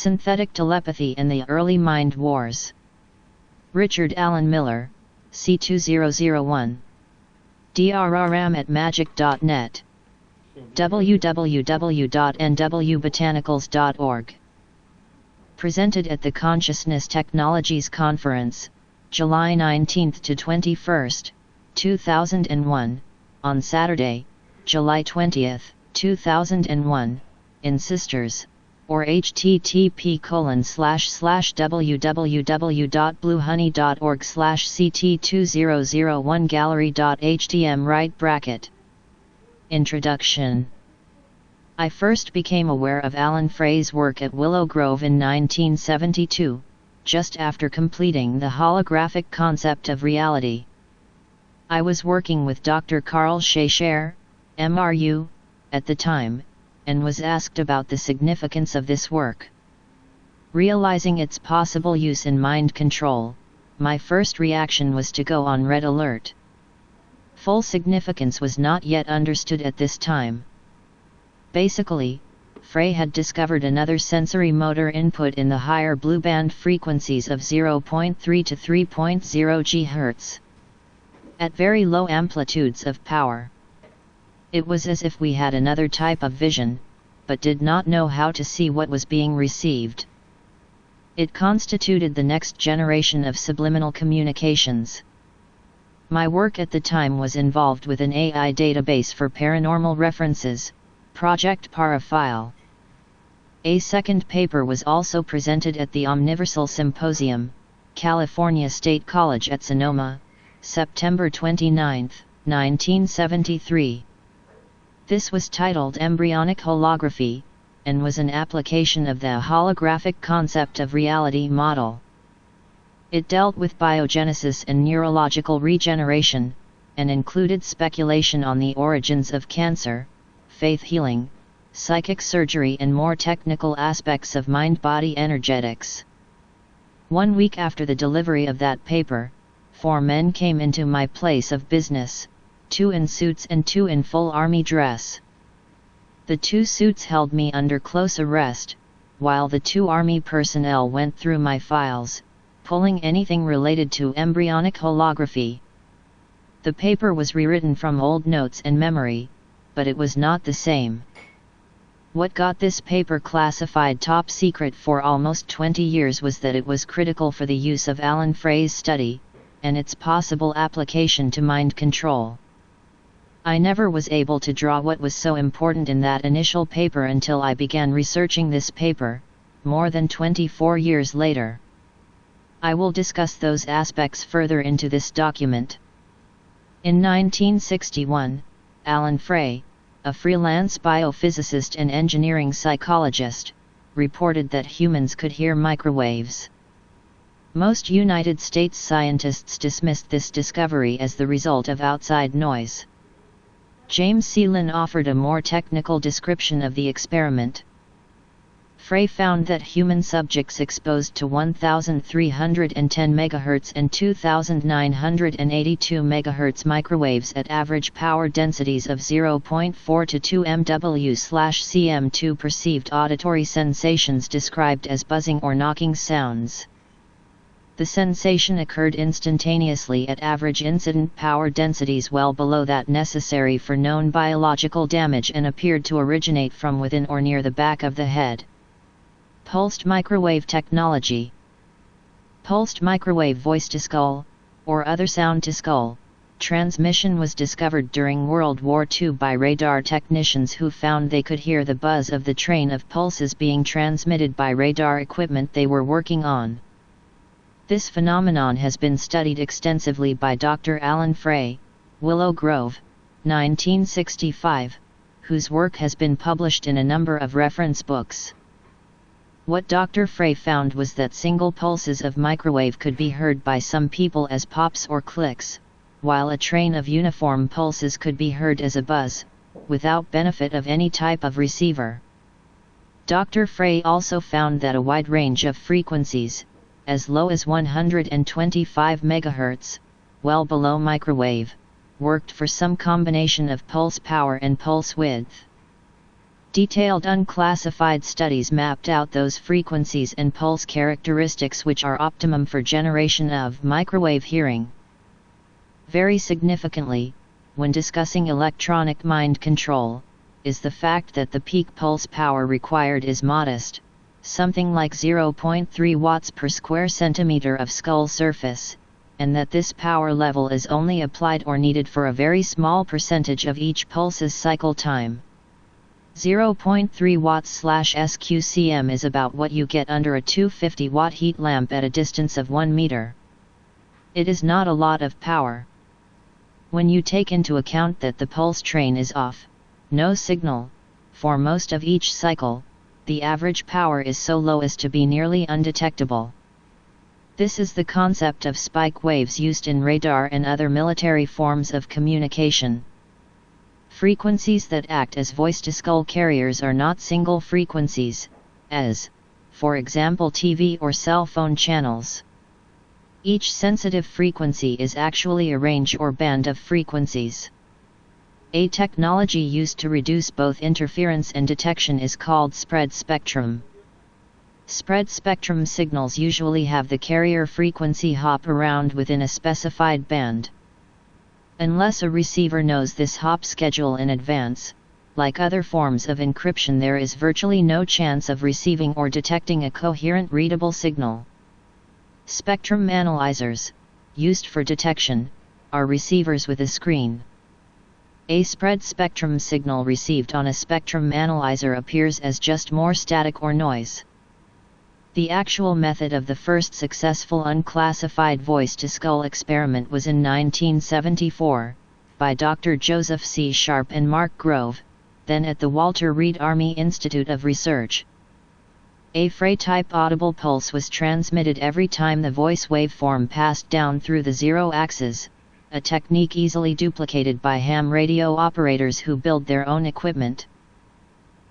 Synthetic Telepathy and the Early Mind Wars. Richard Allen Miller, C2001. drrm@magic.net. www.nwbotanicals.org. Presented at the Consciousness Technologies Conference, July 19 to 21, 2001, on Saturday, July 20, 2001, in Sisters, or http://www.bluehoney.org/ct2001gallery.htm right bracket. Introduction. I first became aware of Alan Frey's work at Willow Grove in 1972, just after completing the holographic concept of reality. I was working with Dr. Carl Schaecher, MRU, at the time, and was asked about the significance of this work. Realizing its possible use in mind control, my first reaction was to go on red alert. Full significance was not yet understood at this time. Basically, Frey had discovered another sensory motor input in the higher blue band frequencies of 0.3 to 3.0 GHz. At very low amplitudes of power. It was as if we had another type of vision, but did not know how to see what was being received. It constituted the next generation of subliminal communications. My work at the time was involved with an AI database for paranormal references, Project Paraphile. A second paper was also presented at the Omniversal Symposium, California State College at Sonoma, September 29, 1973. This was titled Embryonic Holography, and was an application of the holographic concept of reality model. It dealt with biogenesis and neurological regeneration, and included speculation on the origins of cancer, faith healing, psychic surgery and more technical aspects of mind-body energetics. 1 week after the delivery of that paper, 4 men came into my place of business, 2 in suits and 2 in full army dress. The 2 suits held me under close arrest, while the 2 army personnel went through my files, pulling anything related to embryonic holography. The paper was rewritten from old notes and memory, but it was not the same. What got this paper classified top secret for almost 20 years was that it was critical for the use of Alan Frey's study, and its possible application to mind control. I never was able to draw what was so important in that initial paper until I began researching this paper, more than 24 years later. I will discuss those aspects further into this document. In 1961, Alan Frey, a freelance biophysicist and engineering psychologist, reported that humans could hear microwaves. Most United States scientists dismissed this discovery as the result of outside noise. James Seelin offered a more technical description of the experiment. Frey found that human subjects exposed to 1310 MHz and 2982 MHz microwaves at average power densities of 0.4 to 2 MW/cm2 perceived auditory sensations described as buzzing or knocking sounds. The sensation occurred instantaneously at average incident power densities well below that necessary for known biological damage and appeared to originate from within or near the back of the head. Pulsed microwave technology. Pulsed microwave voice-to-skull, or other sound-to-skull, transmission was discovered during World War II by radar technicians who found they could hear the buzz of the train of pulses being transmitted by radar equipment they were working on. This phenomenon has been studied extensively by Dr. Alan Frey, Willow Grove, 1965, whose work has been published in a number of reference books. What Dr. Frey found was that single pulses of microwave could be heard by some people as pops or clicks, while a train of uniform pulses could be heard as a buzz, without benefit of any type of receiver. Dr. Frey also found that a wide range of frequencies, as low as 125 MHz, well below microwave, worked for some combination of pulse power and pulse width. Detailed unclassified studies mapped out those frequencies and pulse characteristics which are optimum for generation of microwave hearing. Very significantly, when discussing electronic mind control, is the fact that the peak pulse power required is modest, something like 0.3 watts per square centimeter of skull surface, and that this power level is only applied or needed for a very small percentage of each pulse's cycle time. 0.3 watts/SQCM is about what you get under a 250 watt heat lamp at a distance of 1 meter. It is not a lot of power. When you take into account that the pulse train is off, no signal, for most of each cycle, the average power is so low as to be nearly undetectable. This is the concept of spike waves used in radar and other military forms of communication. Frequencies that act as voice-to-skull carriers are not single frequencies, as, for example, TV or cell phone channels. Each sensitive frequency is actually a range or band of frequencies. A technology used to reduce both interference and detection is called spread spectrum. Spread spectrum signals usually have the carrier frequency hop around within a specified band. Unless a receiver knows this hop schedule in advance, like other forms of encryption, there is virtually no chance of receiving or detecting a coherent readable signal. Spectrum analyzers, used for detection, are receivers with a screen. A spread spectrum signal received on a spectrum analyzer appears as just more static or noise. The actual method of the first successful unclassified voice-to-skull experiment was in 1974, by Dr. Joseph C. Sharp and Mark Grove, then at the Walter Reed Army Institute of Research. A Fray-type audible pulse was transmitted every time the voice waveform passed down through the zero axis, a technique easily duplicated by ham radio operators who build their own equipment.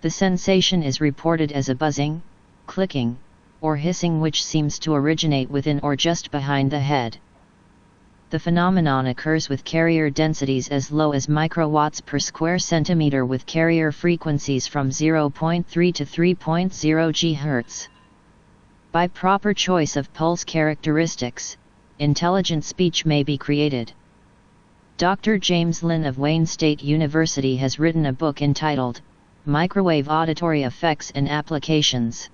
The sensation is reported as a buzzing, clicking, or hissing which seems to originate within or just behind the head. The phenomenon occurs with carrier densities as low as microwatts per square centimeter with carrier frequencies from 0.3 to 3.0 GHz. By proper choice of pulse characteristics, intelligent speech may be created. Dr. James Lin of Wayne State University has written a book entitled, Microwave Auditory Effects and Applications.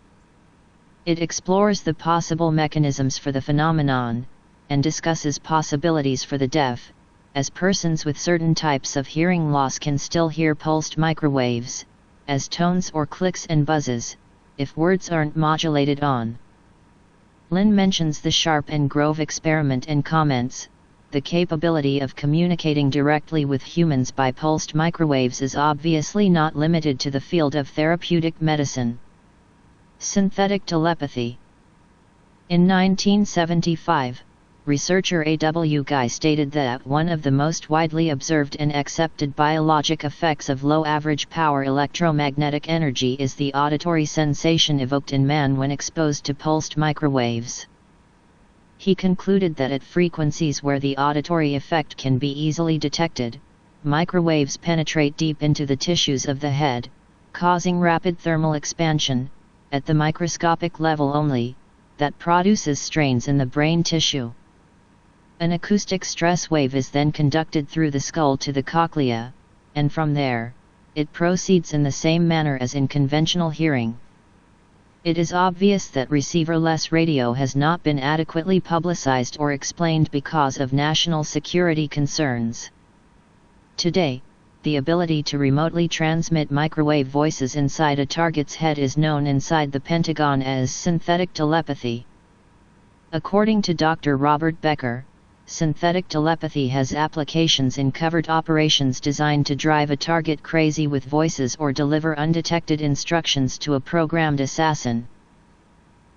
It explores the possible mechanisms for the phenomenon, and discusses possibilities for the deaf, as persons with certain types of hearing loss can still hear pulsed microwaves, as tones or clicks and buzzes, if words aren't modulated on. Lin mentions the Sharp and Grove experiment and comments, the capability of communicating directly with humans by pulsed microwaves is obviously not limited to the field of therapeutic medicine. Synthetic telepathy. In 1975, researcher A.W. Guy stated that one of the most widely observed and accepted biologic effects of low average power electromagnetic energy is the auditory sensation evoked in man when exposed to pulsed microwaves. He concluded that at frequencies where the auditory effect can be easily detected, microwaves penetrate deep into the tissues of the head, causing rapid thermal expansion, at the microscopic level only, that produces strains in the brain tissue. An acoustic stress wave is then conducted through the skull to the cochlea, and from there, it proceeds in the same manner as in conventional hearing. It is obvious that receiverless radio has not been adequately publicized or explained because of national security concerns. Today, the ability to remotely transmit microwave voices inside a target's head is known inside the Pentagon as synthetic telepathy. According to Dr. Robert Becker, synthetic telepathy has applications in covert operations designed to drive a target crazy with voices or deliver undetected instructions to a programmed assassin.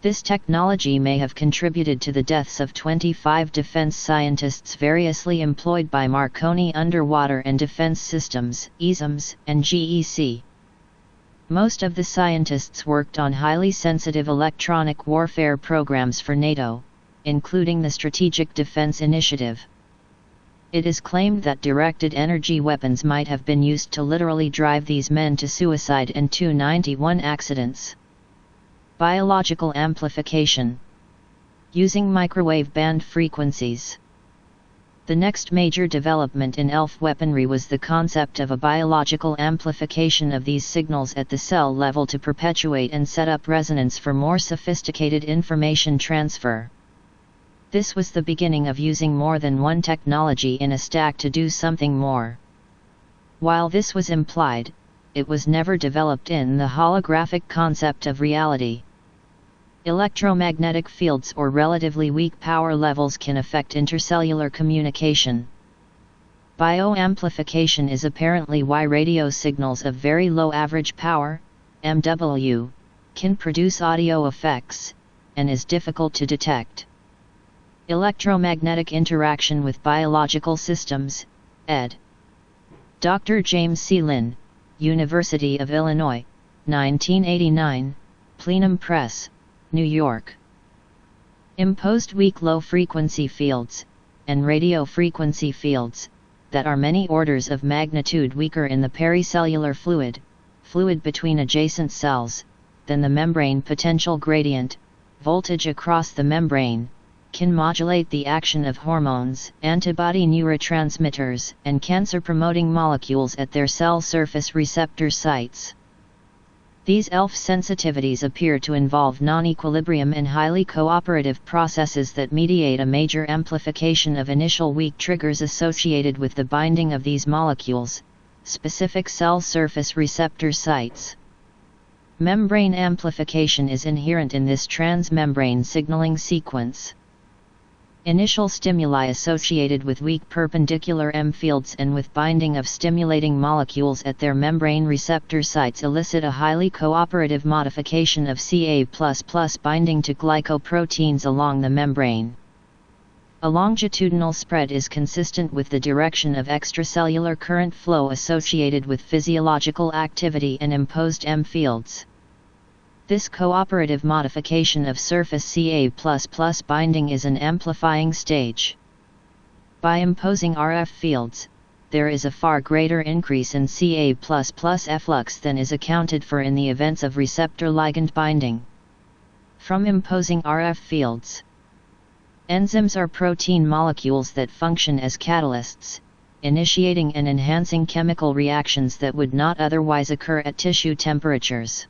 This technology may have contributed to the deaths of 25 defense scientists variously employed by Marconi Underwater and Defense Systems, ESMS, and GEC. Most of the scientists worked on highly sensitive electronic warfare programs for NATO, including the Strategic Defense Initiative. It is claimed that directed energy weapons might have been used to literally drive these men to suicide and 291 accidents. Biological amplification. Using microwave band frequencies. The next major development in ELF weaponry was the concept of a biological amplification of these signals at the cell level to perpetuate and set up resonance for more sophisticated information transfer. This was the beginning of using more than one technology in a stack to do something more. While this was implied, it was never developed in the holographic concept of reality. Electromagnetic fields or relatively weak power levels can affect intercellular communication. Bioamplification is apparently why radio signals of very low average power, MW, can produce audio effects, and is difficult to detect. Electromagnetic interaction with biological systems, ed. Dr. James C. Lynn, University of Illinois, 1989, Plenum Press, New York. Imposed weak low-frequency fields, and radio frequency fields, that are many orders of magnitude weaker in the pericellular fluid between adjacent cells, than the membrane potential gradient, voltage across the membrane, can modulate the action of hormones, antibody neurotransmitters, and cancer-promoting molecules at their cell surface receptor sites. These ELF sensitivities appear to involve non-equilibrium and highly cooperative processes that mediate a major amplification of initial weak triggers associated with the binding of these molecules, specific cell surface receptor sites. Membrane amplification is inherent in this transmembrane signaling sequence. Initial stimuli associated with weak perpendicular M fields and with binding of stimulating molecules at their membrane receptor sites elicit a highly cooperative modification of Ca++ binding to glycoproteins along the membrane. A longitudinal spread is consistent with the direction of extracellular current flow associated with physiological activity and imposed M fields. This cooperative modification of surface Ca++ binding is an amplifying stage. By imposing RF fields, there is a far greater increase in Ca++ efflux than is accounted for in the events of receptor-ligand binding. From imposing RF fields, enzymes are protein molecules that function as catalysts, initiating and enhancing chemical reactions that would not otherwise occur at tissue temperatures.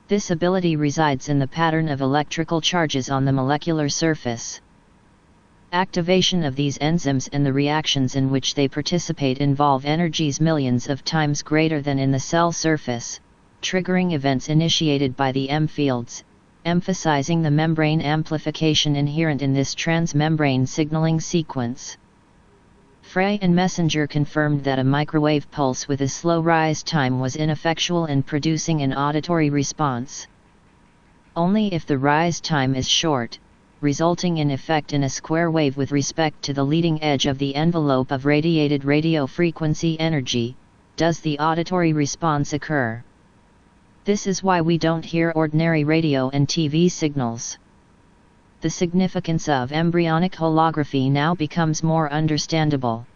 This ability resides in the pattern of electrical charges on the molecular surface. Activation of these enzymes and the reactions in which they participate involve energies millions of times greater than in the cell surface, triggering events initiated by the M fields, emphasizing the membrane amplification inherent in this transmembrane signaling sequence. Frey and Messenger confirmed that a microwave pulse with a slow rise time was ineffectual in producing an auditory response. Only if the rise time is short, resulting in effect in a square wave with respect to the leading edge of the envelope of radiated radio frequency energy, does the auditory response occur. This is why we don't hear ordinary radio and TV signals. The significance of embryonic holography now becomes more understandable.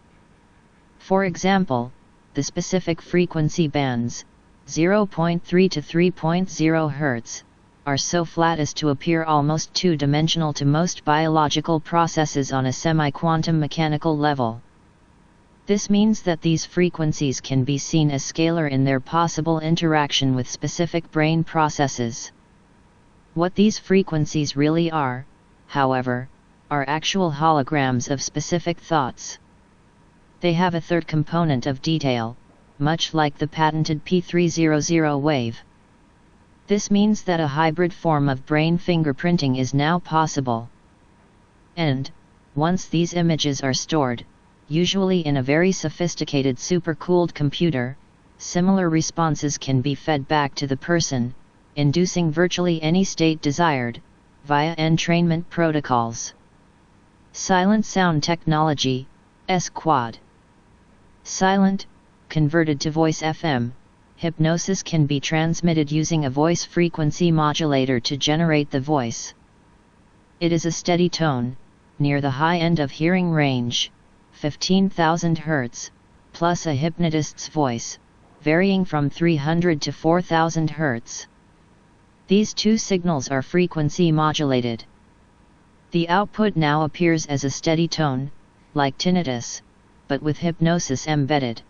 For example, the specific frequency bands, 0.3 to 3.0 Hz, are so flat as to appear almost two-dimensional to most biological processes on a semi-quantum mechanical level. This means that these frequencies can be seen as scalar in their possible interaction with specific brain processes. What these frequencies really are, however, are actual holograms of specific thoughts. They have a third component of detail, much like the patented P300 wave. This means that a hybrid form of brain fingerprinting is now possible. And, once these images are stored, usually in a very sophisticated supercooled computer, similar responses can be fed back to the person, inducing virtually any state desired, via entrainment protocols. Silent sound technology, S-Quad. Silent, converted to voice FM, hypnosis can be transmitted using a voice frequency modulator to generate the voice. It is a steady tone, near the high end of hearing range, 15,000 Hz, plus a hypnotist's voice, varying from 300 to 4,000 Hz. These two signals are frequency modulated. The output now appears as a steady tone, like tinnitus, but with hypnosis embedded.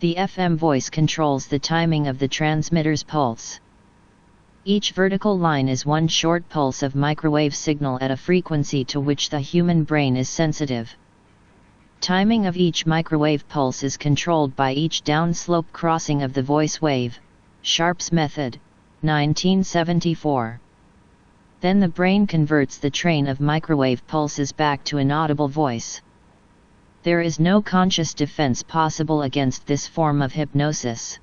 The FM voice controls the timing of the transmitter's pulse. Each vertical line is one short pulse of microwave signal at a frequency to which the human brain is sensitive. Timing of each microwave pulse is controlled by each downslope crossing of the voice wave, Sharp's method, 1974. Then the brain converts the train of microwave pulses back to an audible voice. There is no conscious defense possible against this form of hypnosis.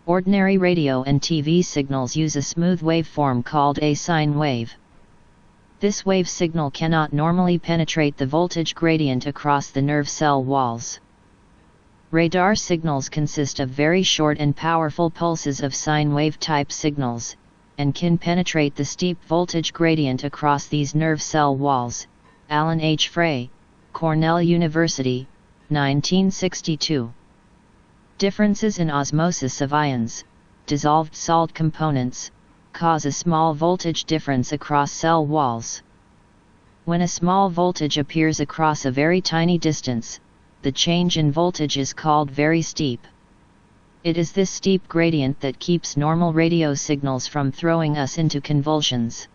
Ordinary radio and TV signals use a smooth waveform called a sine wave. This wave signal cannot normally penetrate the voltage gradient across the nerve cell walls. Radar signals consist of very short and powerful pulses of sine wave type signals, and can penetrate the steep voltage gradient across these nerve cell walls. Alan H. Frey, Cornell University, 1962. Differences in osmosis of ions, dissolved salt components, cause a small voltage difference across cell walls. When a small voltage appears across a very tiny distance, the change in voltage is called very steep. It is this steep gradient that keeps normal radio signals from throwing us into convulsions.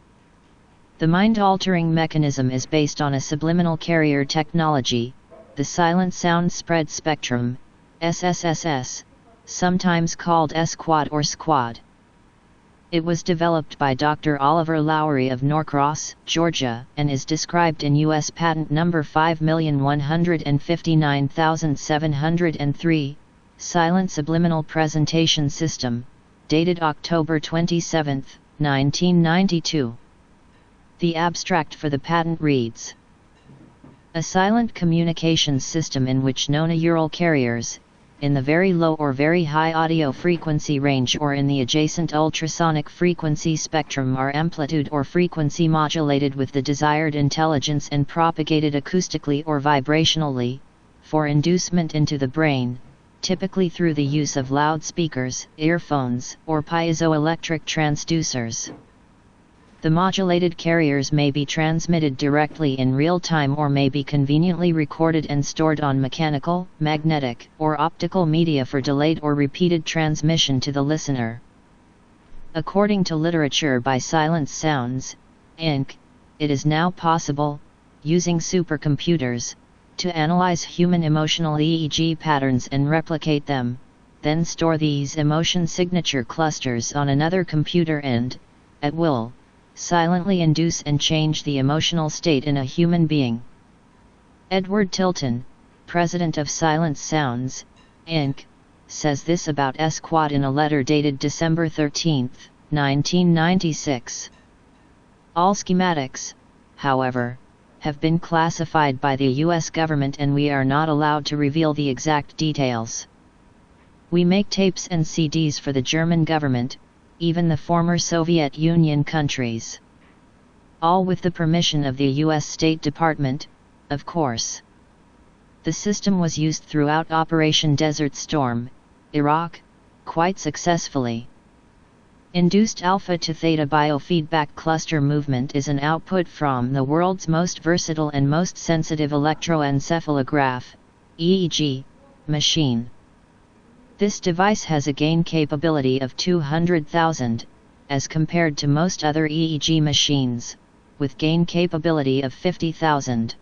The mind-altering mechanism is based on a subliminal carrier technology, the silent sound spread spectrum, SSSS, sometimes called S-Quad or SQUAD. It was developed by Dr. Oliver Lowry of Norcross, Georgia, and is described in U.S. Patent No. 5,159,703, Silent Subliminal Presentation System, dated October 27, 1992. The abstract for the patent reads: a silent communications system in which nonaural carriers, in the very low or very high audio frequency range or in the adjacent ultrasonic frequency spectrum, are amplitude or frequency modulated with the desired intelligence and propagated acoustically or vibrationally, for inducement into the brain, typically through the use of loudspeakers, earphones, or piezoelectric transducers. The modulated carriers may be transmitted directly in real time or may be conveniently recorded and stored on mechanical, magnetic, or optical media for delayed or repeated transmission to the listener. According to literature by Silence Sounds, Inc., it is now possible, using supercomputers, to analyze human emotional EEG patterns and replicate them, then store these emotion signature clusters on another computer and, at will, silently induce and change the emotional state in a human being. Edward Tilton, president of Silence Sounds, Inc., says this about S-Quad in a letter dated December 13, 1996. All schematics, however, have been classified by the U.S. government and we are not allowed to reveal the exact details. We make tapes and CDs for the German government, even the former Soviet Union countries. All with the permission of the U.S. State Department, of course. The system was used throughout Operation Desert Storm, Iraq, quite successfully. Induced alpha to theta biofeedback cluster movement is an output from the world's most versatile and most sensitive electroencephalograph, EEG, machine. This device has a gain capability of 200,000, as compared to most other EEG machines, with gain capability of 50,000.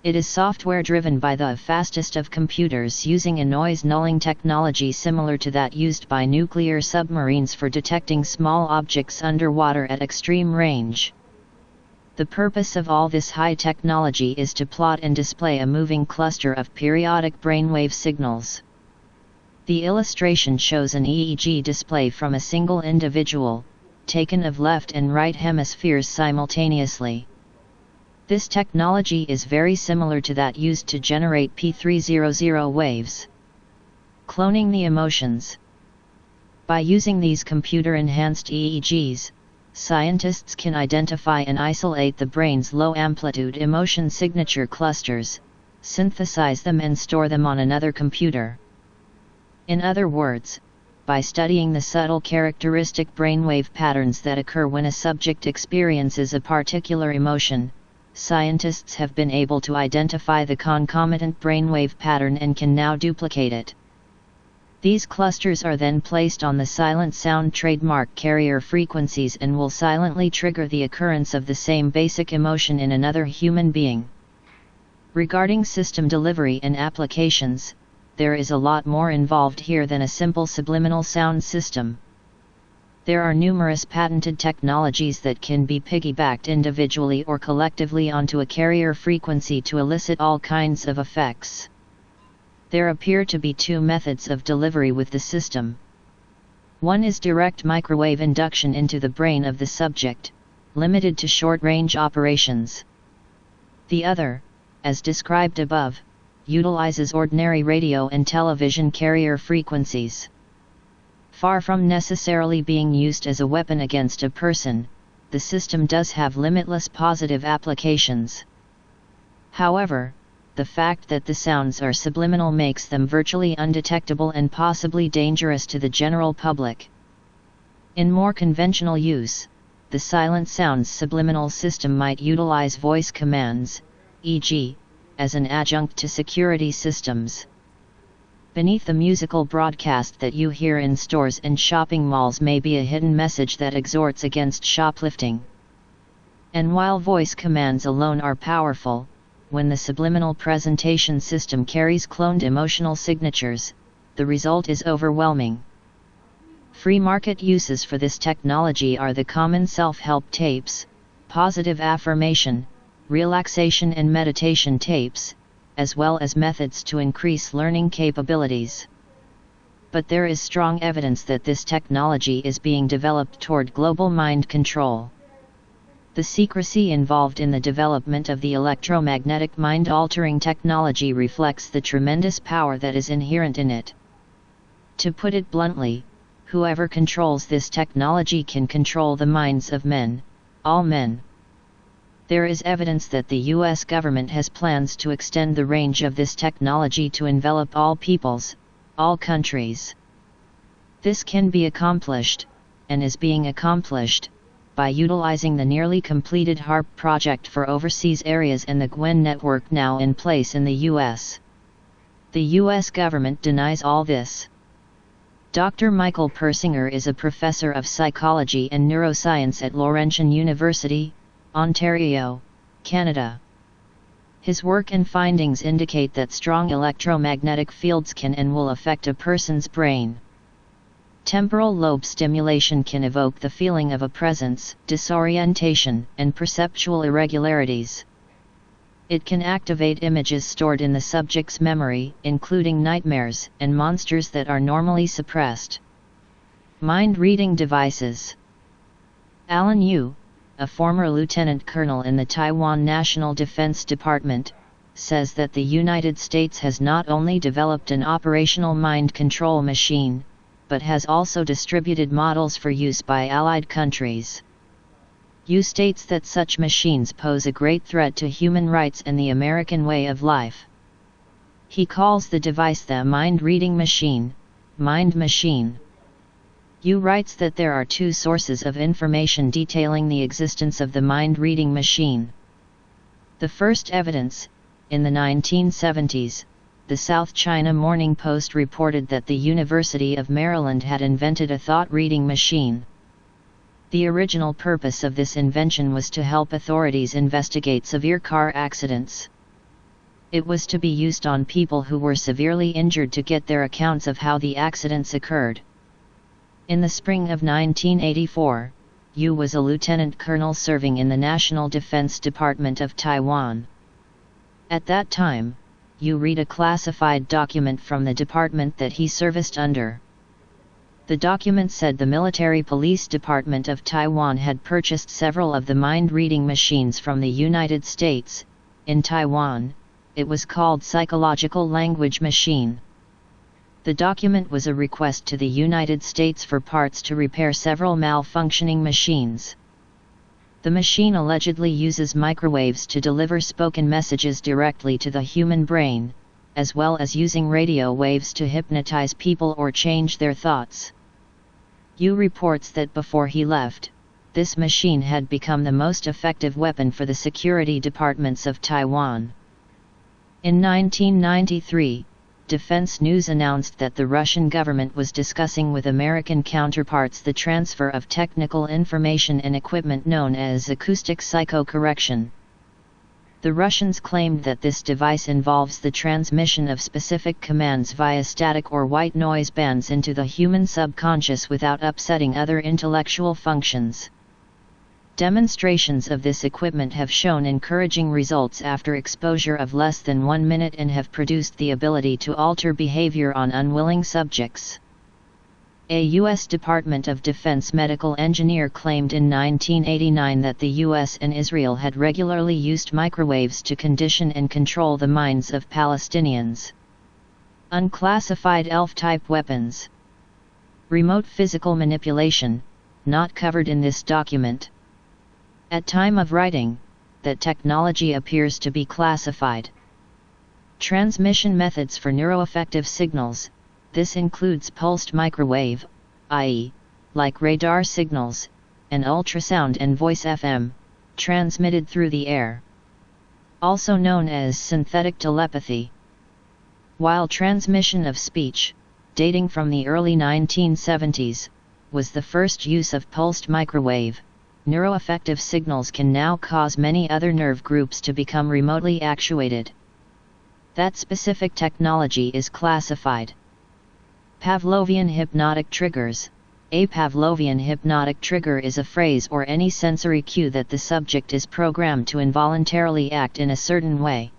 It is software driven by the fastest of computers using a noise nulling technology similar to that used by nuclear submarines for detecting small objects underwater at extreme range. The purpose of all this high technology is to plot and display a moving cluster of periodic brainwave signals. The illustration shows an EEG display from a single individual, taken of left and right hemispheres simultaneously. This technology is very similar to that used to generate P300 waves. Cloning the emotions. By using these computer-enhanced EEGs, scientists can identify and isolate the brain's low-amplitude emotion signature clusters, synthesize them and store them on another computer. In other words, by studying the subtle characteristic brainwave patterns that occur when a subject experiences a particular emotion, scientists have been able to identify the concomitant brainwave pattern and can now duplicate it. These clusters are then placed on the silent sound trademark carrier frequencies and will silently trigger the occurrence of the same basic emotion in another human being. Regarding system delivery and applications, there is a lot more involved here than a simple subliminal sound system. There are numerous patented technologies that can be piggybacked individually or collectively onto a carrier frequency to elicit all kinds of effects. There appear to be two methods of delivery with the system. One is direct microwave induction into the brain of the subject, limited to short-range operations. The other, as described above, utilizes ordinary radio and television carrier frequencies. Far from necessarily being used as a weapon against a person, the system does have limitless positive applications. However, the fact that the sounds are subliminal makes them virtually undetectable and possibly dangerous to the general public. In more conventional use, the silent sounds subliminal system might utilize voice commands, e.g., as an adjunct to security systems. Beneath the musical broadcast that you hear in stores and shopping malls may be a hidden message that exhorts against shoplifting. And while voice commands alone are powerful, when the subliminal presentation system carries cloned emotional signatures, the result is overwhelming. Free market uses for this technology are the common self-help tapes, positive affirmation, relaxation and meditation tapes, as well as methods to increase learning capabilities. But there is strong evidence that this technology is being developed toward global mind control. The secrecy involved in the development of the electromagnetic mind-altering technology reflects the tremendous power that is inherent in it. To put it bluntly, whoever controls this technology can control the minds of men, all men. There is evidence that the U.S. government has plans to extend the range of this technology to envelop all peoples, all countries. This can be accomplished, and is being accomplished, by utilizing the nearly completed HARP project for overseas areas and the GWEN network now in place in the U.S. The U.S. government denies all this. Dr. Michael Persinger is a professor of psychology and neuroscience at Laurentian University, Ontario, Canada. His work and findings indicate that strong electromagnetic fields can and will affect a person's brain. Temporal lobe stimulation can evoke the feeling of a presence, disorientation, and perceptual irregularities. It can activate images stored in the subject's memory, including nightmares and monsters that are normally suppressed. Mind-reading devices. Alan Yu, a former lieutenant colonel in the Taiwan National Defense Department, says that the United States has not only developed an operational mind control machine, but has also distributed models for use by allied countries. Yu states that such machines pose a great threat to human rights and the American way of life. He calls the device the mind-reading machine, mind machine. Yu writes that there are two sources of information detailing the existence of the mind-reading machine. The first evidence, in the 1970s, the South China Morning Post reported that the University of Maryland had invented a thought-reading machine. The original purpose of this invention was to help authorities investigate severe car accidents. It was to be used on people who were severely injured to get their accounts of how the accidents occurred. In the spring of 1984, Yu was a lieutenant colonel serving in the National Defense Department of Taiwan. At that time, Yu read a classified document from the department that he serviced under. The document said the Military Police Department of Taiwan had purchased several of the mind-reading machines from the United States. In Taiwan, it was called Psychological Language Machine. The document was a request to the United States for parts to repair several malfunctioning machines. The machine allegedly uses microwaves to deliver spoken messages directly to the human brain, as well as using radio waves to hypnotize people or change their thoughts. Yu reports that before he left, this machine had become the most effective weapon for the security departments of Taiwan. In 1993, Defense News announced that the Russian government was discussing with American counterparts the transfer of technical information and equipment known as acoustic psychocorrection. The Russians claimed that this device involves the transmission of specific commands via static or white noise bands into the human subconscious without upsetting other intellectual functions. Demonstrations of this equipment have shown encouraging results after exposure of less than 1 minute and have produced the ability to alter behavior on unwilling subjects. A U.S. Department of Defense medical engineer claimed in 1989 that the U.S. and Israel had regularly used microwaves to condition and control the minds of Palestinians. Unclassified ELF-type weapons. Remote physical manipulation, not covered in this document. At time of writing, that technology appears to be classified. Transmission methods for neuroaffective signals. This includes pulsed microwave, i.e., like radar signals, and ultrasound and voice FM, transmitted through the air. Also known as synthetic telepathy. While transmission of speech, dating from the early 1970s, was the first use of pulsed microwave, neuroaffective signals can now cause many other nerve groups to become remotely actuated. That specific technology is classified. Pavlovian hypnotic triggers. A Pavlovian hypnotic trigger is a phrase or any sensory cue that the subject is programmed to involuntarily act in a certain way.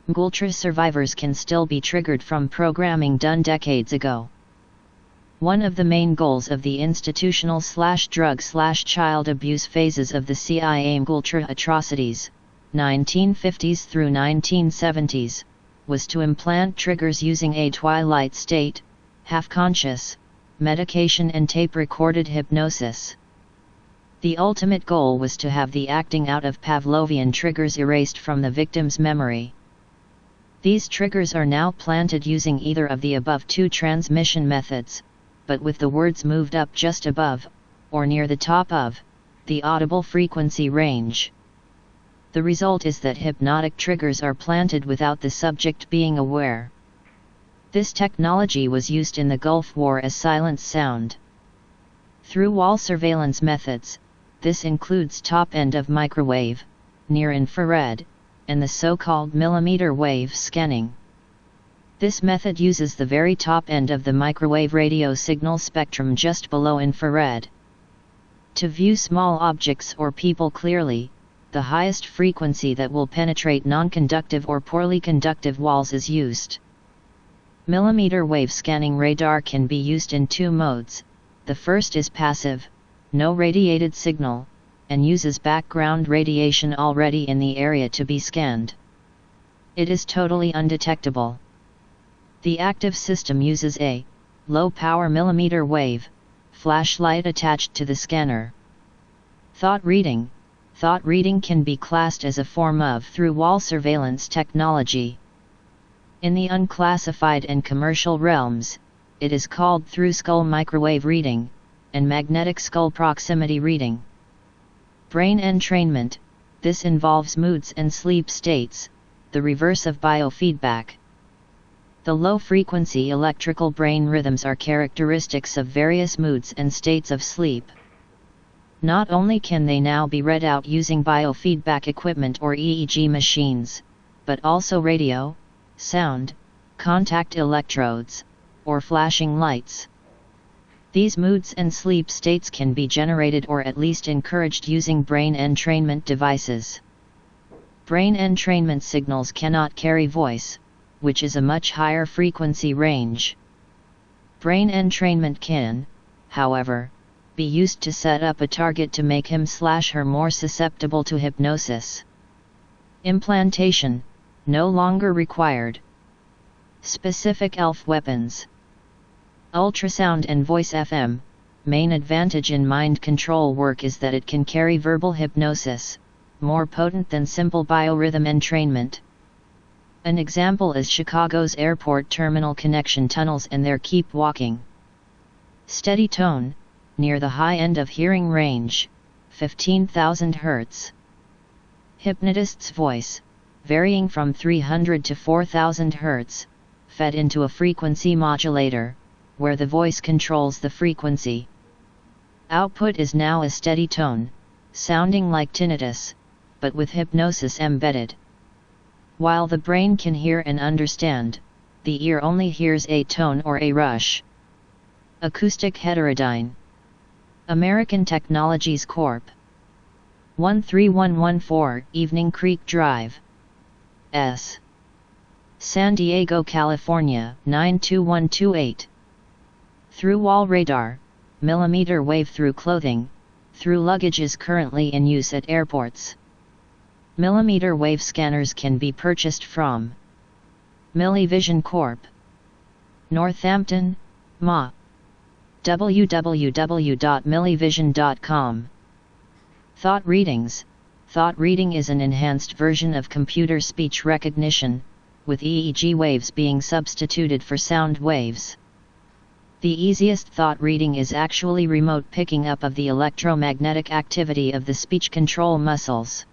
Gultra survivors can still be triggered from programming done decades ago. One of the main goals of the institutional/drug/child abuse phases of the CIA Gultra atrocities, 1950s through 1970s, was to implant triggers using a twilight state, half-conscious, medication and tape-recorded hypnosis. The ultimate goal was to have the acting out of Pavlovian triggers erased from the victim's memory. These triggers are now planted using either of the above two transmission methods, but with the words moved up just above, or near the top of, the audible frequency range. The result is that hypnotic triggers are planted without the subject being aware. This technology was used in the Gulf War as silent sound. Through wall surveillance methods, this includes top end of microwave, near-infrared, and the so-called millimeter wave scanning. This method uses the very top end of the microwave radio signal spectrum just below infrared. To view small objects or people clearly, the highest frequency that will penetrate non-conductive or poorly conductive walls is used. Millimeter wave scanning radar can be used in two modes. The first is passive, no radiated signal, and uses background radiation already in the area to be scanned. It is totally undetectable. The active system uses a low-power millimeter wave flashlight attached to the scanner. Thought reading. Thought reading can be classed as a form of through-wall surveillance technology. In the unclassified and commercial realms, it is called through-skull microwave reading, and magnetic skull proximity reading. Brain entrainment. This involves moods and sleep states, the reverse of biofeedback. The low-frequency electrical brain rhythms are characteristics of various moods and states of sleep. Not only can they now be read out using biofeedback equipment or EEG machines, but also radio, sound, contact electrodes, or flashing lights. These moods and sleep states can be generated or at least encouraged using brain entrainment devices. Brain entrainment signals cannot carry voice, which is a much higher frequency range. Brain entrainment can, however, be used to set up a target to make him/her more susceptible to hypnosis. Implantation, no longer required. Specific ELF weapons. Ultrasound and voice FM, main advantage in mind control work is that it can carry verbal hypnosis, more potent than simple biorhythm entrainment. An example is Chicago's airport terminal connection tunnels and their keep walking. Steady tone, near the high end of hearing range, 15,000 Hz. Hypnotist's voice, varying from 300 to 4,000 Hz, fed into a frequency modulator, where the voice controls the frequency. Output is now a steady tone, sounding like tinnitus, but with hypnosis embedded. While the brain can hear and understand, the ear only hears a tone or a rush. Acoustic heterodyne. American Technologies Corp. 13114 Evening Creek Drive, S. San Diego, California 92128. Through-wall radar, millimeter wave through clothing, through luggage is currently in use at airports. Millimeter wave scanners can be purchased from Millivision Corp. Northampton, MA. www.millivision.com. Thought readings. Thought reading is an enhanced version of computer speech recognition, with EEG waves being substituted for sound waves. The easiest thought reading is actually remote picking up of the electromagnetic activity of the speech control muscles.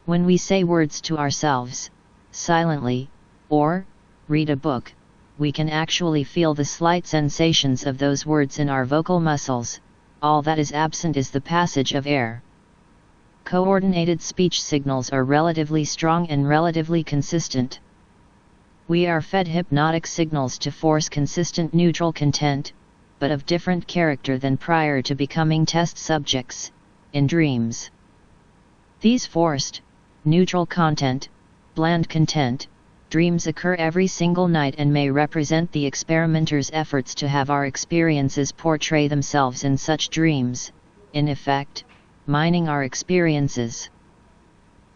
When we say words to ourselves, silently, or read a book, we can actually feel the slight sensations of those words in our vocal muscles. All that is absent is the passage of air. Coordinated speech signals are relatively strong and relatively consistent. We are fed hypnotic signals to force consistent neutral content, but of different character than prior to becoming test subjects, in dreams. These forced, neutral content, bland content, dreams occur every single night and may represent the experimenter's efforts to have our experiences portray themselves in such dreams, in effect, mining our experiences.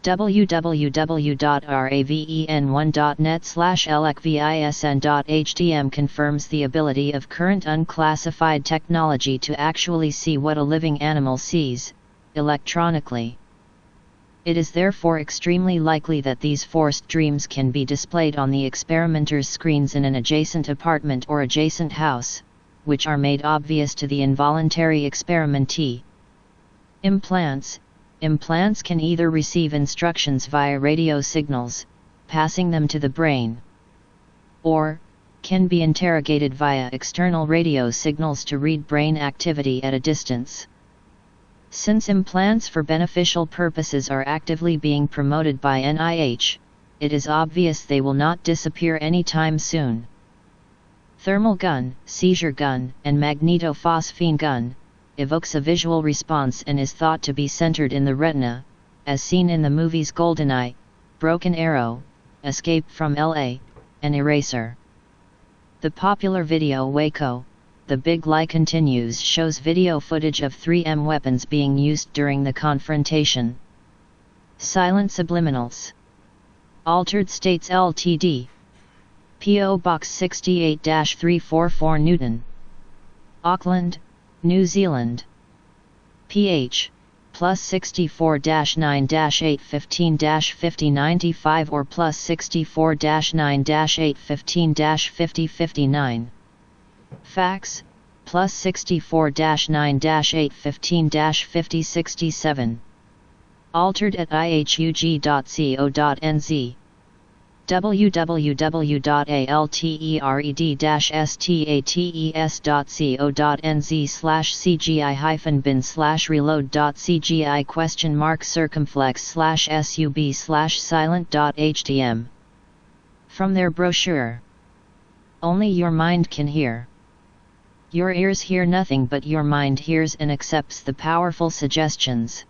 www.raven1.net/lekvisn.htm confirms the ability of current unclassified technology to actually see what a living animal sees, electronically. It is therefore extremely likely that these forced dreams can be displayed on the experimenter's screens in an adjacent apartment or adjacent house, which are made obvious to the involuntary experimentee. Implants. Implants can either receive instructions via radio signals, passing them to the brain, or can be interrogated via external radio signals to read brain activity at a distance. Since implants for beneficial purposes are actively being promoted by NIH, it is obvious they will not disappear anytime soon. Thermal gun, seizure gun, and magnetophosphine gun evokes a visual response and is thought to be centered in the retina, as seen in the movies GoldenEye, Broken Arrow, Escape from L.A., and Eraser. The popular video Waco, The Big Lie Continues shows video footage of 3M weapons being used during the confrontation. Silent subliminals. Altered States Ltd. P.O. Box 68-344 Newton, Auckland, New Zealand. PH, plus 64-9-815-5095 or plus 64-9-815-5059. Fax, plus 64-9-815-5067. Altered at ihug.co.nz. www.alted.co.nz/cgi-bin/reload.cgi?circumflex/sub/silent.htm. From their brochure. Only your mind can hear. Your ears hear nothing, but your mind hears and accepts the powerful suggestions.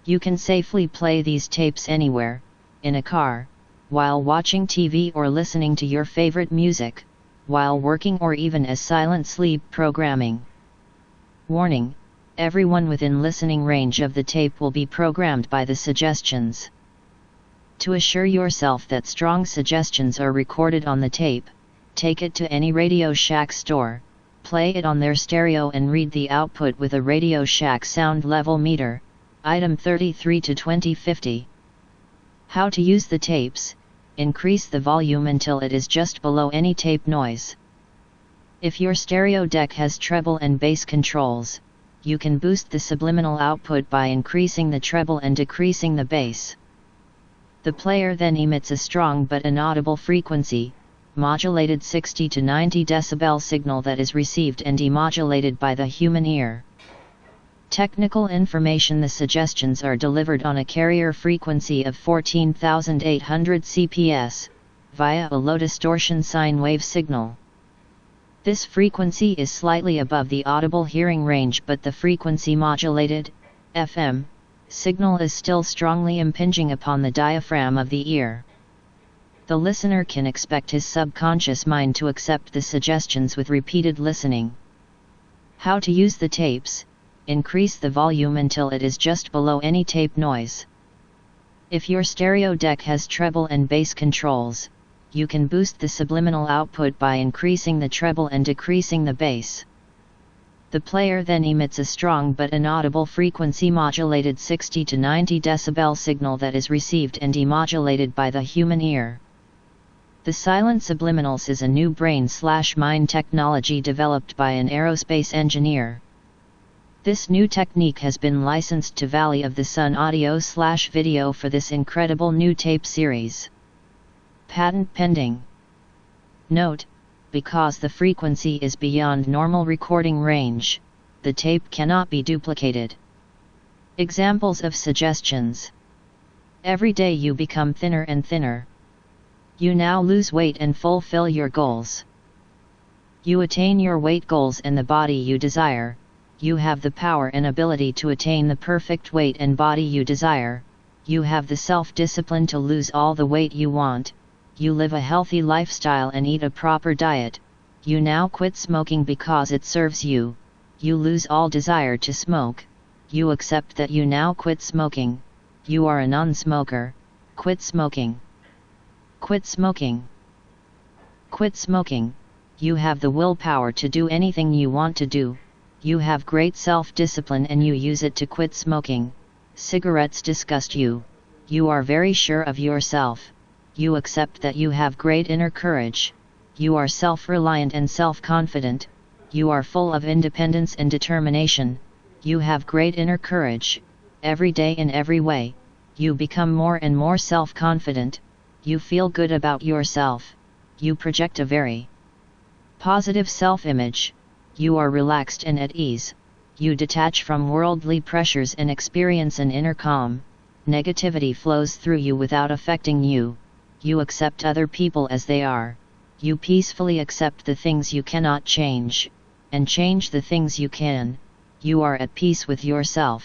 You can safely play these tapes anywhere, in a car, while watching TV or listening to your favorite music, while working or even as silent sleep programming. Warning: everyone within listening range of the tape will be programmed by the suggestions. To assure yourself that strong suggestions are recorded on the tape, take it to any Radio Shack store, play it on their stereo and read the output with a Radio Shack sound level meter, item 33 to 2050. How to use the tapes: increase the volume until it is just below any tape noise. If your stereo deck has treble and bass controls, you can boost the subliminal output by increasing the treble and decreasing the bass. The player then emits a strong but inaudible frequency, modulated 60 to 90 decibel signal that is received and demodulated by the human ear. Technical information: the suggestions are delivered on a carrier frequency of 14,800 CPS, via a low distortion sine wave signal. This frequency is slightly above the audible hearing range, but the frequency modulated, FM, signal is still strongly impinging upon the diaphragm of the ear. The listener can expect his subconscious mind to accept the suggestions with repeated listening. How to use the tapes: increase the volume until it is just below any tape noise. If your stereo deck has treble and bass controls, you can boost the subliminal output by increasing the treble and decreasing the bass. The player then emits a strong but inaudible frequency modulated 60 to 90 decibel signal that is received and demodulated by the human ear. The silent subliminals is a new brain/mind technology developed by an aerospace engineer. This new technique has been licensed to Valley of the Sun audio/video for this incredible new tape series. Patent pending. Note: because the frequency is beyond normal recording range, the tape cannot be duplicated. Examples of suggestions: every day you become thinner and thinner. You now lose weight and fulfill your goals. You attain your weight goals and the body you desire. You have the power and ability to attain the perfect weight and body you desire. You have the self-discipline to lose all the weight you want. You live a healthy lifestyle and eat a proper diet. You now quit smoking because it serves you. You lose all desire to smoke. You accept that you now quit smoking. You are a non-smoker. Quit smoking. Quit smoking. Quit smoking. You have the willpower to do anything you want to do. You have great self-discipline and you use it to quit smoking. Cigarettes disgust you. You are very sure of yourself. You accept that you have great inner courage. You are self-reliant and self-confident. You are full of independence and determination. You have great inner courage. Every day in every way, you become more and more self-confident. You feel good about yourself. You project a very positive self-image. You are relaxed and at ease. You detach from worldly pressures and experience an inner calm. Negativity flows through you without affecting you. You accept other people as they are. You peacefully accept the things you cannot change, and change the things you can. You are at peace with yourself,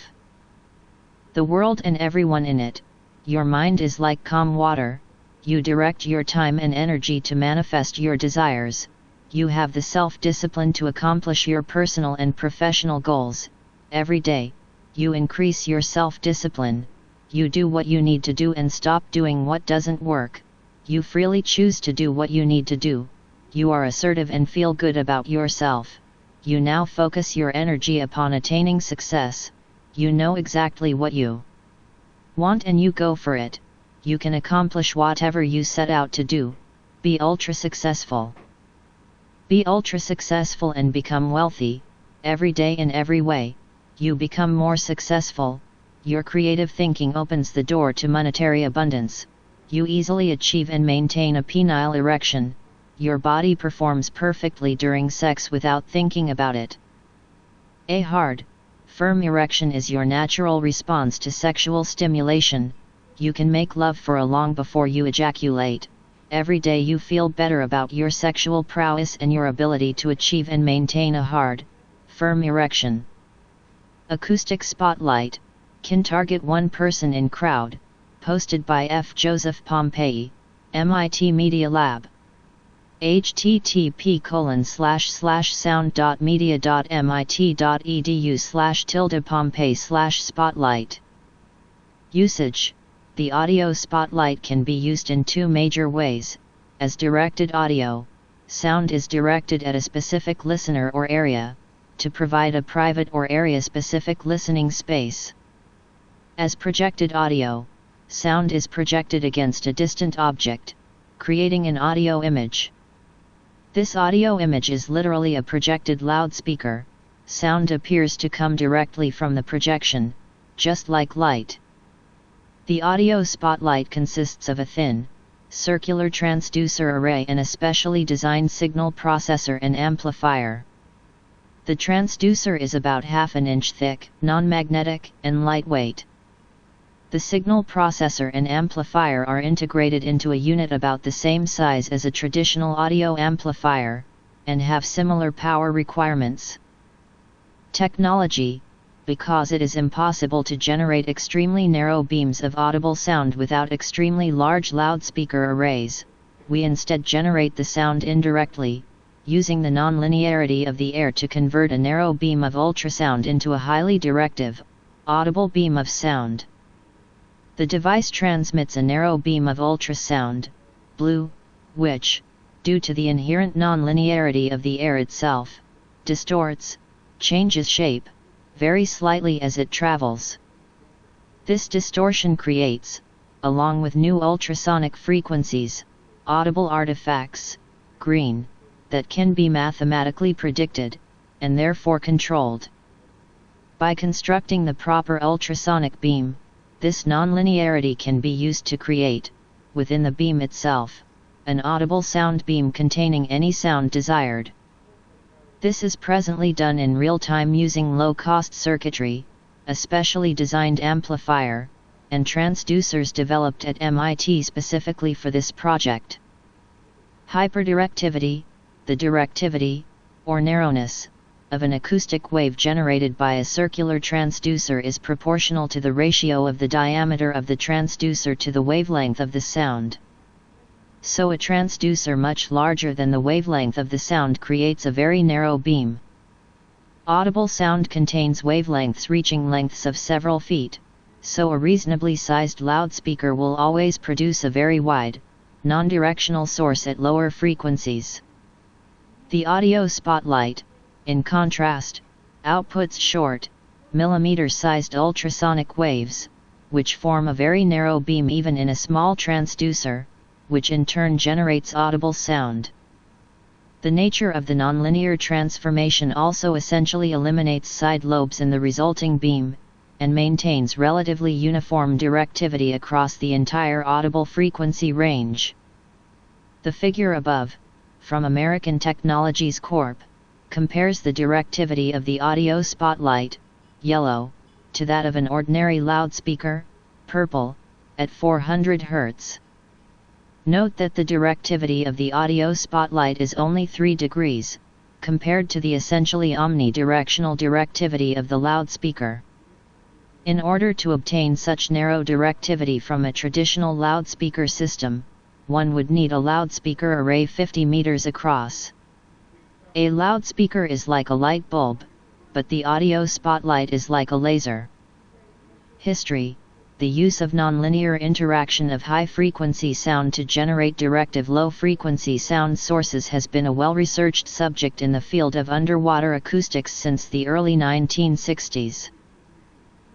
the world and everyone in it. Your mind is like calm water. You direct your time and energy to manifest your desires. You have the self-discipline to accomplish your personal and professional goals. Every day, you increase your self-discipline. You do what you need to do and stop doing what doesn't work. You freely choose to do what you need to do. You are assertive and feel good about yourself. You now focus your energy upon attaining success. You know exactly what you want and you go for it. You can accomplish whatever you set out to do. Be ultra successful. Be ultra successful and become wealthy. Every day in every way, you become more successful. Your creative thinking opens the door to monetary abundance. You easily achieve and maintain a penile erection. Your body performs perfectly during sex without thinking about it. A hard, firm erection is your natural response to sexual stimulation. You can make love for a long before you ejaculate. Every day you feel better about your sexual prowess and your ability to achieve and maintain a hard, firm erection. Acoustic spotlight can target one person in crowd. Posted by F. Joseph Pompei, MIT Media Lab. http://sound.media.mit.edu/Pompei/spotlight. Usage: the audio spotlight can be used in two major ways: as directed audio, sound is directed at a specific listener or area, to provide a private or area-specific listening space. As projected audio, sound is projected against a distant object, creating an audio image. This audio image is literally a projected loudspeaker. Sound appears to come directly from the projection, just like light. The audio spotlight consists of a thin, circular transducer array and a specially designed signal processor and amplifier. The transducer is about half an inch thick, non-magnetic, and lightweight. The signal processor and amplifier are integrated into a unit about the same size as a traditional audio amplifier, and have similar power requirements. Technology. Because it is impossible to generate extremely narrow beams of audible sound without extremely large loudspeaker arrays, we instead generate the sound indirectly, using the nonlinearity of the air to convert a narrow beam of ultrasound into a highly directive, audible beam of sound. The device transmits a narrow beam of ultrasound, blue, which, due to the inherent nonlinearity of the air itself, distorts, changes shape, very slightly as it travels. This distortion creates, along with new ultrasonic frequencies, audible artifacts, green, that can be mathematically predicted, and therefore controlled. By constructing the proper ultrasonic beam, this nonlinearity can be used to create, within the beam itself, an audible sound beam containing any sound desired. This is presently done in real time using low-cost circuitry, a specially designed amplifier, and transducers developed at MIT specifically for this project. Hyperdirectivity, the directivity, or narrowness, of an acoustic wave generated by a circular transducer is proportional to the ratio of the diameter of the transducer to the wavelength of the sound. So a transducer much larger than the wavelength of the sound creates a very narrow beam. Audible sound contains wavelengths reaching lengths of several feet, so a reasonably sized loudspeaker will always produce a very wide, non-directional source at lower frequencies. The audio spotlight, in contrast, outputs short, millimeter-sized ultrasonic waves, which form a very narrow beam even in a small transducer, which in turn generates audible sound. The nature of the nonlinear transformation also essentially eliminates side lobes in the resulting beam, and maintains relatively uniform directivity across the entire audible frequency range. The figure above, from American Technologies Corp., compares the directivity of the audio spotlight, yellow, to that of an ordinary loudspeaker, purple, at 400 Hz. Note that the directivity of the audio spotlight is only 3 degrees, compared to the essentially omnidirectional directivity of the loudspeaker. In order to obtain such narrow directivity from a traditional loudspeaker system, one would need a loudspeaker array 50 meters across. A loudspeaker is like a light bulb, but the audio spotlight is like a laser. History. The use of nonlinear interaction of high-frequency sound to generate directive low-frequency sound sources has been a well-researched subject in the field of underwater acoustics since the early 1960s.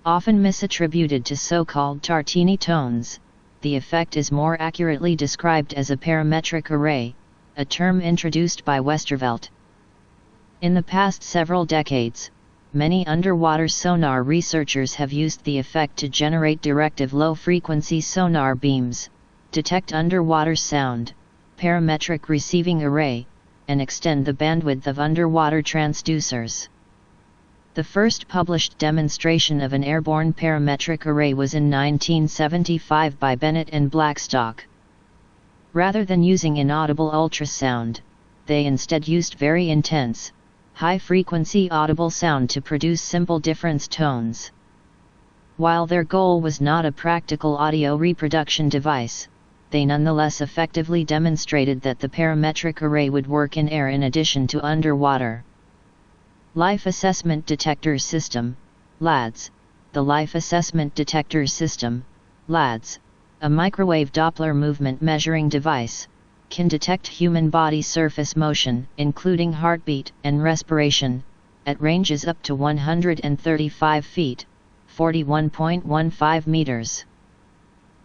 Often misattributed to so-called Tartini tones, the effect is more accurately described as a parametric array, a term introduced by Westervelt. In the past several decades, many underwater sonar researchers have used the effect to generate directive low-frequency sonar beams, detect underwater sound, parametric receiving array, and extend the bandwidth of underwater transducers. The first published demonstration of an airborne parametric array was in 1975 by Bennett and Blackstock. Rather than using inaudible ultrasound, they instead used very intense, high-frequency audible sound to produce simple difference tones. While their goal was not a practical audio reproduction device, they nonetheless effectively demonstrated that the parametric array would work in air in addition to underwater. Life Assessment Detector System, LADS. The Life Assessment Detector System, LADS, a microwave Doppler movement measuring device, can detect human body surface motion, including heartbeat and respiration, at ranges up to 135 feet, 41.15 meters.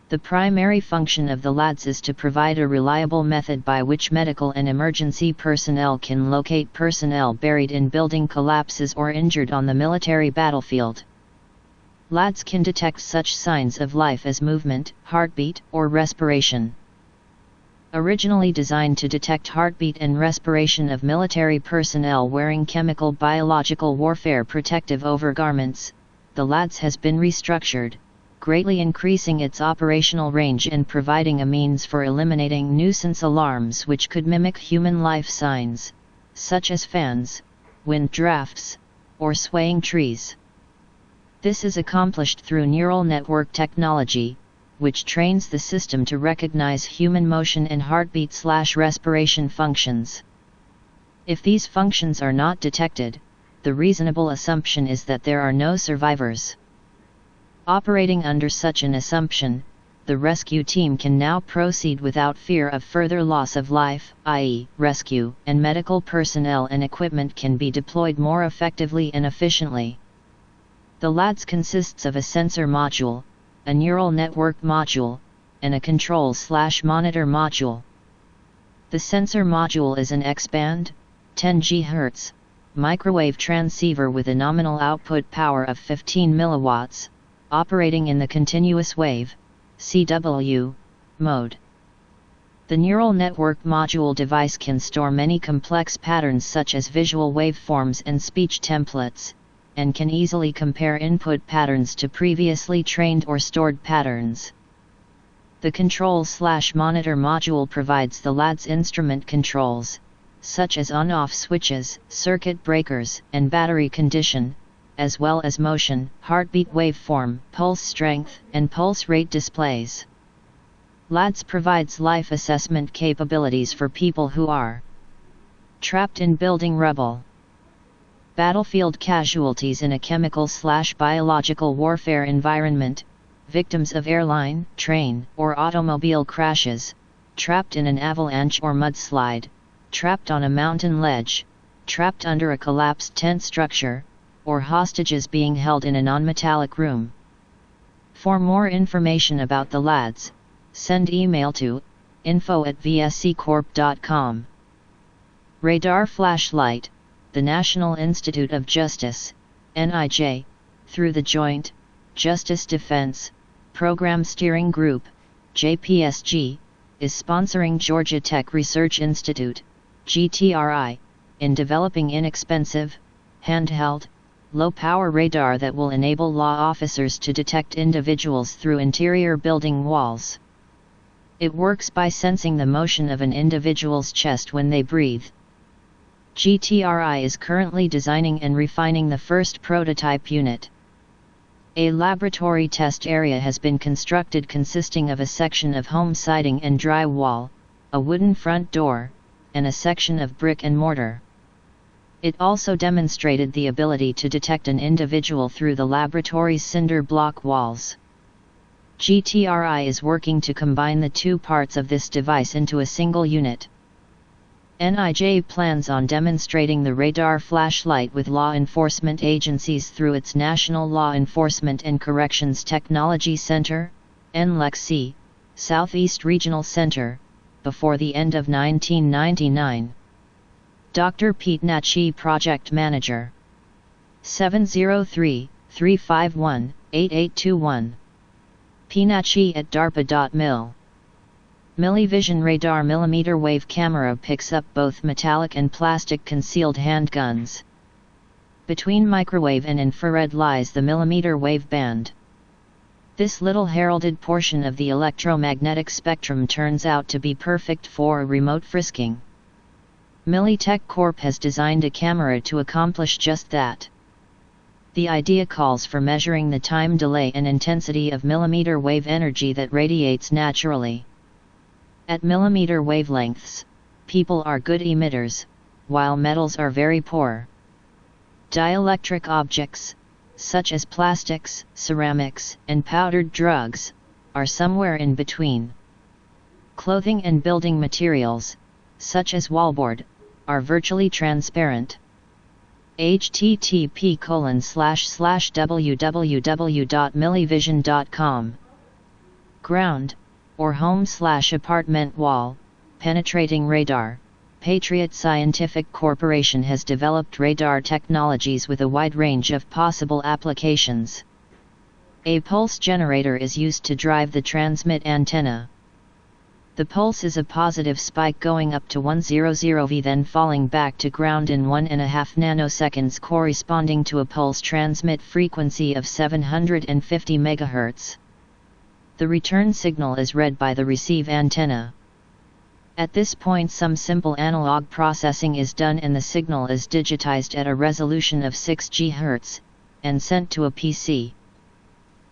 The primary function of the LADs is to provide a reliable method by which medical and emergency personnel can locate personnel buried in building collapses or injured on the military battlefield. LADs can detect such signs of life as movement, heartbeat, or respiration. Originally designed to detect heartbeat and respiration of military personnel wearing chemical biological warfare protective overgarments, the LADs has been restructured, greatly increasing its operational range and providing a means for eliminating nuisance alarms which could mimic human life signs, such as fans, wind drafts, or swaying trees. This is accomplished through neural network technology, which trains the system to recognize human motion and heartbeat/respiration functions. If these functions are not detected, the reasonable assumption is that there are no survivors. Operating under such an assumption, the rescue team can now proceed without fear of further loss of life, i.e., rescue and medical personnel and equipment can be deployed more effectively and efficiently. The LADs consists of a sensor module, a neural network module, and a control/monitor module. The sensor module is an X-band, 10 GHz, microwave transceiver with a nominal output power of 15 milliwatts, operating in the continuous wave (CW) mode. The neural network module device can store many complex patterns such as visual waveforms and speech templates, and can easily compare input patterns to previously trained or stored patterns. The control/monitor module provides the LAD's instrument controls, such as on-off switches, circuit breakers, and battery condition, as well as motion, heartbeat waveform, pulse strength, and pulse rate displays. LADS provides life assessment capabilities for people who are trapped in building rubble, battlefield casualties in a chemical/biological warfare environment, victims of airline, train, or automobile crashes, trapped in an avalanche or mudslide, trapped on a mountain ledge, trapped under a collapsed tent structure, or hostages being held in a non-metallic room. For more information about the LADs, send email to info@vsccorp.com. Radar flashlight. The National Institute of Justice, NIJ, through the Joint Justice Defense Program Steering Group, JPSG, is sponsoring Georgia Tech Research Institute, GTRI, in developing inexpensive, handheld, low-power radar that will enable law officers to detect individuals through interior building walls. It works by sensing the motion of an individual's chest when they breathe. GTRI is currently designing and refining the first prototype unit. A laboratory test area has been constructed consisting of a section of home siding and dry wall, a wooden front door, and a section of brick and mortar. It also demonstrated the ability to detect an individual through the laboratory's cinder block walls. GTRI is working to combine the two parts of this device into a single unit. NIJ plans on demonstrating the radar flashlight with law enforcement agencies through its National Law Enforcement and Corrections Technology Center, NLEC, Southeast Regional Center, before the end of 1999. Dr. Pete Nachi, Project Manager. 703-351-8821. pnachi@darpa.mil. Millivision radar millimeter wave camera picks up both metallic and plastic concealed handguns. Between microwave and infrared lies the millimeter wave band. This little heralded portion of the electromagnetic spectrum turns out to be perfect for remote frisking. Militech Corp has designed a camera to accomplish just that. The idea calls for measuring the time delay and intensity of millimeter wave energy that radiates naturally. At millimeter wavelengths, people are good emitters, while metals are very poor. Dielectric objects, such as plastics, ceramics, and powdered drugs, are somewhere in between. Clothing and building materials, such as wallboard, are virtually transparent. http://www.millivision.com. Ground, or home/apartment wall, penetrating radar. Patriot Scientific Corporation has developed radar technologies with a wide range of possible applications. A pulse generator is used to drive the transmit antenna. The pulse is a positive spike going up to 100 V, then falling back to ground in 1.5 nanoseconds, corresponding to a pulse transmit frequency of 750 MHz. The return signal is read by the receive antenna. At this point, some simple analog processing is done and the signal is digitized at a resolution of 6 GHz, and sent to a PC.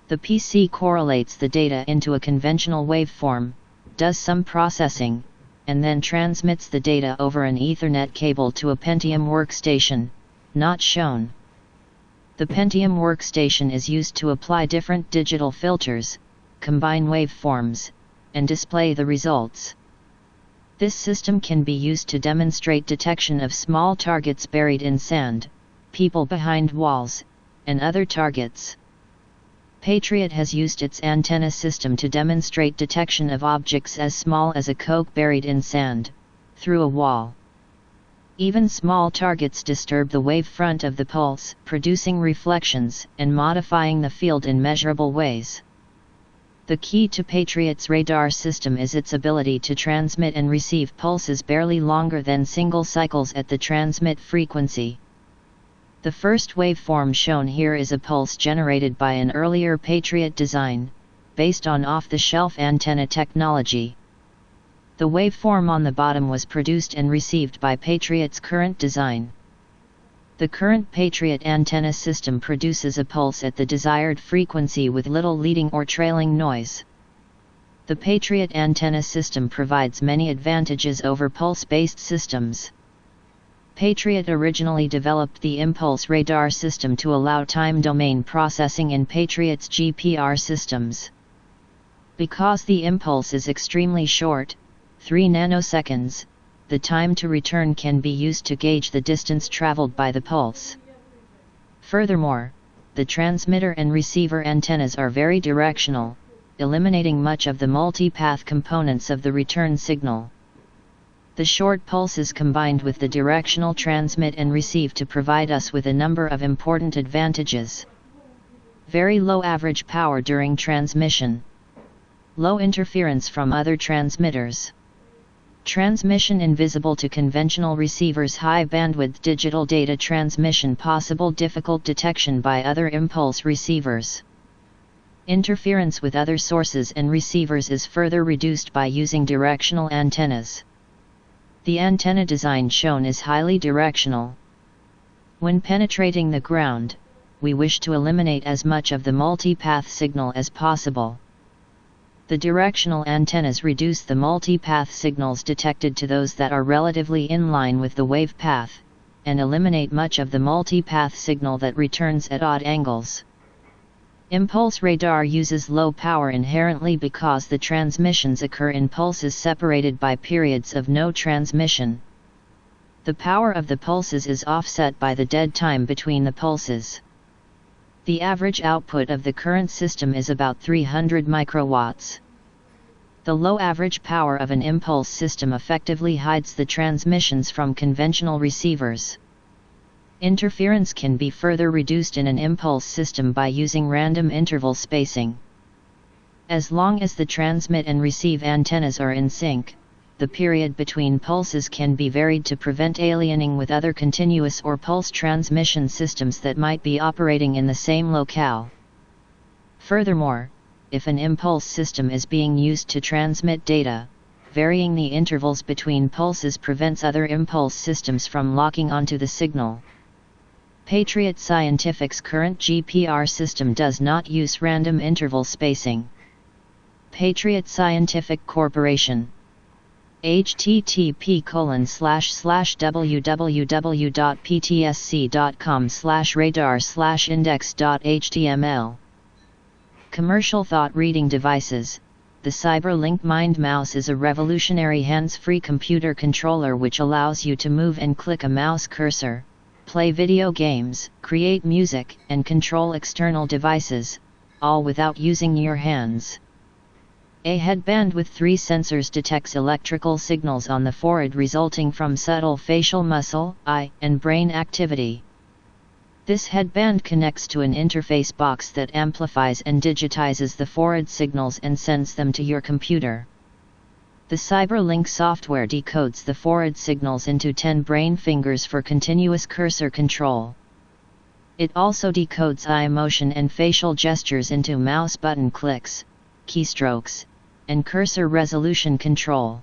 The PC correlates the data into a conventional waveform, does some processing, and then transmits the data over an Ethernet cable to a Pentium workstation, not shown. The Pentium workstation is used to apply different digital filters, combine waveforms, and display the results. This system can be used to demonstrate detection of small targets buried in sand, people behind walls, and other targets. Patriot has used its antenna system to demonstrate detection of objects as small as a coke buried in sand, through a wall. Even small targets disturb the wavefront of the pulse, producing reflections and modifying the field in measurable ways. The key to Patriot's radar system is its ability to transmit and receive pulses barely longer than single cycles at the transmit frequency. The first waveform shown here is a pulse generated by an earlier Patriot design, based on off-the-shelf antenna technology. The waveform on the bottom was produced and received by Patriot's current design. The current Patriot antenna system produces a pulse at the desired frequency with little leading or trailing noise. The Patriot antenna system provides many advantages over pulse-based systems. Patriot originally developed the impulse radar system to allow time domain processing in Patriot's GPR systems. Because the impulse is extremely short, 3 nanoseconds, the time to return can be used to gauge the distance traveled by the pulse. Furthermore, the transmitter and receiver antennas are very directional, eliminating much of the multipath components of the return signal. The short pulses combined with the directional transmit and receive to provide us with a number of important advantages. Very low average power during transmission. Low interference from other transmitters. Transmission invisible to conventional receivers. High bandwidth digital data transmission possible. Difficult detection by other impulse receivers. Interference with other sources and receivers is further reduced by using directional antennas. The antenna design shown is highly directional. When penetrating the ground, we wish to eliminate as much of the multipath signal as possible. The directional antennas reduce the multipath signals detected to those that are relatively in line with the wave path, and eliminate much of the multipath signal that returns at odd angles. Impulse radar uses low power inherently because the transmissions occur in pulses separated by periods of no transmission. The power of the pulses is offset by the dead time between the pulses. The average output of the current system is about 300 microwatts. The low average power of an impulse system effectively hides the transmissions from conventional receivers. Interference can be further reduced in an impulse system by using random interval spacing. As long as the transmit and receive antennas are in sync, the period between pulses can be varied to prevent aliening with other continuous or pulse transmission systems that might be operating in the same locale. Furthermore, if an impulse system is being used to transmit data, varying the intervals between pulses prevents other impulse systems from locking onto the signal. Patriot Scientific's current GPR system does not use random interval spacing. Patriot Scientific Corporation. http://www.ptsc.com/radar/index.html. Commercial thought reading devices. the CyberLink Mind Mouse is a revolutionary hands-free computer controller which allows you to move and click a mouse cursor, play video games, create music, and control external devices, all without using your hands. A headband with 3 sensors detects electrical signals on the forehead resulting from subtle facial muscle, eye, and brain activity. This headband connects to an interface box that amplifies and digitizes the forehead signals and sends them to your computer. The CyberLink software decodes the forehead signals into 10 brain fingers for continuous cursor control. It also decodes eye motion and facial gestures into mouse button clicks, keystrokes, and cursor resolution control.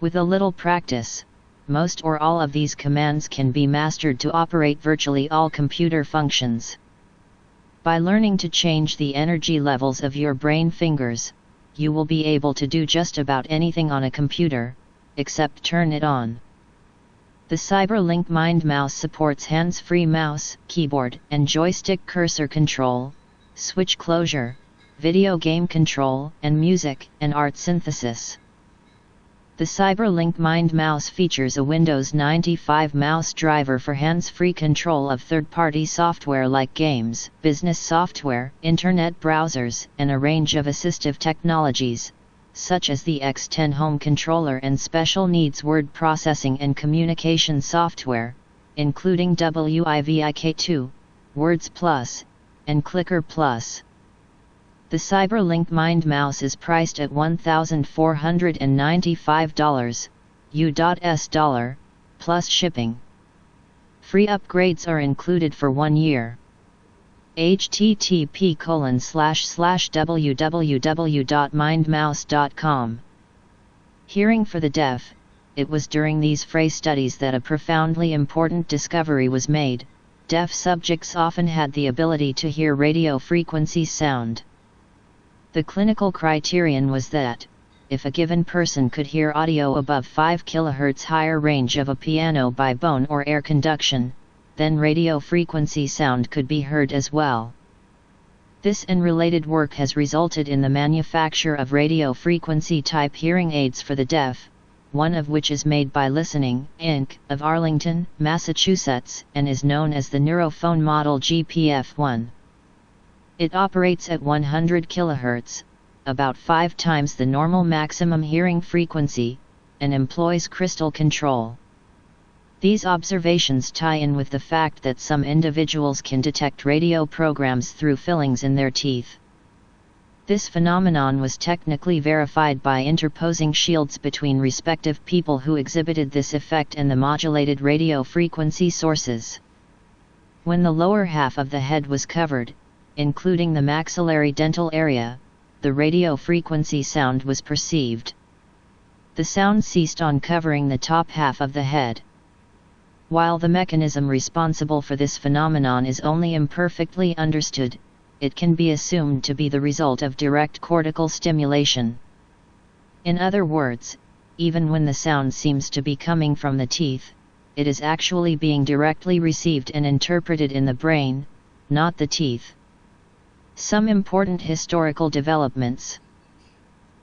With a little practice, most or all of these commands can be mastered to operate virtually all computer functions. By learning to change the energy levels of your brain fingers, you will be able to do just about anything on a computer, except turn it on. The CyberLink Mind Mouse supports hands-free mouse, keyboard, and joystick cursor control, switch closure, video game control, and music and art synthesis. The CyberLink Mind Mouse features a Windows 95 mouse driver for hands-free control of third-party software like games, business software, internet browsers, and a range of assistive technologies, such as the X10 home controller and special needs word processing and communication software, including WIVIK2, Words Plus, and Clicker Plus. The CyberLink Mind Mouse is priced at $1,495 US dollar, plus shipping. Free upgrades are included for 1 year. http://www.mindmouse.com. Hearing for the deaf. It was during these Frey studies that a profoundly important discovery was made. Deaf subjects often had the ability to hear radio frequency sound. The clinical criterion was that, if a given person could hear audio above 5 kHz higher range of a piano by bone or air conduction, then radio frequency sound could be heard as well. This and related work has resulted in the manufacture of radio frequency type hearing aids for the deaf, one of which is made by Listening, Inc. of Arlington, Massachusetts, and is known as the Neurophone Model GPF1. It operates at 100 kHz, about 5 times the normal maximum hearing frequency, and employs crystal control. These observations tie in with the fact that some individuals can detect radio programs through fillings in their teeth. This phenomenon was technically verified by interposing shields between respective people who exhibited this effect and the modulated radio frequency sources. When the lower half of the head was covered, including the maxillary dental area, the radio frequency sound was perceived. The sound ceased on covering the top half of the head. While the mechanism responsible for this phenomenon is only imperfectly understood, it can be assumed to be the result of direct cortical stimulation. In other words, even when the sound seems to be coming from the teeth, it is actually being directly received and interpreted in the brain, not the teeth. Some important historical developments.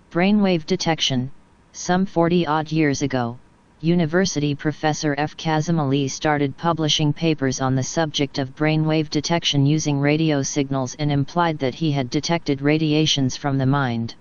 Brainwave detection. Some 40-odd years ago, University professor F. Kazim Ali started publishing papers on the subject of brainwave detection using radio signals and implied that he had detected radiations from the mind.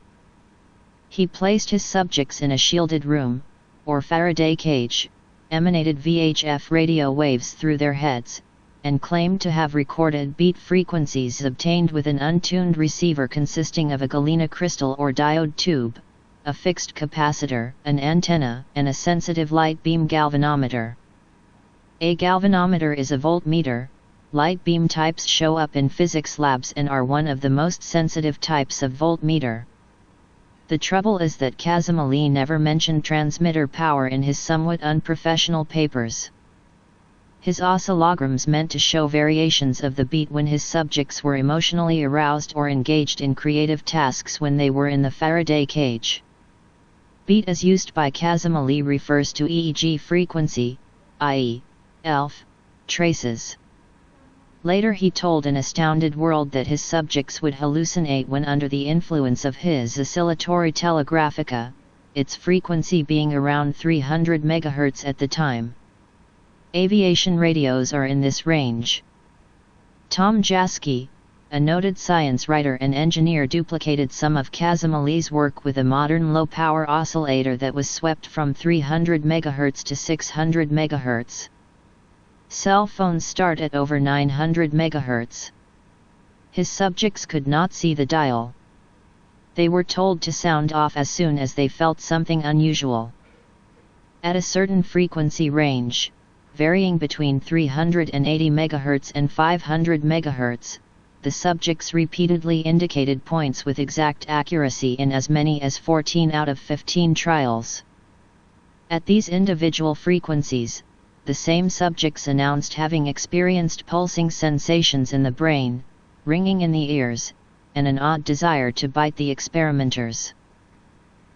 He placed his subjects in a shielded room, or Faraday cage, emanated VHF radio waves through their heads, and claimed to have recorded beat frequencies obtained with an untuned receiver consisting of a galena crystal or diode tube, a fixed capacitor, an antenna, and a sensitive light beam galvanometer. A galvanometer is a voltmeter. Light beam types show up in physics labs and are one of the most sensitive types of voltmeter. The trouble is that Kazim Ali never mentioned transmitter power in his somewhat unprofessional papers. His oscillograms meant to show variations of the beat when his subjects were emotionally aroused or engaged in creative tasks when they were in the Faraday cage. Beat as used by Kazim Ali refers to EEG frequency, i.e., ELF, traces. Later he told an astounded world that his subjects would hallucinate when under the influence of his oscillatory telegraphica, its frequency being around 300 MHz at the time. Aviation radios are in this range. Tom Jaschke, a noted science writer and engineer, duplicated some of Kazimierzy's work with a modern low-power oscillator that was swept from 300 MHz to 600 MHz. Cell phones start at over 900 MHz. His subjects could not see the dial. They were told to sound off as soon as they felt something unusual. At a certain frequency range, varying between 380 MHz and 500 MHz, the subjects repeatedly indicated points with exact accuracy in as many as 14 out of 15 trials. At these individual frequencies, the same subjects announced having experienced pulsing sensations in the brain, ringing in the ears, and an odd desire to bite the experimenters.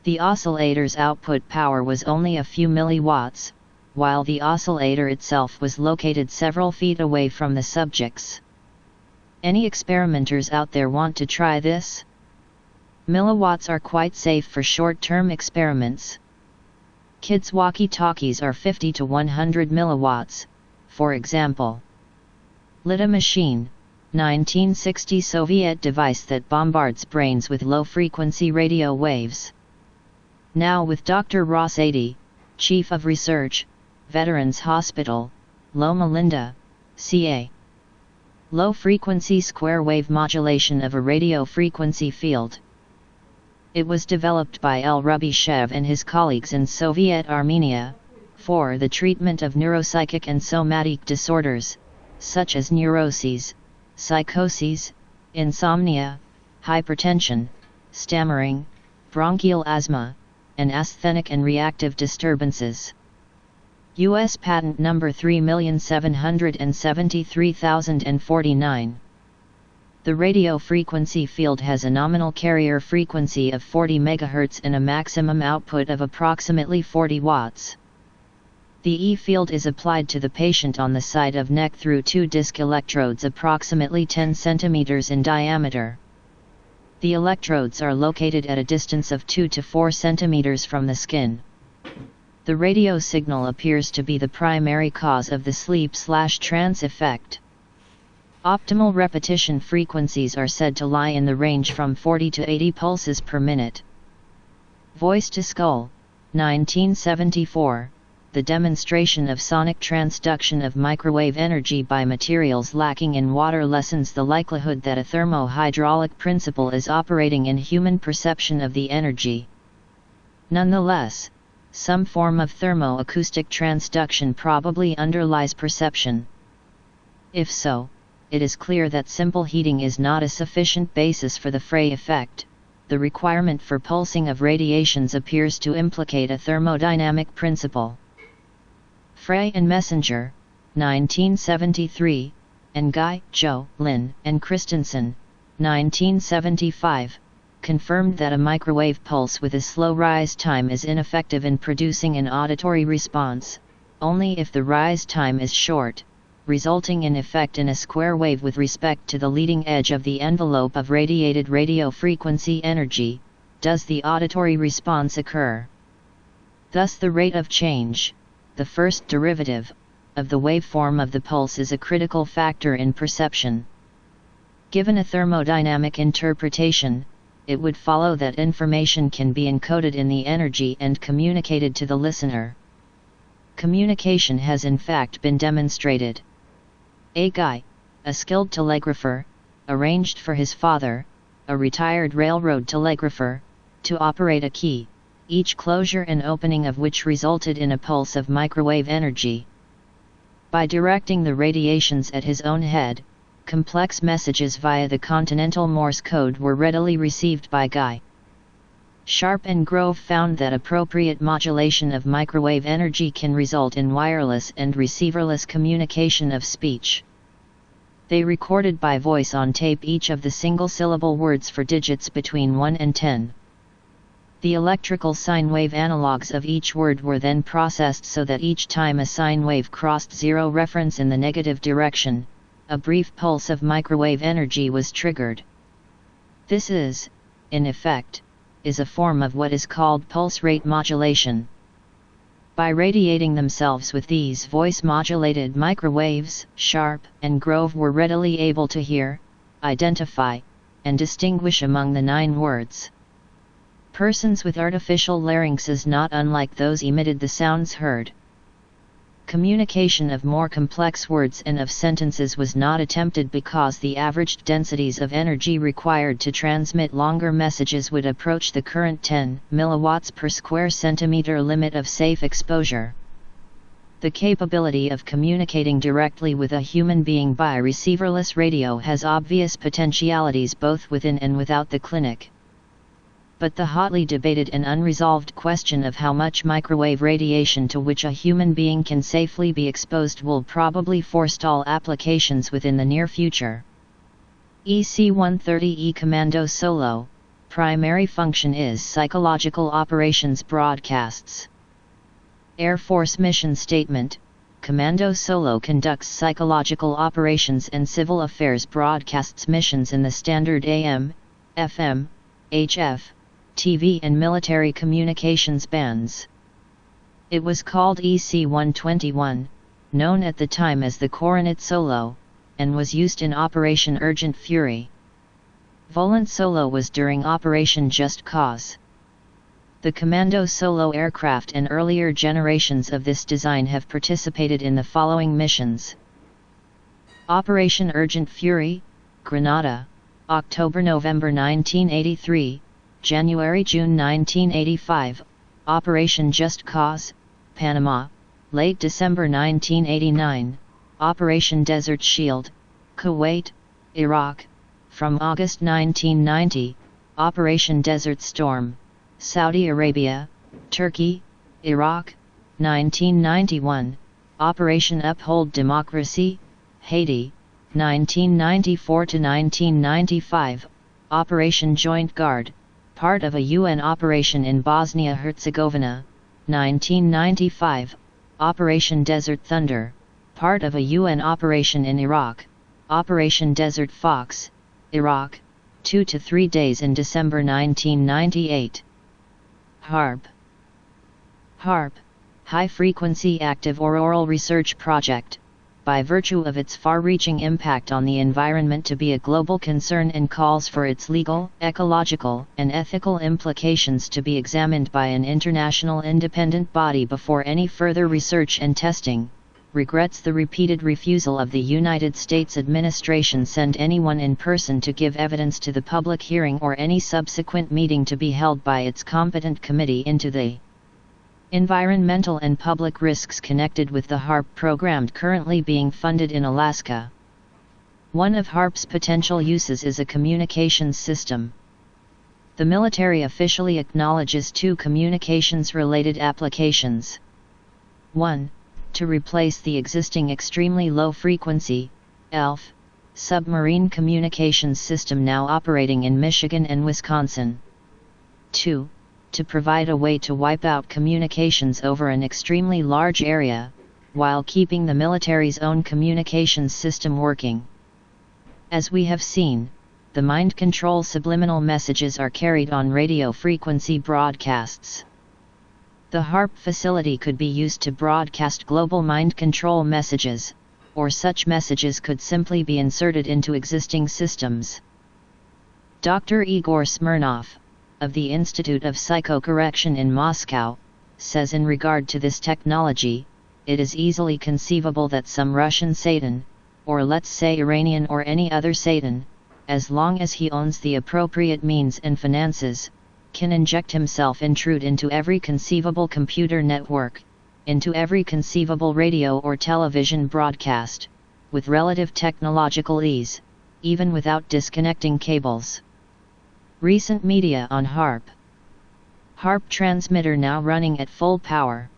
The oscillator's output power was only a few milliwatts, while the oscillator itself was located several feet away from the subjects. Any experimenters out there want to try this? Milliwatts are quite safe for short-term experiments. Kids' walkie-talkies are 50 to 100 milliwatts, for example. Lita machine, 1960 Soviet device that bombards brains with low-frequency radio waves. Now with Dr. Ross Adey, Chief of Research, Veterans Hospital, Loma Linda, CA. Low-frequency square-wave modulation of a radio frequency field. It was developed by L. Rubyshev and his colleagues in Soviet Armenia, for the treatment of neuropsychic and somatic disorders, such as neuroses, psychoses, insomnia, hypertension, stammering, bronchial asthma, and asthenic and reactive disturbances. U.S. Patent Number 3,773,049. The radio frequency field has a nominal carrier frequency of 40 MHz and a maximum output of approximately 40 watts. The E field is applied to the patient on the side of neck through two disc electrodes approximately 10 cm in diameter. The electrodes are located at a distance of 2 to 4 cm from the skin. The radio signal appears to be the primary cause of the sleep/trance effect. Optimal repetition frequencies are said to lie in the range from 40 to 80 pulses per minute. Voice to Skull, 1974, the demonstration of sonic transduction of microwave energy by materials lacking in water lessens the likelihood that a thermohydraulic principle is operating in human perception of the energy. Nonetheless, some form of thermoacoustic transduction probably underlies perception. If so, it is clear that simple heating is not a sufficient basis for the Frey effect. The requirement for pulsing of radiations appears to implicate a thermodynamic principle. Frey and Messenger, 1973, and Guy, Joe, Lin, and Christensen, 1975, confirmed that a microwave pulse with a slow rise time is ineffective in producing an auditory response, only if the rise time is short, resulting in effect in a square wave with respect to the leading edge of the envelope of radiated radio frequency energy, does the auditory response occur. Thus the rate of change, the first derivative, of the waveform of the pulse is a critical factor in perception. Given a thermodynamic interpretation, it would follow that information can be encoded in the energy and communicated to the listener. Communication has in fact been demonstrated. A guy, a skilled telegrapher, arranged for his father, a retired railroad telegrapher, to operate a key, each closure and opening of which resulted in a pulse of microwave energy. By directing the radiations at his own head, complex messages via the continental Morse code were readily received by Guy. Sharp and Grove found that appropriate modulation of microwave energy can result in wireless and receiverless communication of speech. They recorded by voice on tape each of the single-syllable words for digits between 1 and 10. The electrical sine wave analogues of each word were then processed so that each time a sine wave crossed zero reference in the negative direction, a brief pulse of microwave energy was triggered. This is, in effect, is a form of what is called pulse rate modulation. By radiating themselves with these voice-modulated microwaves, Sharp and Grove were readily able to hear, identify, and distinguish among the 9 words. Persons with artificial larynxes not unlike those emitted the sounds heard. Communication of more complex words and of sentences was not attempted because the averaged densities of energy required to transmit longer messages would approach the current 10 milliwatts per square centimeter limit of safe exposure. The capability of communicating directly with a human being by receiverless radio has obvious potentialities both within and without the clinic. But the hotly debated and unresolved question of how much microwave radiation to which a human being can safely be exposed will probably forestall applications within the near future. EC-130E Commando Solo, primary function is psychological operations broadcasts. Air Force Mission Statement: Commando Solo conducts psychological operations and civil affairs broadcasts missions in the standard AM, FM, HF, TV and military communications bands. It was called EC-121, known at the time as the Coronet Solo, and was used in Operation Urgent Fury. Volant Solo was during Operation Just Cause. The Commando Solo aircraft and earlier generations of this design have participated in the following missions: Operation Urgent Fury, Grenada, October-November 1983, January-June 1985, Operation Just Cause, Panama, late December 1989, Operation Desert Shield, Kuwait, Iraq, from August 1990, Operation Desert Storm, Saudi Arabia, Turkey, Iraq, 1991, Operation Uphold Democracy, Haiti, 1994 to 1995, Operation Joint Guard, part of a UN operation in Bosnia-Herzegovina, 1995, Operation Desert Thunder, part of a UN operation in Iraq, Operation Desert Fox, Iraq, 2 to 3 days in December 1998. HARP. HARP, High Frequency Active Auroral Research Project, by virtue of its far-reaching impact on the environment to be a global concern and calls for its legal, ecological, and ethical implications to be examined by an international independent body before any further research and testing, regrets the repeated refusal of the United States administration send anyone in person to give evidence to the public hearing or any subsequent meeting to be held by its competent committee into the environmental and public risks connected with the HARP program currently being funded in Alaska. One of HARP's potential uses is a communications system. The military officially acknowledges 2 communications-related applications. 1. To replace the existing extremely low-frequency, ELF, submarine communications system now operating in Michigan and Wisconsin. 2. To provide a way to wipe out communications over an extremely large area, while keeping the military's own communications system working. As we have seen, the mind control subliminal messages are carried on radio frequency broadcasts. The HARP facility could be used to broadcast global mind control messages, or such messages could simply be inserted into existing systems. Dr. Igor Smirnov, of the Institute of Psychocorrection in Moscow, says in regard to this technology, it is easily conceivable that some Russian Satan, or let's say Iranian or any other Satan, as long as he owns the appropriate means and finances, can inject himself intrude into every conceivable computer network, into every conceivable radio or television broadcast, with relative technological ease, even without disconnecting cables. Recent media on HARP. HARP transmitter now running at full power.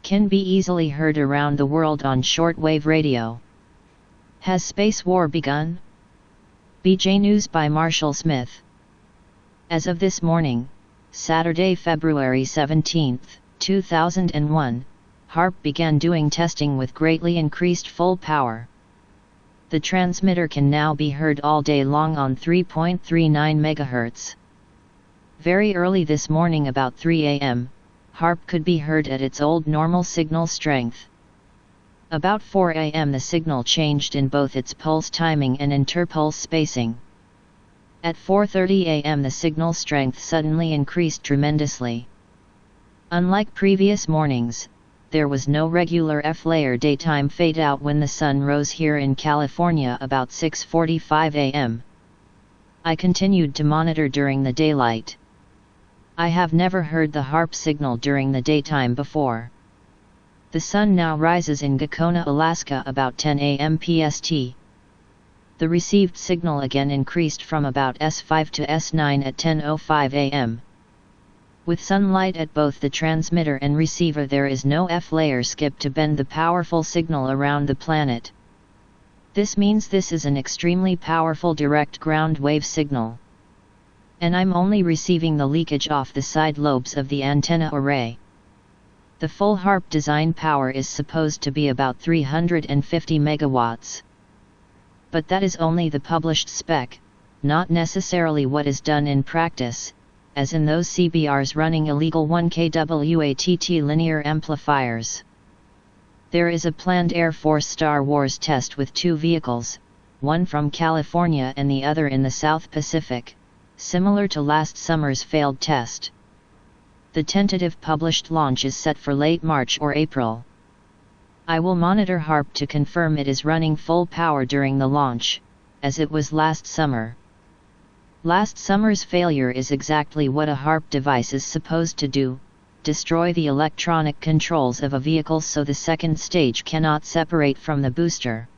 Can be easily heard around the world on shortwave radio. Has space war begun? BJ News by Marshall Smith. As of this morning, Saturday, February 17, 2001, HARP began doing testing with greatly increased full power. The transmitter can now be heard all day long on 3.39 MHz. Very early this morning about 3 am, HARP could be heard at its old normal signal strength. About 4 am the signal changed in both its pulse timing and interpulse spacing. At 4:30 am the signal strength suddenly increased tremendously. Unlike previous mornings, there was no regular F-layer daytime fade-out when the sun rose here in California about 6:45 am. I continued to monitor during the daylight. I have never heard the HARP signal during the daytime before. The sun now rises in Gakona, Alaska about 10 am PST. The received signal again increased from about S5 to S9 at 10:05 am. With sunlight at both the transmitter and receiver, there is no F-layer skip to bend the powerful signal around the planet. This means this is an extremely powerful direct ground wave signal. And I'm only receiving the leakage off the side lobes of the antenna array. The full HARP design power is supposed to be about 350 megawatts. But that is only the published spec, not necessarily what is done in practice, as in those CBRs running illegal 1 kWatt linear amplifiers. There is a planned Air Force Star Wars test with 2 vehicles, one from California and the other in the South Pacific, similar to last summer's failed test. The tentative published launch is set for late March or April. I will monitor HARP to confirm it is running full power during the launch, as it was last summer. Last summer's failure is exactly what a HARP device is supposed to do: destroy the electronic controls of a vehicle so the second stage cannot separate from the booster.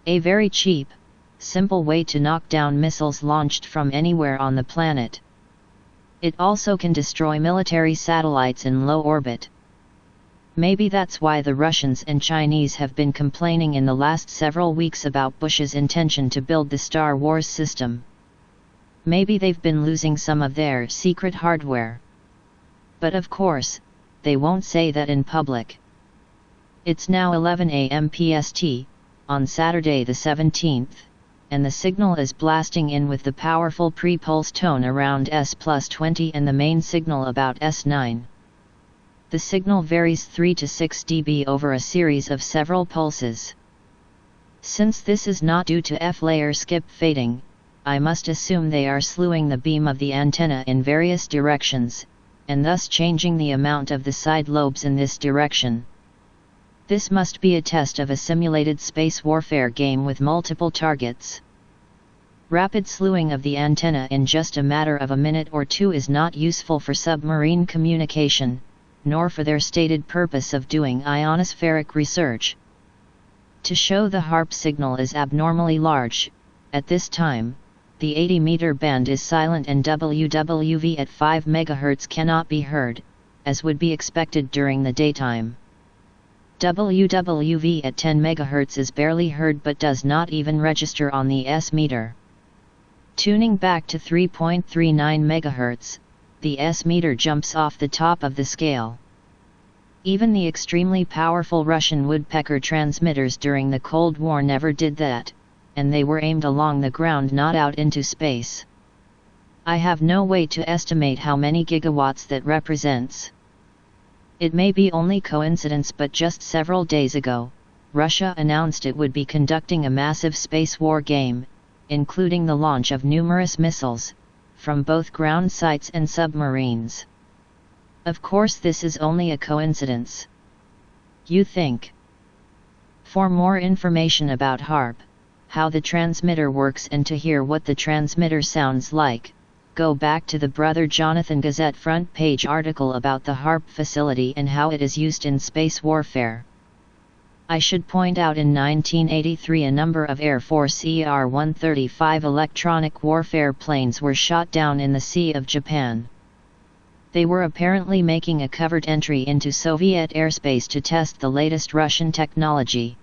A very cheap, simple way to knock down missiles launched from anywhere on the planet. It also can destroy military satellites in low orbit. Maybe that's why the Russians and Chinese have been complaining in the last several weeks about Bush's intention to build the Star Wars system. Maybe they've been losing some of their secret hardware. But of course, they won't say that in public. It's now 11 am PST, on Saturday the 17th, and the signal is blasting in with the powerful pre-pulse tone around S+20 and the main signal about S9. The signal varies 3 to 6 dB over a series of several pulses. Since this is not due to F-layer skip fading, I must assume they are slewing the beam of the antenna in various directions, and thus changing the amount of the side lobes in this direction. This must be a test of a simulated space warfare game with multiple targets. Rapid slewing of the antenna in just a matter of a minute or two is not useful for submarine communication, nor for their stated purpose of doing ionospheric research. To show the HARP signal is abnormally large, at this time, the 80-meter band is silent and WWV at 5 MHz cannot be heard, as would be expected during the daytime. WWV at 10 MHz is barely heard but does not even register on the S-meter. Tuning back to 3.39 MHz, the S-meter jumps off the top of the scale. Even the extremely powerful Russian woodpecker transmitters during the Cold War never did that, and they were aimed along the ground, not out into space. I have no way to estimate how many gigawatts that represents. It may be only coincidence, but just several days ago, Russia announced it would be conducting a massive space war game, including the launch of numerous missiles, from both ground sites and submarines. Of course this is only a coincidence. You think? For more information about HARP, how the transmitter works and to hear what the transmitter sounds like, go back to the Brother Jonathan Gazette front page article about the HARP facility and how it is used in space warfare. I should point out in 1983 a number of Air Force ER-135 electronic warfare planes were shot down in the Sea of Japan. They were apparently making a covert entry into Soviet airspace to test the latest Russian technology.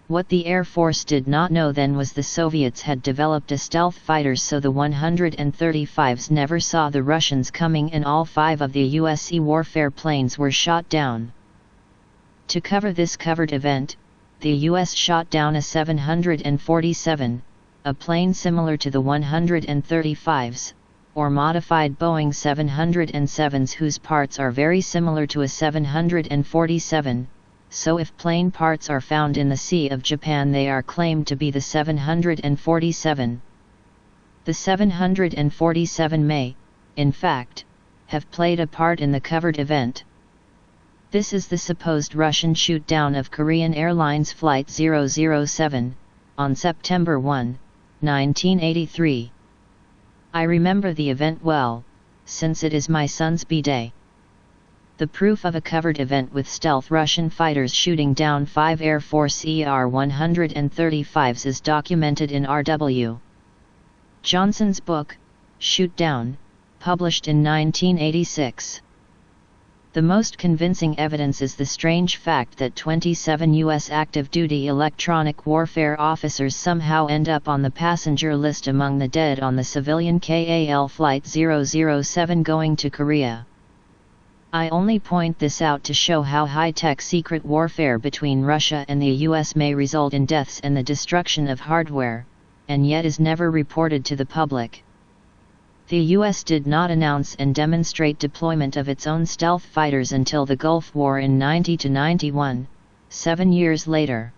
What the Air Force did not know then was the Soviets had developed a stealth fighter, so the 135s never saw the Russians coming and all 5 of the US warfare planes were shot down. To cover this covert event, the US shot down a 747, a plane similar to the 135s, or modified Boeing 707s whose parts are very similar to a 747, so if plane parts are found in the Sea of Japan they are claimed to be the 747. The 747 may, in fact, have played a part in the covered event. This is the supposed Russian shoot-down of Korean Airlines Flight 007, on September 1, 1983. I remember the event well, since it is my son's B-Day. The proof of a covered event with stealth Russian fighters shooting down 5 Air Force ER-135s is documented in R.W. Johnson's book, Shoot Down, published in 1986. The most convincing evidence is the strange fact that 27 U.S. active-duty electronic warfare officers somehow end up on the passenger list among the dead on the civilian KAL Flight 007 going to Korea. I only point this out to show how high-tech secret warfare between Russia and the US may result in deaths and the destruction of hardware, and yet is never reported to the public. The US did not announce and demonstrate deployment of its own stealth fighters until the Gulf War in 90–91, 7 years later.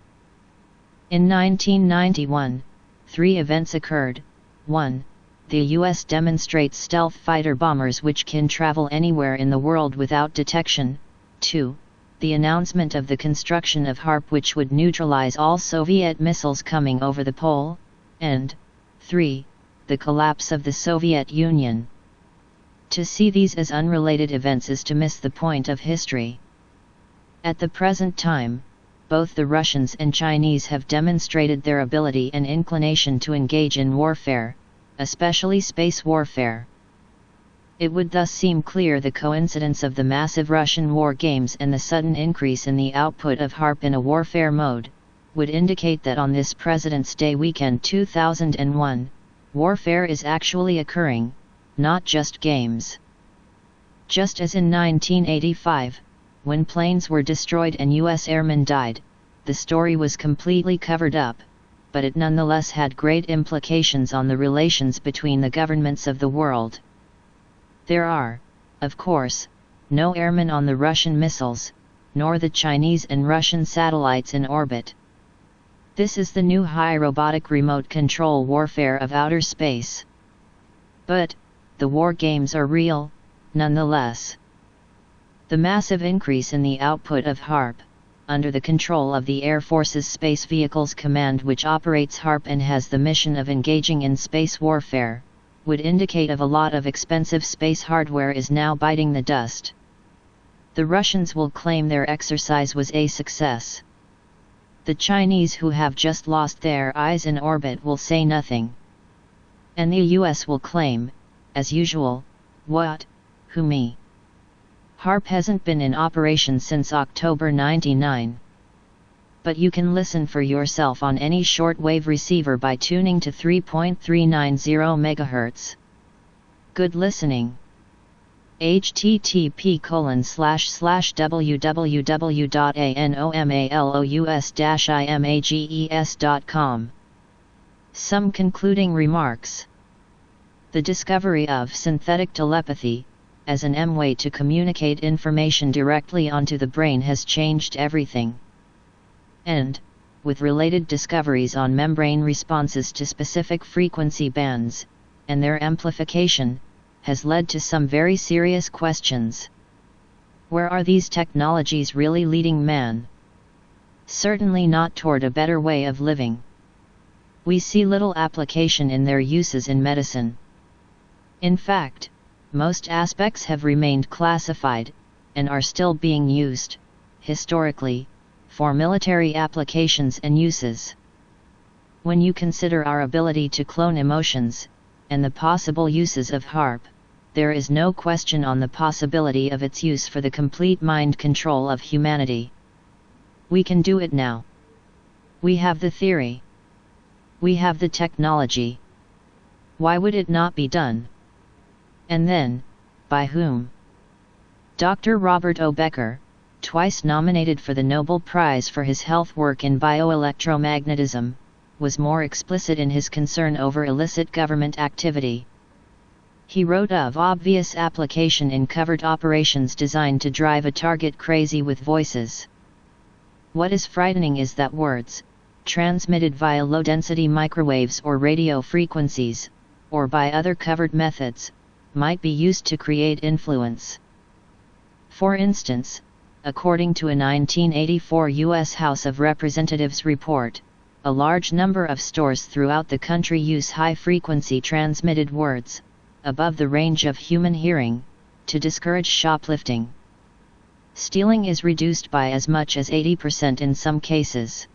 In 1991, 3 events occurred. 1. The US demonstrates stealth fighter bombers which can travel anywhere in the world without detection. 2. The announcement of the construction of HARP which would neutralize all Soviet missiles coming over the pole. And 3. The collapse of the Soviet Union. To see these as unrelated events is to miss the point of history. At the present time, both the Russians and Chinese have demonstrated their ability and inclination to engage in warfare, especially space warfare. It would thus seem clear the coincidence of the massive Russian war games and the sudden increase in the output of HARP in a warfare mode, would indicate that on this President's Day weekend 2001, warfare is actually occurring, not just games. Just as in 1985, when planes were destroyed and US airmen died, the story was completely covered up, but it nonetheless had great implications on the relations between the governments of the world. There are, of course, no airmen on the Russian missiles, nor the Chinese and Russian satellites in orbit. This is the new high robotic remote control warfare of outer space. But, the war games are real, nonetheless. The massive increase in the output of HARP, under the control of the Air Force's Space Vehicles Command which operates HARP and has the mission of engaging in space warfare, would indicate of a lot of expensive space hardware is now biting the dust. The Russians will claim their exercise was a success. The Chinese who have just lost their eyes in orbit will say nothing. And the US will claim, as usual, what, who me? HARP hasn't been in operation since October 99. But you can listen for yourself on any shortwave receiver by tuning to 3.390 MHz. Good listening. http://www.anomalous-images.com. Some concluding remarks. The discovery of synthetic telepathy, as an way to communicate information directly onto the brain has changed everything. And, with related discoveries on membrane responses to specific frequency bands, and their amplification, has led to some very serious questions. Where are these technologies really leading man? Certainly not toward a better way of living. We see little application in their uses in medicine. In fact, most aspects have remained classified, and are still being used, historically, for military applications and uses. When you consider our ability to clone emotions, and the possible uses of HARP, there is no question on the possibility of its use for the complete mind control of humanity. We can do it now. We have the theory. We have the technology. Why would it not be done? And then, by whom? Dr. Robert O. Becker, twice nominated for the Nobel Prize for his health work in bioelectromagnetism, was more explicit in his concern over illicit government activity. He wrote of obvious application in covert operations designed to drive a target crazy with voices. What is frightening is that words, transmitted via low-density microwaves or radio frequencies, or by other covered methods, might be used to create influence. For instance, according to a 1984 U.S. House of Representatives report, a large number of stores throughout the country use high-frequency transmitted words, above the range of human hearing, to discourage shoplifting. Stealing is reduced by as much as 80% in some cases.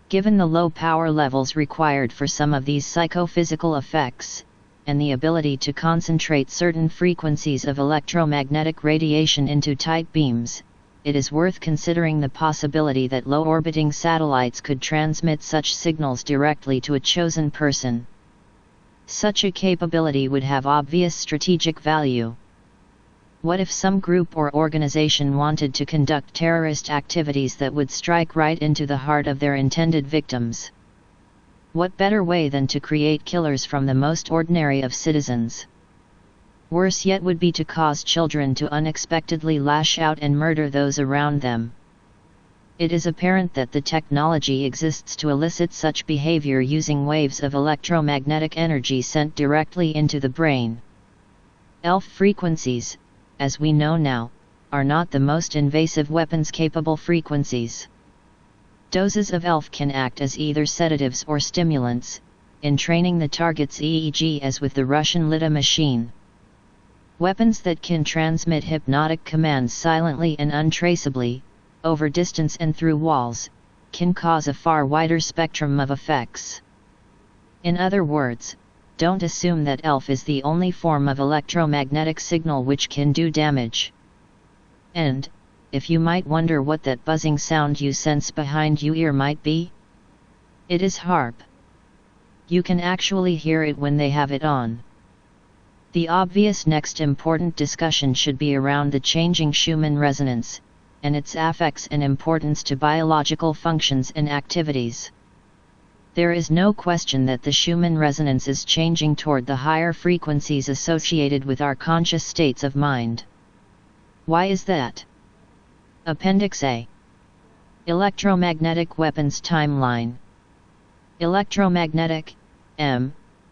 Given the low power levels required for some of these psychophysical effects, and the ability to concentrate certain frequencies of electromagnetic radiation into tight beams, it is worth considering the possibility that low-orbiting satellites could transmit such signals directly to a chosen person. Such a capability would have obvious strategic value. What if some group or organization wanted to conduct terrorist activities that would strike right into the heart of their intended victims? What better way than to create killers from the most ordinary of citizens? Worse yet would be to cause children to unexpectedly lash out and murder those around them. It is apparent that the technology exists to elicit such behavior using waves of electromagnetic energy sent directly into the brain. ELF frequencies, as we know now, are not the most invasive weapons-capable frequencies. Doses of ELF can act as either sedatives or stimulants, entraining the target's EEG as with the Russian Lita machine. Weapons that can transmit hypnotic commands silently and untraceably, over distance and through walls, can cause a far wider spectrum of effects. In other words, don't assume that ELF is the only form of electromagnetic signal which can do damage. And, if you might wonder what that buzzing sound you sense behind your ear might be, it is HARP. You can actually hear it when they have it on. The obvious next important discussion should be around the changing Schumann resonance, and its affects and importance to biological functions and activities. There is no question that the Schumann resonance is changing toward the higher frequencies associated with our conscious states of mind. Why is that? Appendix A. Electromagnetic Weapons Timeline. Electromagnetic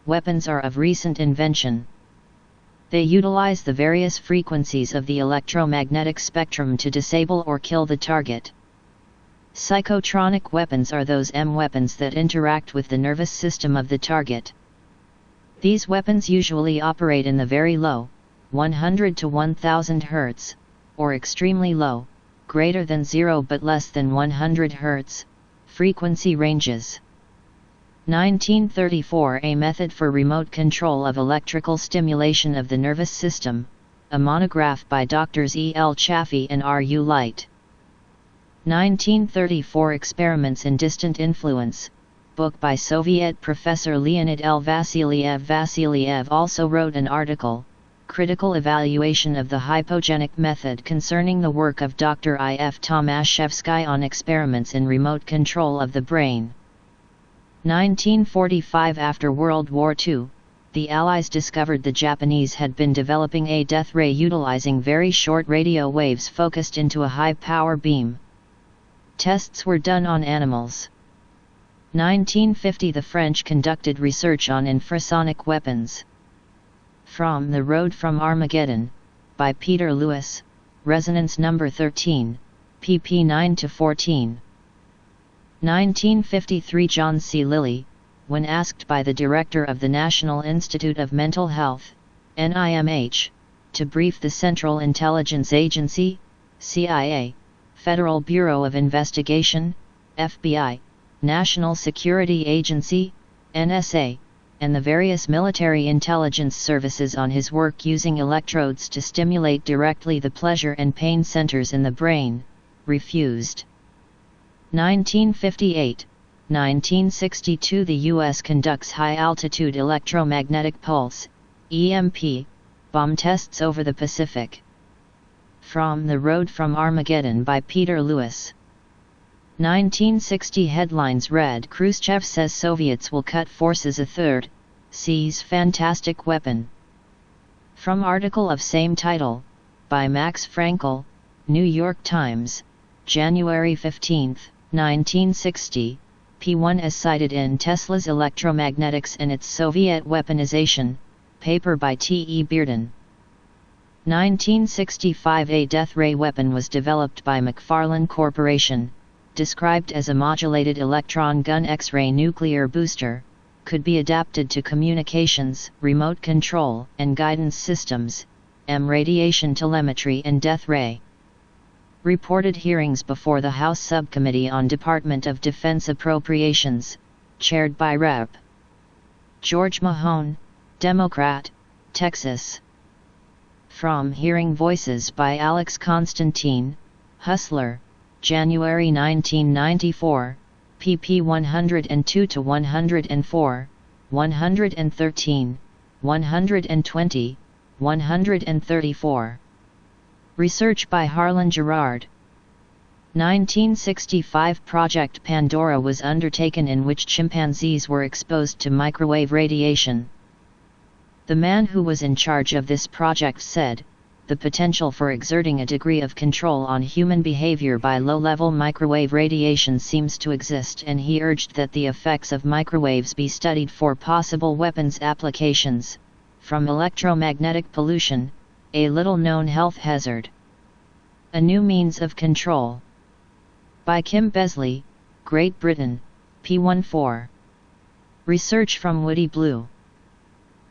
weapons are of recent invention. They utilize the various frequencies of the electromagnetic spectrum to disable or kill the target. Psychotronic weapons are those weapons that interact with the nervous system of the target. These weapons usually operate in the very low, 100 to 1000 Hz, or extremely low, greater than 0 but less than 100 Hz, frequency ranges. 1934 A Method for Remote Control of Electrical Stimulation of the Nervous System, a monograph by Drs. E. L. Chaffee and R. U. Light. 1934 Experiments in Distant Influence, book by Soviet professor Leonid L. Vassiliev. Vassiliev also wrote an article, Critical Evaluation of the Hypogenic Method, concerning the work of Dr. I. F. Tomaszewski on experiments in remote control of the brain. 1945 After World War II, the Allies discovered the Japanese had been developing a death ray utilizing very short radio waves focused into a high-power beam. Tests were done on animals. 1950 The French conducted research on infrasonic weapons. From The Road from Armageddon, by Peter Lewis, Resonance No. 13, pp 9-14. 1953 John C. Lilly, when asked by the director of the National Institute of Mental Health, NIMH, to brief the Central Intelligence Agency, CIA, Federal Bureau of Investigation, FBI, National Security Agency, NSA, and the various military intelligence services on his work using electrodes to stimulate directly the pleasure and pain centers in the brain, refused. 1958, 1962 The U.S. conducts high-altitude electromagnetic pulse, EMP, bomb tests over the Pacific. From The Road from Armageddon by Peter Lewis. 1960 headlines read: Khrushchev says Soviets will cut forces a third, sees fantastic weapon. From article of same title, by Max Frankel, New York Times, January 15, 1960, P1 as cited in Tesla's Electromagnetics and its Soviet Weaponization, paper by T. E. Bearden. 1965 A death ray weapon was developed by McFarlane Corporation, described as a modulated electron gun X-ray nuclear booster, could be adapted to communications, remote control, and guidance systems, radiation telemetry and death ray. Reported hearings before the House Subcommittee on Department of Defense Appropriations, chaired by Rep. George Mahone, Democrat, Texas. From Hearing Voices by Alex Constantine, Hustler, January 1994, pp 102-104, 113, 120, 134. Research by Harlan Gerard. 1965 Project Pandora was undertaken in which chimpanzees were exposed to microwave radiation. The man who was in charge of this project said, "The potential for exerting a degree of control on human behavior by low-level microwave radiation seems to exist," and he urged that the effects of microwaves be studied for possible weapons applications. From Electromagnetic Pollution, a little-known health hazard. A New Means of Control. By Kim Besley, Great Britain, P14. Research from Woody Blue.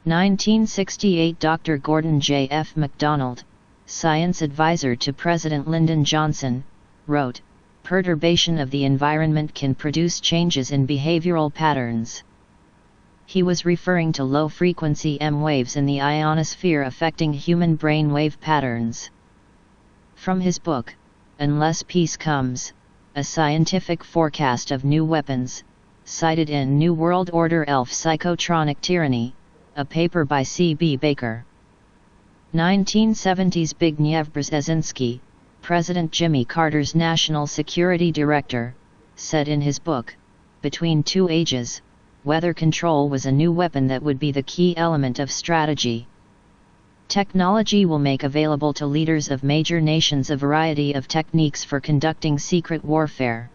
1968 Dr. Gordon J. F. MacDonald, science advisor to President Lyndon Johnson, wrote, "Perturbation of the environment can produce changes in behavioral patterns." He was referring to low-frequency M waves in the ionosphere affecting human brain wave patterns. From his book, Unless Peace Comes, a scientific forecast of new weapons, cited in New World Order Elf Psychotronic Tyranny, a paper by C. B. Baker. 1970s Zbigniew Brzezinski, President Jimmy Carter's National Security Director, said in his book, Between Two Ages, weather control was a new weapon that would be the key element of strategy. Technology will make available to leaders of major nations a variety of techniques for conducting secret warfare.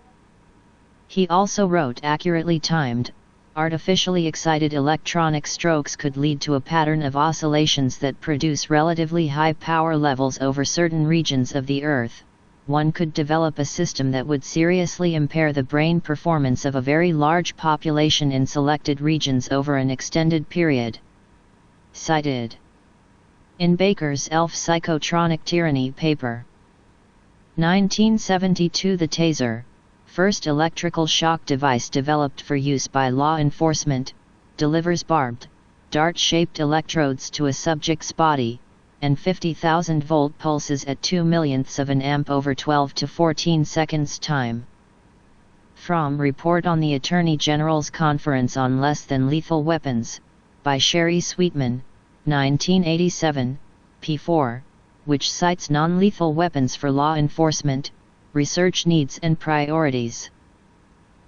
He also wrote, accurately timed, artificially excited electronic strokes could lead to a pattern of oscillations that produce relatively high power levels over certain regions of the Earth. One could develop a system that would seriously impair the brain performance of a very large population in selected regions over an extended period. Cited in Baker's Elf Psychotronic Tyranny paper. 1972 The taser, first electrical shock device developed for use by law enforcement, delivers barbed, dart-shaped electrodes to a subject's body, and 50,000 volt pulses at 2 millionths of an amp over 12 to 14 seconds time. From Report on the Attorney General's Conference on Less Than Lethal Weapons, by Sherry Sweetman, 1987, p4, which cites non-lethal weapons for law enforcement, research needs and priorities.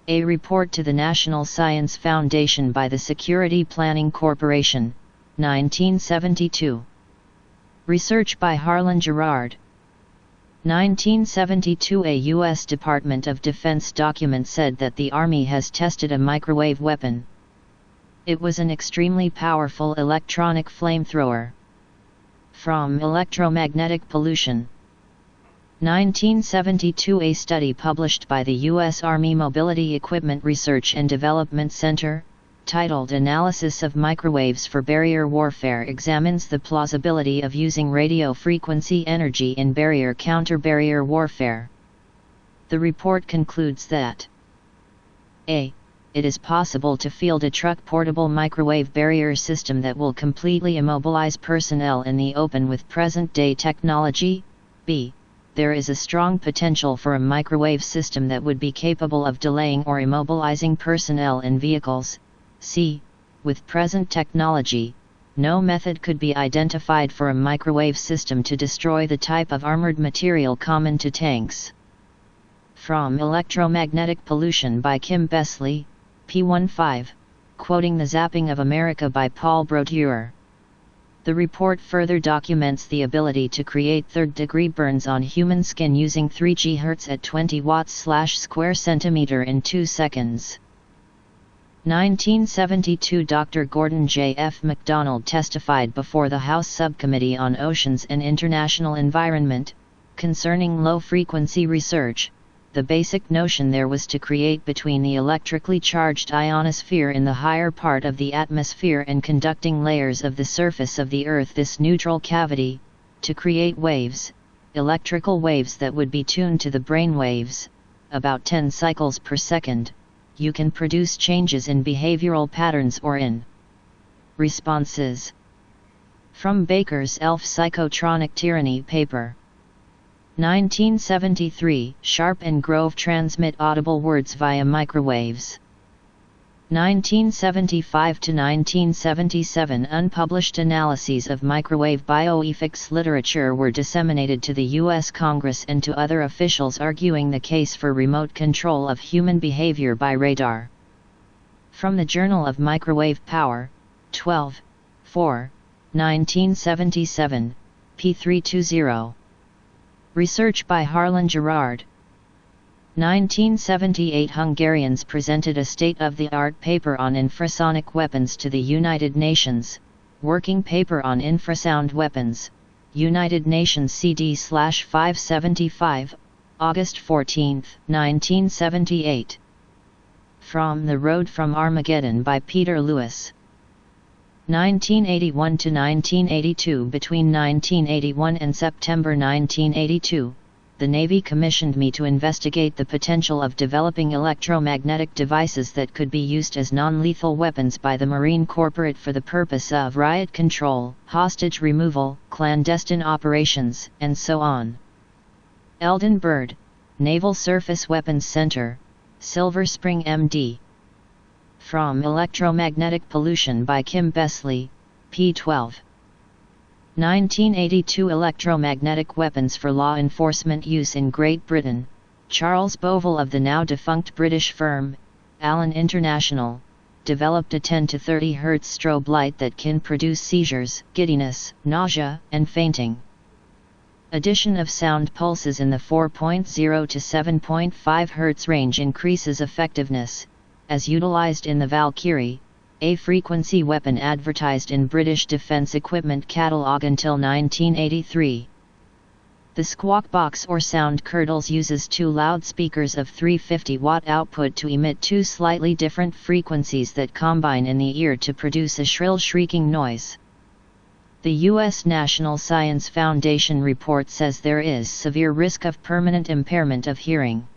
A report to the National Science Foundation by the Security Planning Corporation, 1972. Research by Harlan Gerard. 1972 A U.S. Department of Defense document said that the Army has tested a microwave weapon. It was an extremely powerful electronic flamethrower. From Electromagnetic Pollution. 1972 A study published by the U.S. Army Mobility Equipment Research and Development Center, titled Analysis of Microwaves for Barrier Warfare, examines the plausibility of using radio frequency energy in counter-barrier warfare. The report concludes that a. It is possible to field a truck-portable microwave barrier system that will completely immobilize personnel in the open with present-day technology. B. There is a strong potential for a microwave system that would be capable of delaying or immobilizing personnel in vehicles. C. With present technology, no method could be identified for a microwave system to destroy the type of armored material common to tanks. From Electromagnetic Pollution by Kim Besley, p. 15, quoting The Zapping of America by Paul Brodeur. The report further documents the ability to create third-degree burns on human skin using 3 GHz at 20 watts/square centimeter in 2 seconds. 1972 Dr. Gordon J. F. MacDonald testified before the House Subcommittee on Oceans and International Environment, concerning low-frequency research. The basic notion there was to create between the electrically charged ionosphere in the higher part of the atmosphere and conducting layers of the surface of the Earth this neutral cavity, to create waves, electrical waves that would be tuned to the brain waves, about 10 cycles per second. You can produce changes in behavioral patterns or in responses. From Baker's Elf Psychotronic Tyranny paper. 1973, Sharp and Grove transmit audible words via microwaves. 1975 to 1977, unpublished analyses of microwave bioethics literature were disseminated to the U.S. Congress and to other officials arguing the case for remote control of human behavior by radar. From the Journal of Microwave Power, 12, 4, 1977, p. 320. Research by Harlan Gerard. 1978, Hungarians presented a state-of-the-art paper on infrasonic weapons to the United Nations, Working Paper on Infrasound Weapons, United Nations CD/575, August 14, 1978. From The Road from Armageddon by Peter Lewis. 1981 to 1982. Between 1981 and September 1982, the Navy commissioned me to investigate the potential of developing electromagnetic devices that could be used as non-lethal weapons by the Marine Corporate for the purpose of riot control, hostage removal, clandestine operations, and so on. Eldon Bird, Naval Surface Weapons Center, Silver Spring, MD. From Electromagnetic Pollution by Kim Besley, p. 12. 1982, Electromagnetic Weapons for Law Enforcement Use in Great Britain. Charles Bovell of the now defunct British firm, Allen International, developed a 10 to 30 Hz strobe light that can produce seizures, giddiness, nausea, and fainting. Addition of sound pulses in the 4.0 to 7.5 Hz range increases effectiveness, as utilized in the Valkyrie, a frequency weapon advertised in British defence equipment catalogue until 1983. The squawk box or sound curdles uses 2 loudspeakers of 350-watt output to emit 2 slightly different frequencies that combine in the ear to produce a shrill shrieking noise. The U.S. National Science Foundation report says there is severe risk of permanent impairment of hearing.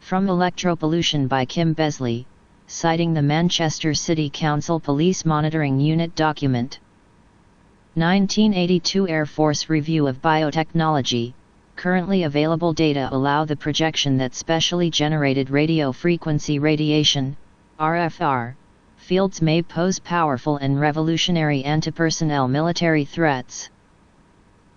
From Electropollution by Kim Besley, citing the Manchester City Council Police Monitoring Unit document. 1982 Air Force Review of Biotechnology. Currently available data allow the projection that specially generated radio frequency radiation, RFR, fields may pose powerful and revolutionary anti-personnel military threats.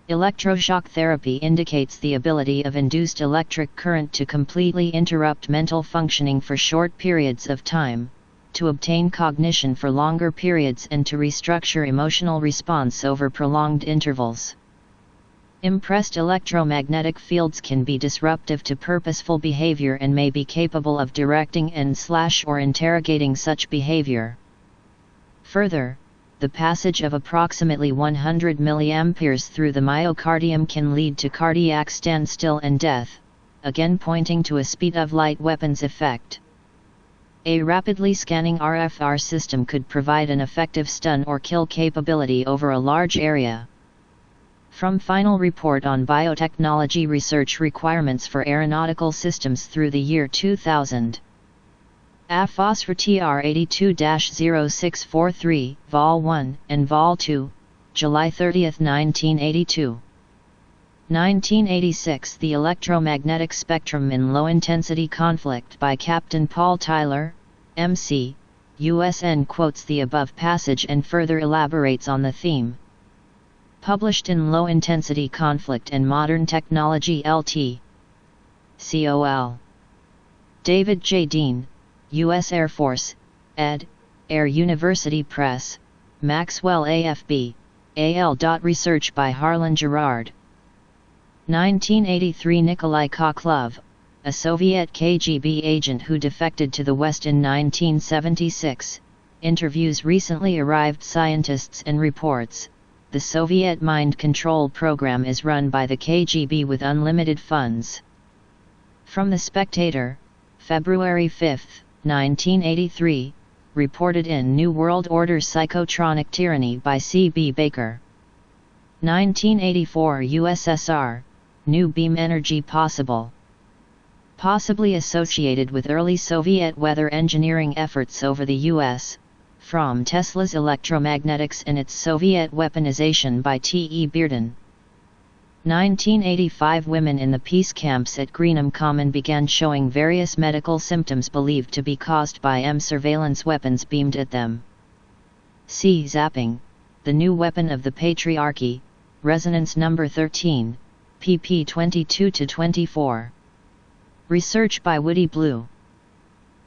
Electroshock therapy indicates the ability of induced electric current to completely interrupt mental functioning for short periods of time, to obtain cognition for longer periods, and to restructure emotional response over prolonged intervals. Impressed electromagnetic fields can be disruptive to purposeful behavior and may be capable of directing and/or interrogating such behavior. Further, the passage of approximately 100 mA through the myocardium can lead to cardiac standstill and death, again pointing to a speed-of-light weapons effect. A rapidly scanning RFR system could provide an effective stun or kill capability over a large area. From Final Report on Biotechnology Research Requirements for Aeronautical Systems through the year 2000. AFOSR TR 82-0643, Vol 1 and Vol 2, July 30, 1982. 1986 The Electromagnetic Spectrum in Low-Intensity Conflict by Captain Paul Tyler, M.C., USN quotes the above passage and further elaborates on the theme. Published in Low Intensity Conflict and Modern Technology LT. Col. David J. Dean, U.S. Air Force, ed., Air University Press, Maxwell AFB, AL. Research by Harlan Gerard. 1983 Nikolai Koklov, a Soviet KGB agent who defected to the West in 1976, interviews recently arrived scientists and reports, the Soviet mind control program is run by the KGB with unlimited funds. From The Spectator, February 5, 1983, reported in New World Order Psychotronic Tyranny by C. B. Baker. 1984 USSR, New Beam Energy Possible. Possibly associated with early Soviet weather engineering efforts over the U.S., from Tesla's electromagnetics and its Soviet weaponization by T. E. Bearden. 1985 Women in the peace camps at Greenham Common began showing various medical symptoms believed to be caused by surveillance weapons beamed at them. C. Zapping, the new weapon of the patriarchy, Resonance No. 13, pp. 22-24. Research by Woody Blue.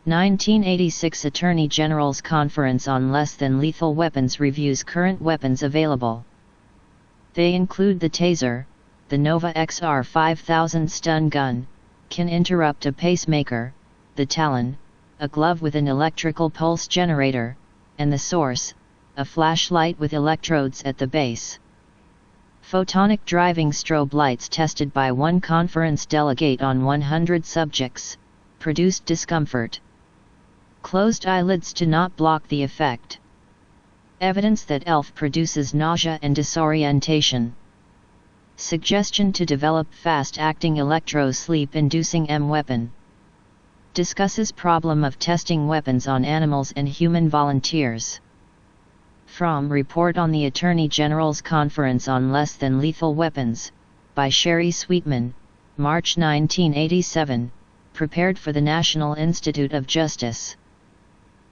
1986 Attorney General's Conference on Less Than Lethal Weapons reviews current weapons available. They include the Taser, the Nova XR 5000 stun gun, can interrupt a pacemaker, the Talon, a glove with an electrical pulse generator, and the Source, a flashlight with electrodes at the base. Photonic driving strobe lights tested by one conference delegate on 100 subjects, produced discomfort. Closed eyelids to not block the effect. Evidence that ELF produces nausea and disorientation. Suggestion to develop fast-acting electro-sleep-inducing weapon. Discusses problem of testing weapons on animals and human volunteers. From Report on the Attorney General's Conference on Less Than Lethal Weapons, by Sherry Sweetman, March 1987, prepared for the National Institute of Justice.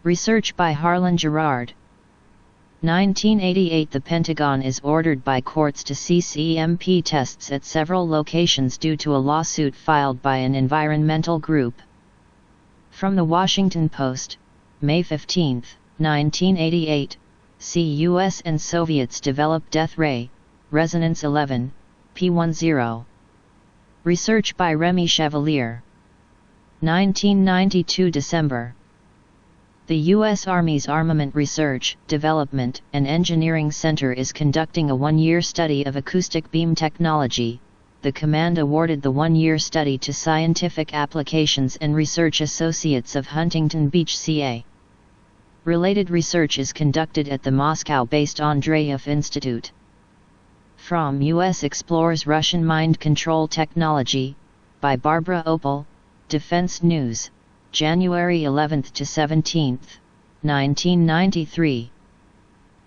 Research by Harlan Gerard. 1988 The Pentagon is ordered by courts to cease EMP tests at several locations due to a lawsuit filed by an environmental group. From The Washington Post, May 15, 1988, see U.S. and Soviets develop death ray, Resonance 11, p10. Research by Remy Chevalier. 1992 December. The U.S. Army's Armament Research, Development, and Engineering Center is conducting a one-year study of acoustic beam technology. The command awarded the one-year study to Scientific Applications and Research Associates of Huntington Beach, CA. Related research is conducted at the Moscow-based Andreev Institute. From U.S. Explores Russian Mind Control Technology, by Barbara Opel, Defense News, January 11 to 17, 1993.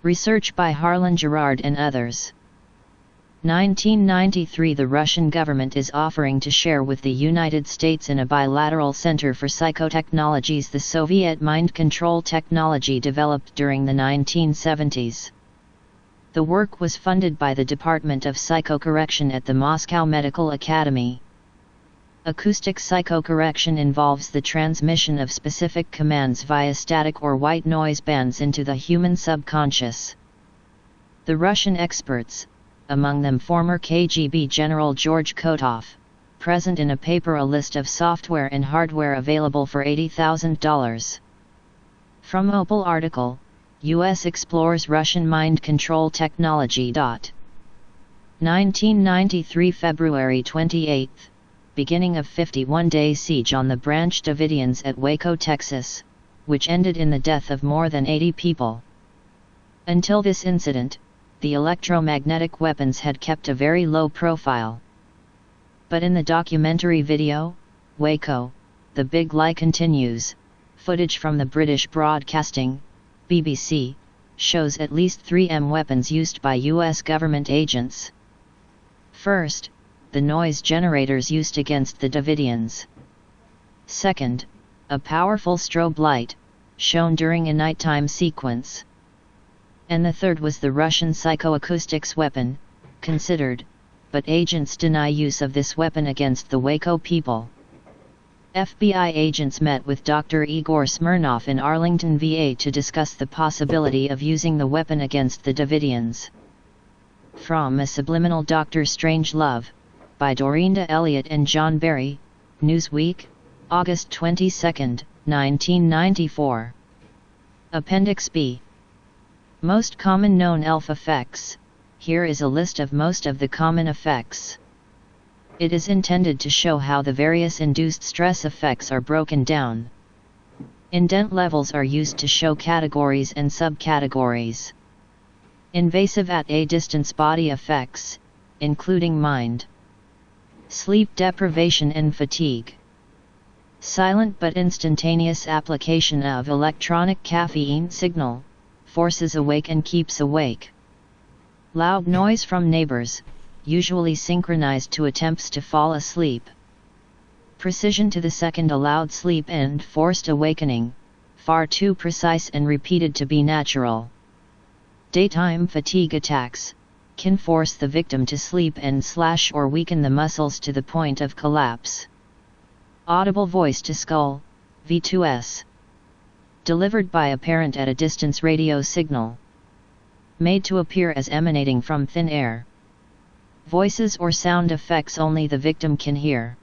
Research by Harlan Gerard and others. 1993 The Russian government is offering to share with the United States in a bilateral center for psychotechnologies the Soviet mind control technology developed during the 1970s. The work was funded by the Department of Psychocorrection at the Moscow Medical Academy. Acoustic psychocorrection involves the transmission of specific commands via static or white noise bands into the human subconscious. The Russian experts, among them former KGB General George Kotov, present in a paper a list of software and hardware available for $80,000. From Opel article, U.S. explores Russian mind control technology. 1993 February 28. Beginning of 51-day siege on the Branch Davidians at Waco, Texas, which ended in the death of more than 80 people. Until this incident, the electromagnetic weapons had kept a very low profile. But in the documentary video, Waco, The Big Lie Continues, footage from the British Broadcasting, BBC, shows at least 3 weapons used by U.S. government agents. First, the noise generators used against the Davidians. Second, a powerful strobe light, shown during a nighttime sequence. And the third was the Russian psychoacoustics weapon, considered, but agents deny use of this weapon against the Waco people. FBI agents met with Dr. Igor Smirnov in Arlington, VA to discuss the possibility of using the weapon against the Davidians. From A Subliminal Dr. Strangelove, by Dorinda Elliott and John Barry, Newsweek, August 22, 1994. Appendix B. Most common known ELF effects. Here is a list of most of the common effects. It is intended to show how the various induced stress effects are broken down. Indent levels are used to show categories and subcategories. Invasive at a distance body effects, including mind, sleep deprivation and fatigue. Silent but instantaneous application of electronic caffeine signal, forces awake and keeps awake. Loud noise from neighbors, usually synchronized to attempts to fall asleep. Precision to the second allowed sleep and forced awakening, far too precise and repeated to be natural. Daytime fatigue attacks, can force the victim to sleep and slash or weaken the muscles to the point of collapse. Audible voice to skull, V2S. Delivered by a parent at a distance radio signal. Made to appear as emanating from thin air. Voices or sound effects only the victim can hear.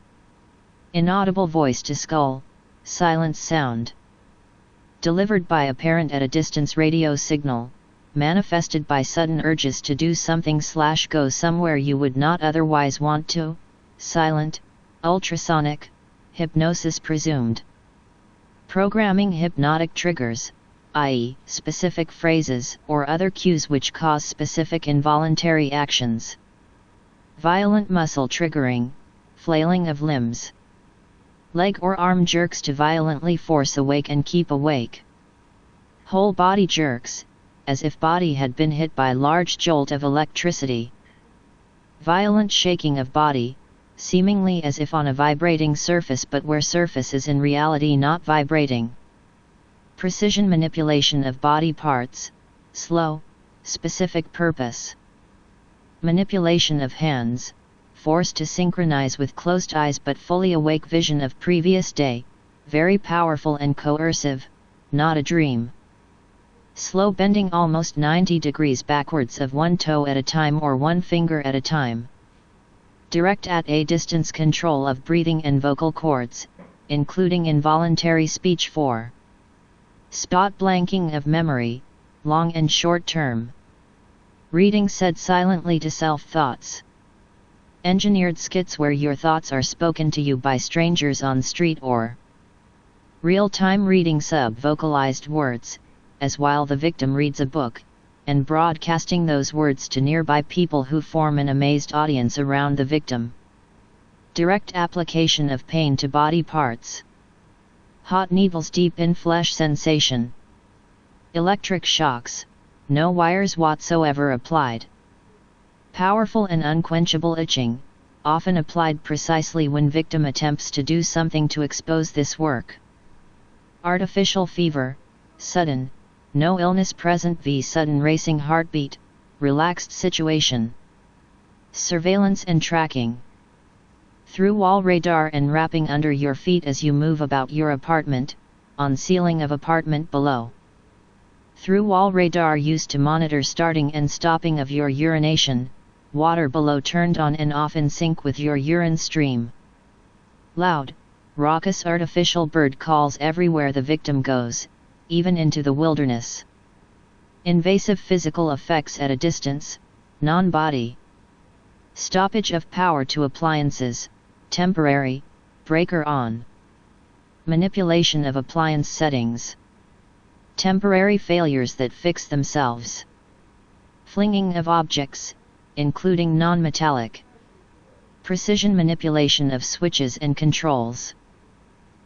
Inaudible voice to skull, silence sound. Delivered by a parent at a distance radio signal, manifested by sudden urges to do something/go somewhere you would not otherwise want to, silent, ultrasonic, hypnosis presumed. Programming hypnotic triggers, i.e., specific phrases or other cues which cause specific involuntary actions. Violent muscle triggering, flailing of limbs. Leg or arm jerks to violently force awake and keep awake. Whole body jerks, as if body had been hit by large jolt of electricity. Violent shaking of body, seemingly as if on a vibrating surface but where surface is in reality not vibrating. Precision manipulation of body parts, slow, specific purpose. Manipulation of hands, forced to synchronize with closed eyes but fully awake vision of previous day, very powerful and coercive, not a dream. Slow bending almost 90 degrees backwards of one toe at a time or one finger at a time. Direct at a distance control of breathing and vocal cords, including involuntary speech. 4. Spot blanking of memory, long and short term. Reading said silently to self-thoughts. Engineered skits where your thoughts are spoken to you by strangers on street or real-time reading sub-vocalized words, as while the victim reads a book, and broadcasting those words to nearby people who form an amazed audience around the victim. Direct application of pain to body parts. Hot needles deep in flesh sensation. Electric shocks, no wires whatsoever applied. Powerful and unquenchable itching, often applied precisely when victim attempts to do something to expose this work. Artificial fever, sudden, no illness present v sudden racing heartbeat, relaxed situation. Surveillance and tracking. Through-wall radar and wrapping under your feet as you move about your apartment, on ceiling of apartment below. Through-wall radar used to monitor starting and stopping of your urination, water below turned on and off in sync with your urine stream. Loud, raucous artificial bird calls everywhere the victim goes, even into the wilderness. Invasive physical effects at a distance, non-body. Stoppage of power to appliances, temporary, breaker on. Manipulation of appliance settings. Temporary failures that fix themselves. Flinging of objects, including non-metallic. Precision manipulation of switches and controls.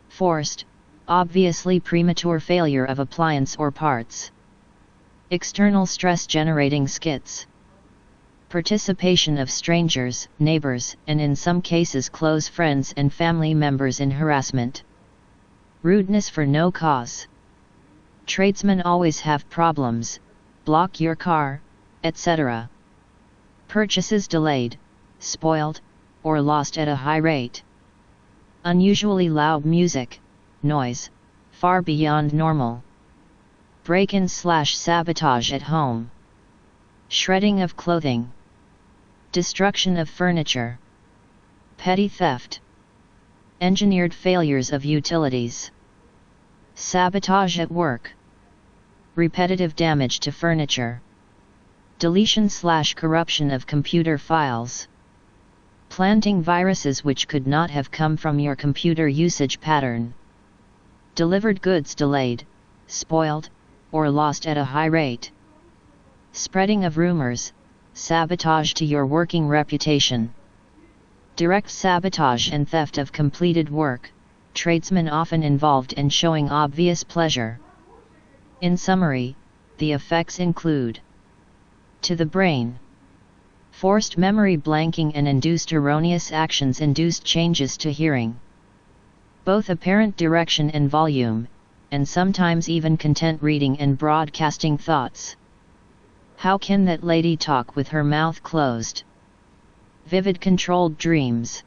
Forced, obviously premature failure of appliance or parts. External stress-generating skits. Participation of strangers, neighbors, and in some cases close friends and family members in harassment. Rudeness for no cause. Tradesmen always have problems, block your car, etc. Purchases delayed, spoiled, or lost at a high rate. Unusually loud music, noise, far beyond normal. Break-in/sabotage at home. Shredding of clothing. Destruction of furniture. Petty theft. Engineered failures of utilities. Sabotage at work. Repetitive damage to furniture. Deletion/corruption of computer files. Planting viruses which could not have come from your computer usage pattern. Delivered goods delayed, spoiled, or lost at a high rate. Spreading of rumors, sabotage to your working reputation. Direct sabotage and theft of completed work, tradesmen often involved in showing obvious pleasure. In summary, the effects include: to the brain, forced memory blanking and induced erroneous actions induced changes to hearing. Both apparent direction and volume, and sometimes even content reading and broadcasting thoughts. How can that lady talk with her mouth closed? Vivid controlled dreams.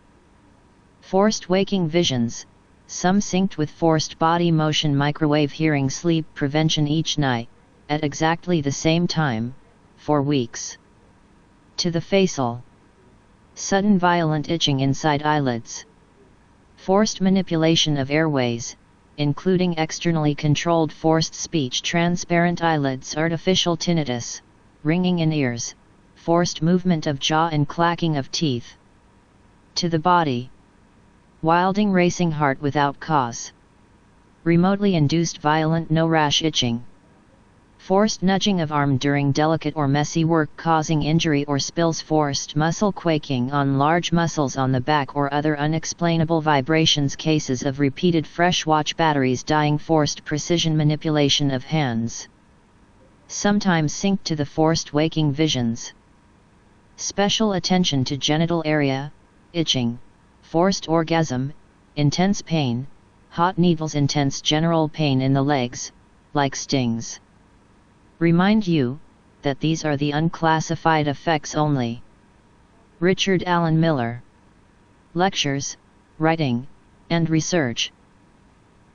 Forced waking visions, some synced with forced body motion. Microwave hearing. Sleep prevention each night, at exactly the same time, for weeks. To the facial, sudden violent itching inside eyelids. Forced manipulation of airways, including externally controlled forced speech. Transparent eyelids. Artificial tinnitus, ringing in ears, forced movement of jaw and clacking of teeth. To the body, wilding racing heart without cause. Remotely induced violent no-rash itching. Forced nudging of arm during delicate or messy work causing injury or spills. Forced muscle quaking on large muscles on the back or other unexplainable vibrations. Cases of repeated fresh watch batteries dying. Forced precision manipulation of hands, sometimes synced to the forced waking visions. Special attention to genital area, itching, forced orgasm, intense pain, hot needles. Intense general pain in the legs, like stings. Remind you that these are the unclassified effects only. Richard Alan Miller. Lectures, writing, and research.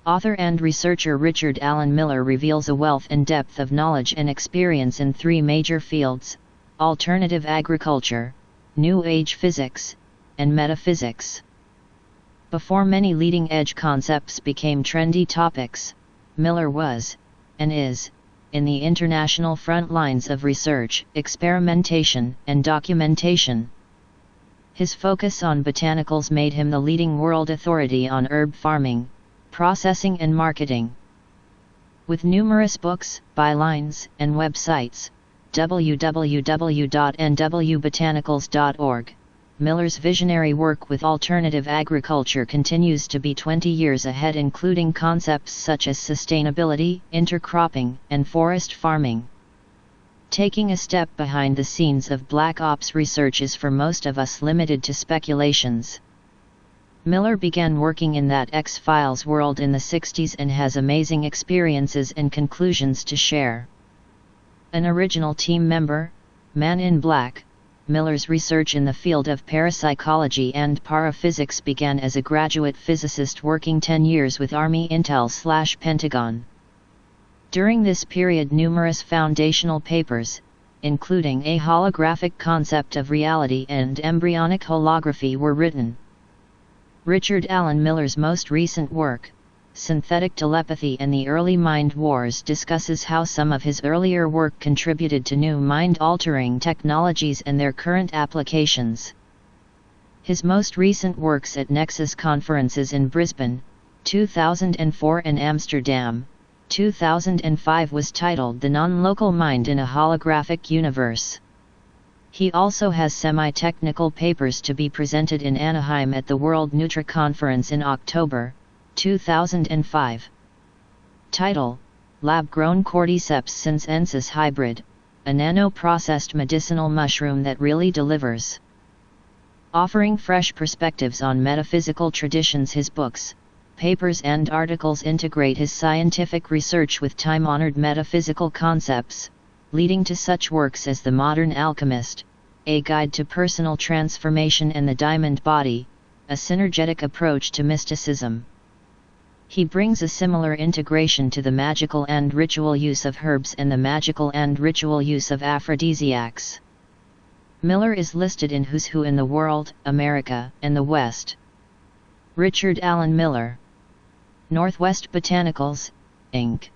Author and researcher Richard Alan Miller reveals a wealth and depth of knowledge and experience in three major fields: alternative agriculture, New Age physics, and metaphysics. Before many leading-edge concepts became trendy topics, Miller was, and is, in the international front lines of research, experimentation, and documentation. His focus on botanicals made him the leading world authority on herb farming, processing and marketing. With numerous books, bylines, and websites, www.nwbotanicals.org, Miller's visionary work with alternative agriculture continues to be 20 years ahead, including concepts such as sustainability, intercropping, and forest farming. Taking a step behind the scenes of Black Ops research is for most of us limited to speculations. Miller began working in that X-Files world in the 60s and has amazing experiences and conclusions to share. An original team member, Man in Black, Miller's research in the field of parapsychology and paraphysics began as a graduate physicist working 10 years with Army Intel/Pentagon. During this period, numerous foundational papers, including a holographic concept of reality and embryonic holography, were written. Richard Alan Miller's most recent work, Synthetic Telepathy and the Early Mind Wars, discusses how some of his earlier work contributed to new mind-altering technologies and their current applications. His most recent works at Nexus conferences in Brisbane, 2004 and Amsterdam, 2005 was titled The Non-Local Mind in a Holographic Universe. He also has semi-technical papers to be presented in Anaheim at the World Nutra Conference in October 2005. Title: Lab-grown Cordyceps sinensis hybrid, a nano-processed medicinal mushroom that really delivers. Offering fresh perspectives on metaphysical traditions, his books, papers and articles integrate his scientific research with time-honored metaphysical concepts, leading to such works as The Modern Alchemist, A Guide to Personal Transformation and The Diamond Body, a synergetic approach to mysticism. He brings a similar integration to the magical and ritual use of herbs and the magical and ritual use of aphrodisiacs. Miller is listed in Who's Who in the World, America, and the West. Richard Allen Miller. Northwest Botanicals, Inc.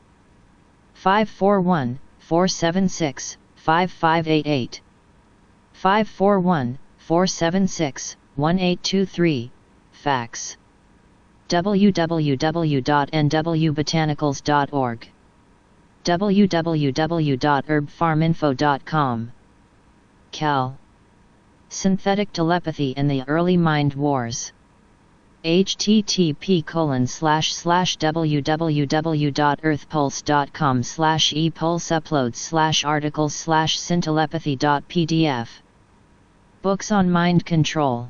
541-476-5588. 541-476-1823, fax. www.nwbotanicals.org. www.herbfarminfo.com. Cal. Synthetic Telepathy and the Early Mind Wars. http://www.earthpulse.com/epulseuploads/articles/syntelepathy.pdf. Books on Mind Control.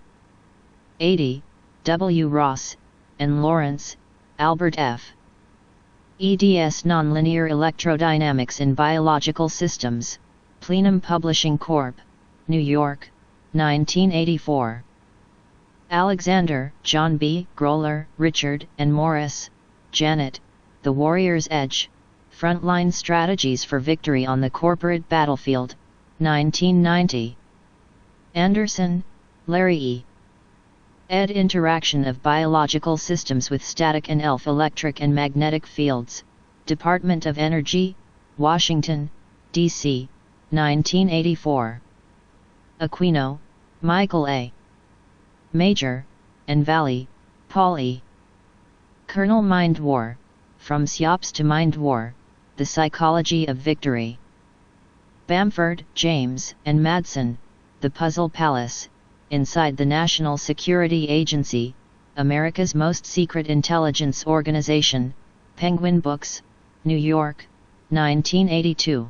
80, W. Ross, and Lawrence, Albert F. eds Nonlinear Electrodynamics in Biological Systems, Plenum Publishing Corp., New York, 1984. Alexander, John B., Groller, Richard, and Morris, Janet, The Warrior's Edge, Frontline Strategies for Victory on the Corporate Battlefield, 1990. Anderson, Larry E. ed. Interaction of Biological Systems with Static and Electric and Magnetic Fields, Department of Energy, Washington, D.C., 1984. Aquino, Michael A. Major, and Valley, Paul E. Colonel Mind War, From Siops to Mind War, The Psychology of Victory. Bamford, James, and Madsen, The Puzzle Palace, Inside the National Security Agency, America's Most Secret Intelligence Organization, Penguin Books, New York, 1982.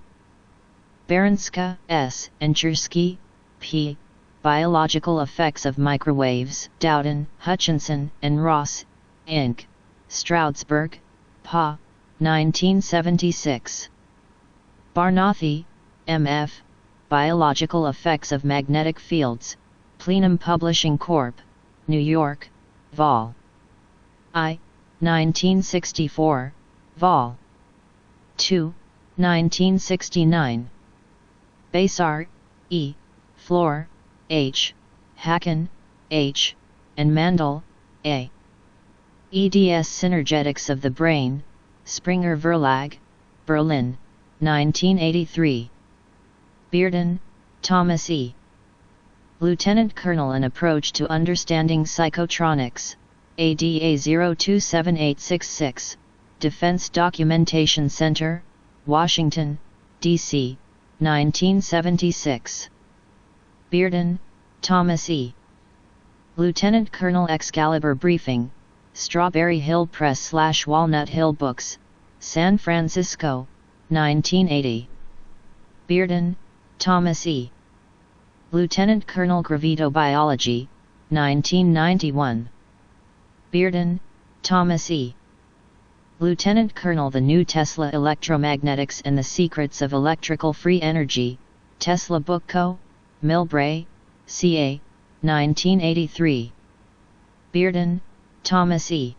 Baranska, S., and Chersky, P. Biological Effects of Microwaves, Dowden, Hutchinson, and Ross, Inc., Stroudsburg, Pa. 1976. Barnothy, M.F., Biological Effects of Magnetic Fields, Plenum Publishing Corp., New York, Vol. I. 1964, Vol. II. 1969. Basar, E., Floor, H., Hacken, H., and Mandel, A. EDS Synergetics of the Brain, Springer Verlag, Berlin, 1983. Bearden, Thomas E. Lieutenant Colonel An Approach to Understanding Psychotronics, ADA 027866, Defense Documentation Center, Washington, D.C., 1976. Bearden, Thomas E. Lieutenant Colonel Excalibur Briefing, Strawberry Hill Press / Walnut Hill Books, San Francisco, 1980. Bearden, Thomas E. Lieutenant Colonel Gravitobiology, 1991. Bearden, Thomas E. Lieutenant Colonel The New Tesla Electromagnetics and the Secrets of Electrical Free Energy, Tesla Book Co., Millbrae, CA, 1983. Bearden, Thomas E.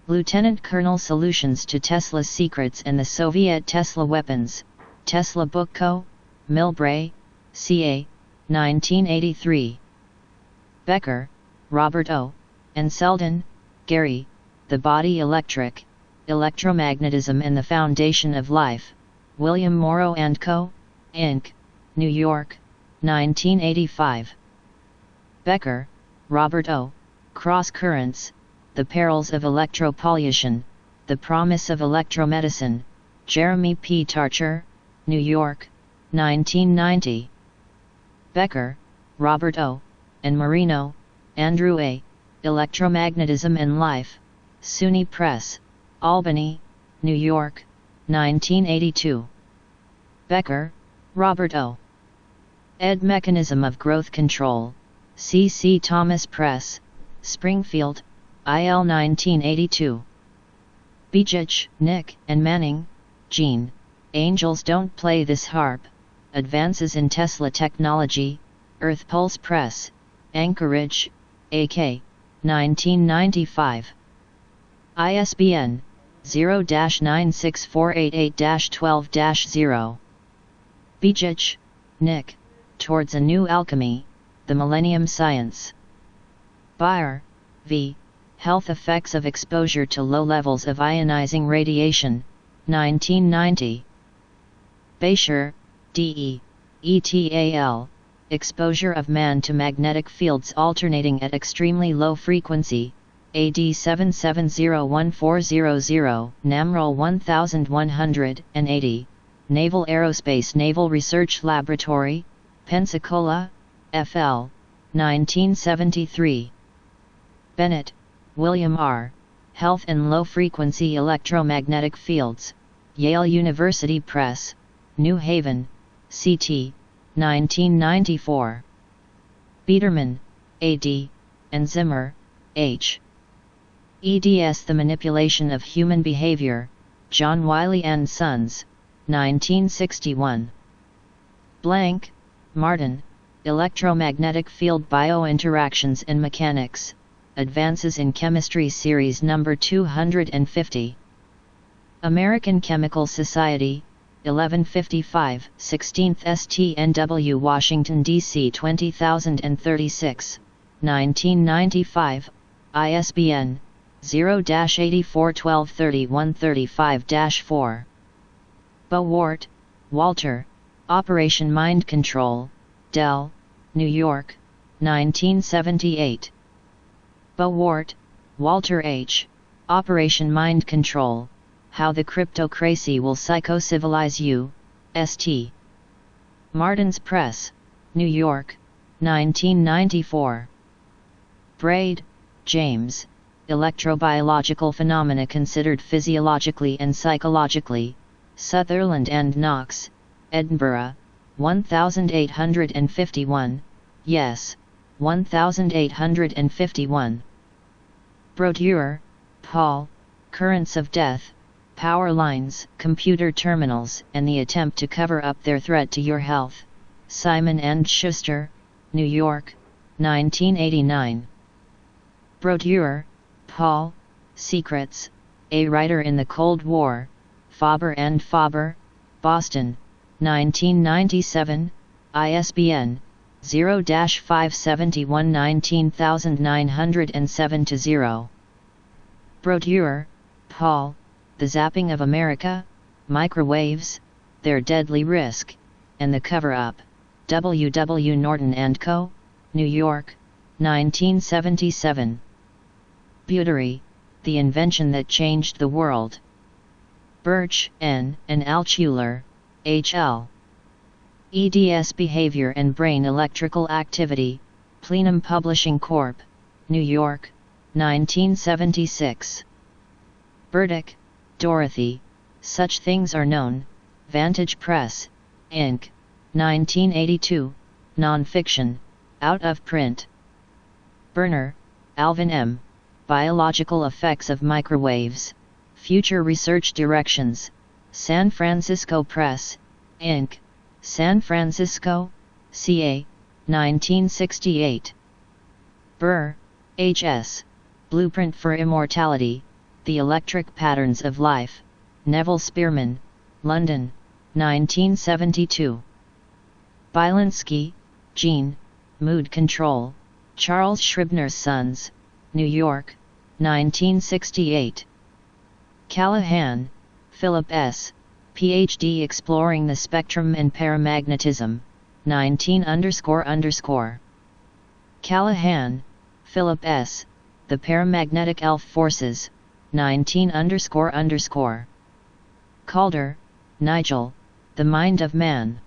Lieutenant Colonel Solutions to Tesla's Secrets and the Soviet Tesla Weapons, Tesla Book Co., Millbrae, CA, 1983. Becker, Robert O., and Selden, Gary, The Body Electric, Electromagnetism and the Foundation of Life, William Morrow & Co., Inc., New York, 1985. Becker, Robert O., Cross Currents, The Perils of Electropollution, The Promise of Electromedicine, Jeremy P. Tarcher, New York, 1990. Becker, Robert O., and Marino, Andrew A., Electromagnetism and Life, SUNY Press, Albany, New York, 1982. Becker, Robert O. ed. Mechanism of Growth Control, C.C. Thomas Press, Springfield, IL 1982. Bijich, Nick, and Manning, Gene. Angels Don't Play This Harp. Advances in Tesla Technology, Earth Pulse Press, Anchorage, AK, 1995. ISBN 0-96488-12-0. Bijich, Nick, Towards a New Alchemy, The Millennium Science. Beyer, V. Health Effects of Exposure to Low Levels of Ionizing Radiation, 1990. Baescher, D.E., ETAL, Exposure of Man to Magnetic Fields Alternating at Extremely Low Frequency, AD 77014000, Namrol 1180, Naval Aerospace Naval Research Laboratory, Pensacola, FL, 1973. Bennett, William R., Health and Low Frequency Electromagnetic Fields, Yale University Press, New Haven, CT, 1994. Biederman, A.D., and Zimmer, H. eds. The Manipulation of Human Behavior, John Wiley & Sons, 1961. Blank, Martin, Electromagnetic Field Biointeractions and Mechanics, Advances in Chemistry Series No. 250. American Chemical Society, 1155, 16th STNW, Washington, D.C. 20036, 1995, ISBN 0-84123135-4. Bowart, Walter, Operation Mind Control, Dell, New York, 1978. Bowart, Walter H., Operation Mind Control, How the Cryptocracy Will Psycho-Civilize You, St. Martin's Press, New York, 1994. Braid, James, Electrobiological Phenomena Considered Physiologically and Psychologically, Sutherland and Knox, Edinburgh, 1851, yes, 1851. Brodeur, Paul, Currents of Death, Power Lines, Computer Terminals, and the Attempt to Cover Up Their Threat to Your Health, Simon & Schuster, New York, 1989. Brodeur, Paul, Secrets, A Writer in the Cold War, Faber & Faber, Boston, 1997, ISBN 0-571-19907-0. Brodeur, Paul, The Zapping of America, Microwaves, Their Deadly Risk, and the Cover-Up, W. W. Norton & Co., New York, 1977. Butery, The Invention That Changed the World. Birch, N., and Altshuler, H.L. eds. Behavior and Brain Electrical Activity, Plenum Publishing Corp., New York, 1976. Burdick, Dorothy, Such Things Are Known, Vantage Press, Inc., 1982, Non-Fiction, out of print. Berner, Alvin M., Biological Effects of Microwaves, Future Research Directions, San Francisco Press, Inc., San Francisco, CA, 1968. Burr, H.S., Blueprint for Immortality, The Electric Patterns of Life, Neville Spearman, London, 1972. Bielinsky, Gene, Mood Control, Charles Scribner's Sons, New York, 1968. Callahan, Philip S., Ph.D. Exploring the Spectrum and Paramagnetism, 19__. Callahan, Philip S., The Paramagnetic Elf Forces, 19__. Calder, Nigel, The Mind of Man.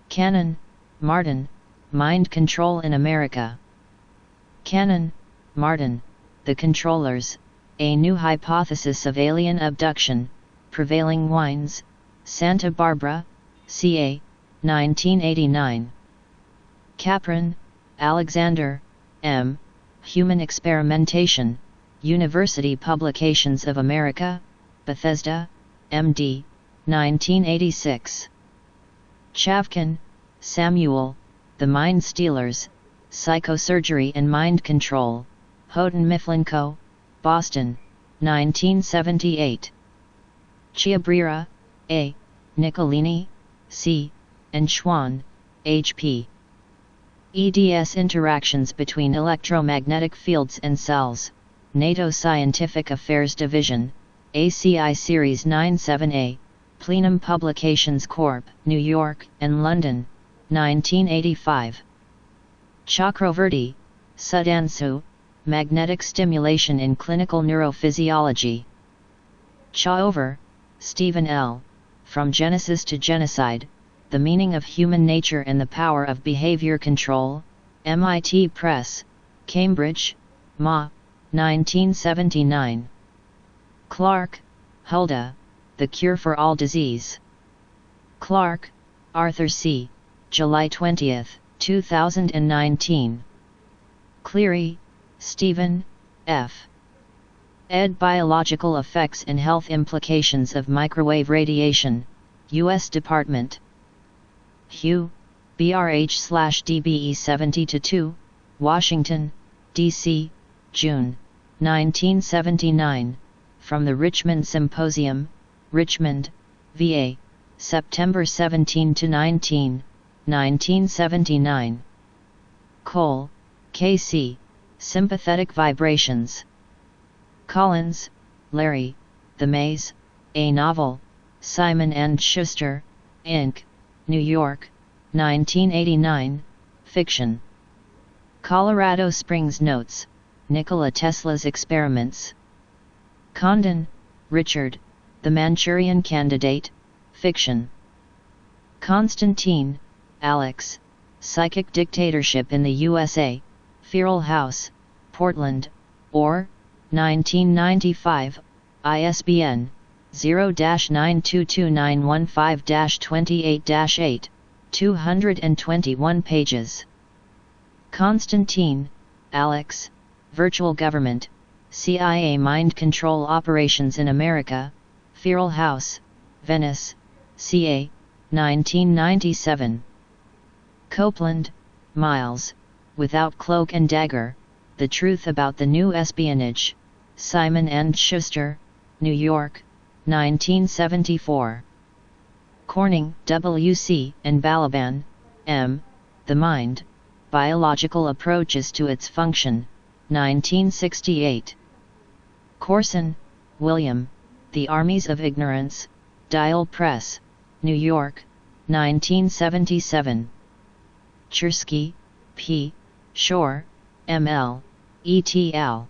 Cannon, Martin, Mind Control in America. Cannon, Martin, The Controllers, A New Hypothesis of Alien Abduction, Prevailing Winds, Santa Barbara, CA, 1989. Capron, Alexander, M., Human Experimentation, University Publications of America, Bethesda, M.D., 1986. Chavkin, Samuel, The Mind Stealers, Psychosurgery and Mind Control, Houghton Mifflin Co., Boston, 1978. Chiabrera, A., Nicolini, C., and Schwann, H.P. EDS Interactions between Electromagnetic Fields and Cells, NATO Scientific Affairs Division, ACI Series 97A, Plenum Publications Corp., New York and London, 1985. Chakravarti, Sudhanshu, Magnetic Stimulation in Clinical Neurophysiology. Chaover, Stephen L., From Genesis to Genocide, The Meaning of Human Nature and the Power of Behavior Control, MIT Press, Cambridge, Ma., 1979. Clark, Hulda, The Cure for All Disease. Clark, Arthur C., July 20, 2019. Cleary, Stephen, F. ed. Biological Effects and Health Implications of Microwave Radiation, U.S. Department. Hugh, BRH/DBE 70-2, Washington, D.C., June, 1979, from the Richmond Symposium, Richmond, VA, September 17-19, 1979. Cole, K.C., Sympathetic Vibrations. Collins, Larry, The Maze, A Novel, Simon & Schuster, Inc., New York, 1989, Fiction. Colorado Springs Notes, Nikola Tesla's Experiments. Condon, Richard, The Manchurian Candidate, Fiction. Constantine, Alex, Psychic Dictatorship in the USA, Feral House, Portland, or, 1995, ISBN 0-922915-28-8, 221 pages. Constantine, Alex, Virtual Government, CIA Mind Control Operations in America, Feral House, Venice, CA, 1997. Copeland, Miles, Without Cloak and Dagger, The Truth About the New Espionage, Simon & Schuster, New York, 1974. Corning, W.C. and Balaban, M., The Mind, Biological Approaches to Its Function, 1968. Corson, William, The Armies of Ignorance, Dial Press, New York, 1977. Chersky, P., Shore, M.L., et.al.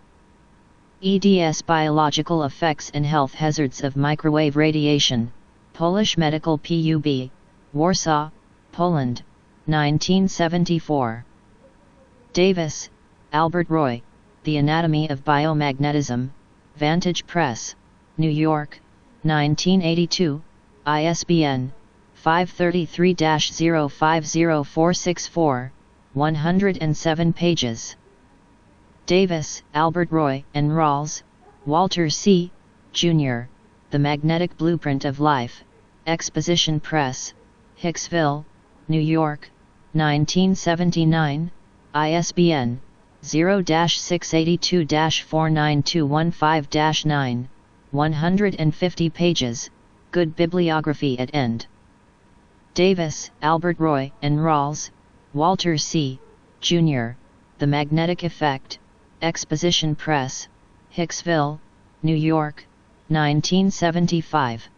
EDS Biological Effects and Health Hazards of Microwave Radiation, Polish Medical Pub, Warsaw, Poland, 1974. Davis, Albert Roy, The Anatomy of Biomagnetism, Vantage Press, New York, 1982, ISBN 533-050464, 107 pages. Davis, Albert Roy, and Rawls, Walter C., Jr., The Magnetic Blueprint of Life, Exposition Press, Hicksville, New York, 1979, ISBN 0-682-49215-9, 150 pages, good bibliography at end. Davis, Albert Roy, and Rawls, Walter C., Jr., The Magnetic Effect, Exposition Press, Hicksville, New York, 1975.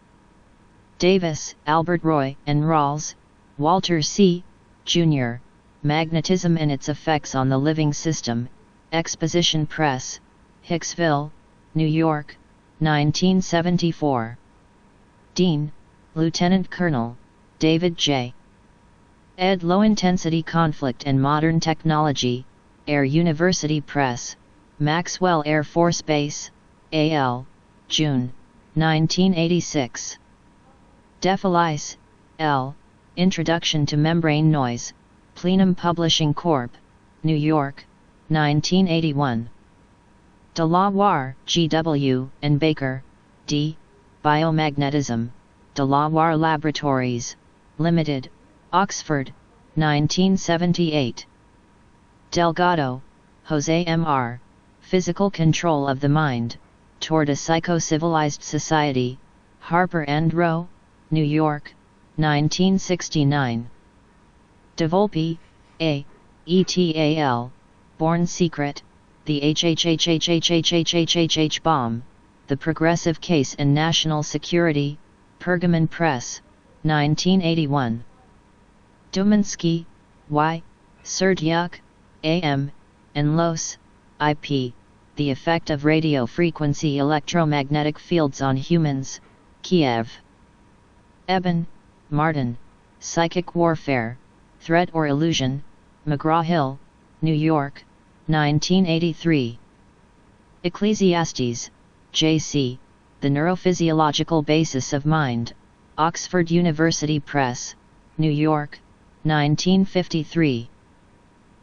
Davis, Albert Roy, and Rawls, Walter C., Jr., Magnetism and Its Effects on the Living System, Exposition Press, Hicksville, New York, 1974. Dean, Lieutenant Colonel, David J. ed. Low Intensity Conflict and Modern Technology, Air University Press, Maxwell Air Force Base, A.L., June, 1986. Defelice, L., Introduction to Membrane Noise, Plenum Publishing Corp., New York, 1981. De la Warr, G.W., and Baker, D. Biomagnetism, De la Warr Laboratories, Limited, Oxford, 1978. Delgado, Jose M.R., Physical Control of the Mind, Toward a Psycho-Civilized Society, Harper & Row, New York, 1969. DeVolpe, A. ETAL, Born Secret, The HHHHHHHHH Bomb, The Progressive Case and National Security, Pergamon Press, 1981. Dumansky, Y. Serdyuk, A.M., and Los, I.P., The Effect of Radio Frequency Electromagnetic Fields on Humans, Kiev. Eben, Martin, Psychic Warfare, Threat or Illusion, McGraw-Hill, New York, 1983. Ecclesiastes, J.C., The Neurophysiological Basis of Mind, Oxford University Press, New York, 1953.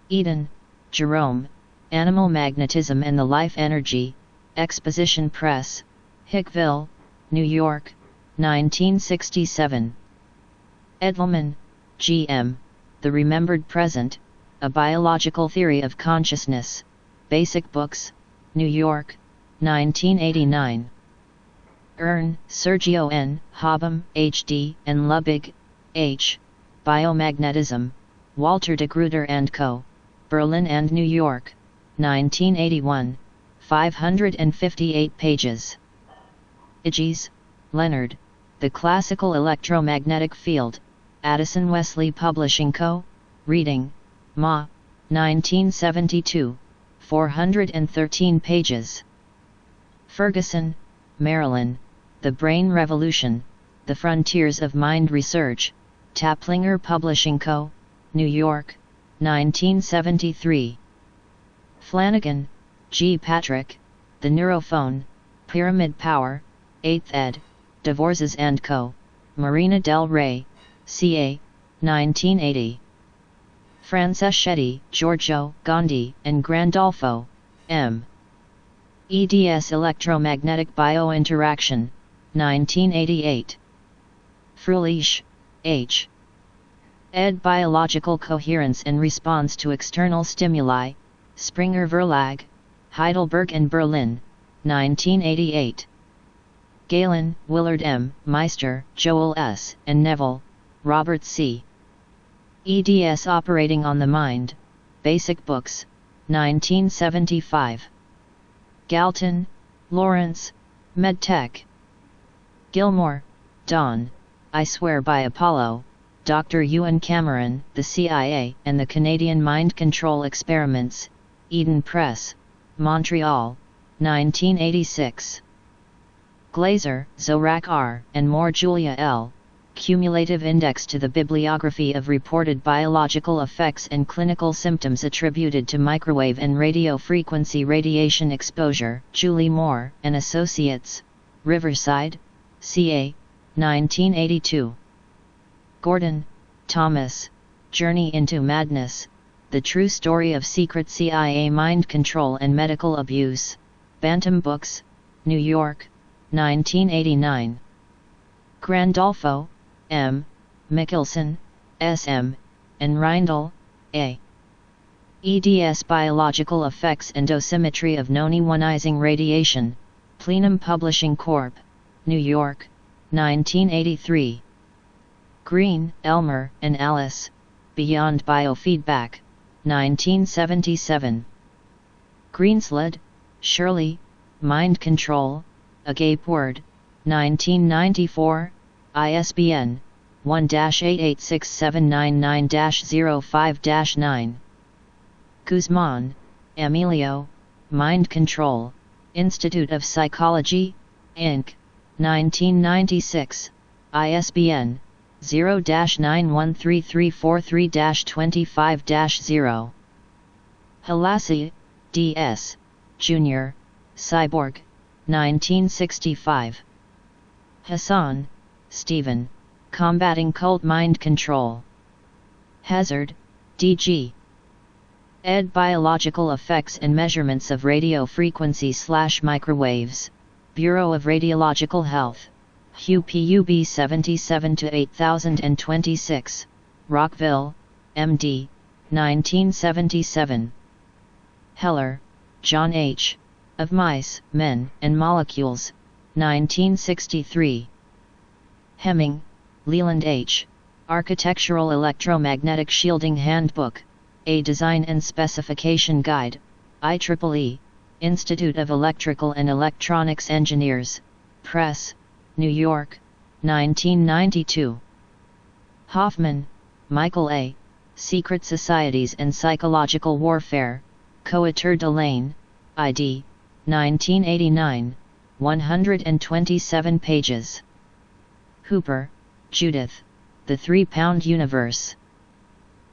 Eden, Jerome, Animal Magnetism and the Life Energy, Exposition Press, Hickville, New York, 1967. Edelman, G.M., The Remembered Present, A Biological Theory of Consciousness, Basic Books, New York, 1989. Sergio N., Hobham, H.D., and Lubig, H., Biomagnetism, Walter de Gruyter & Co., Berlin and New York, 1981, 558 pages. Iges, Leonard, The Classical Electromagnetic Field, Addison Wesley Publishing Co., Reading, Ma, 1972, 413 pages. Ferguson, Marilyn, The Brain Revolution, The Frontiers of Mind Research, Taplinger Publishing Co., New York, 1973. Flanagan, G. Patrick, The Neurophone, Pyramid Power, 8th ed., Divorces & Co., Marina del Rey, CA, 1980. Franceschetti, Giorgio, Gondi, and Grandolfo, M. EDS Electromagnetic Biointeraction, 1988. Frulich, H. ed. Biological Coherence and Response to External Stimuli, Springer Verlag, Heidelberg and Berlin, 1988. Galen, Willard M., Meister, Joel S., and Neville, Robert C. EDS Operating on the Mind, Basic Books, 1975. Galton, Lawrence, MedTech. Gilmore, Don, I Swear by Apollo, Dr. Ewan Cameron, the CIA and the Canadian Mind Control Experiments, Eden Press, Montreal, 1986. Glazer, Zorak R., and Moore Julia L., Cumulative Index to the Bibliography of Reported Biological Effects and Clinical Symptoms Attributed to Microwave and Radio Frequency Radiation Exposure, Julie Moore and Associates, Riverside, CA, 1982. Gordon, Thomas, Journey into Madness, The True Story of Secret CIA Mind Control and Medical Abuse, Bantam Books, New York, 1989. Grandolfo, M., Mickelson, S.M., and Reindl, A. EDS Biological Effects and Dosimetry of Non-Ionizing Radiation, Plenum Publishing Corp., New York, 1983. Green, Elmer, and Alice, Beyond Biofeedback, 1977. Greenslade, Shirley, Mind Control, A Gape Word, 1994, ISBN 1-886799-05-9. Guzman, Emilio, Mind Control, Institute of Psychology, Inc., 1996, ISBN 0-913343-25-0. Halassi, D.S., Jr., Cyborg, 1965. Hassan, Stephen, Combating Cult Mind Control. Hazard, D.G. Ed. Biological Effects and Measurements of Radio Frequency/Microwaves, Bureau of Radiological Health, Hugh Pub 77-8026, Rockville, MD, 1977. Heller, John H., Of Mice, Men, and Molecules, 1963. Hemming, Leland H., Architectural Electromagnetic Shielding Handbook, A Design and Specification Guide, IEEE, Institute of Electrical and Electronics Engineers, Press, New York, 1992. Hoffman, Michael A., Secret Societies and Psychological Warfare, Coetur de Lane, ID, 1989, 127 pages. Hooper, Judith, The 3-Pound Universe.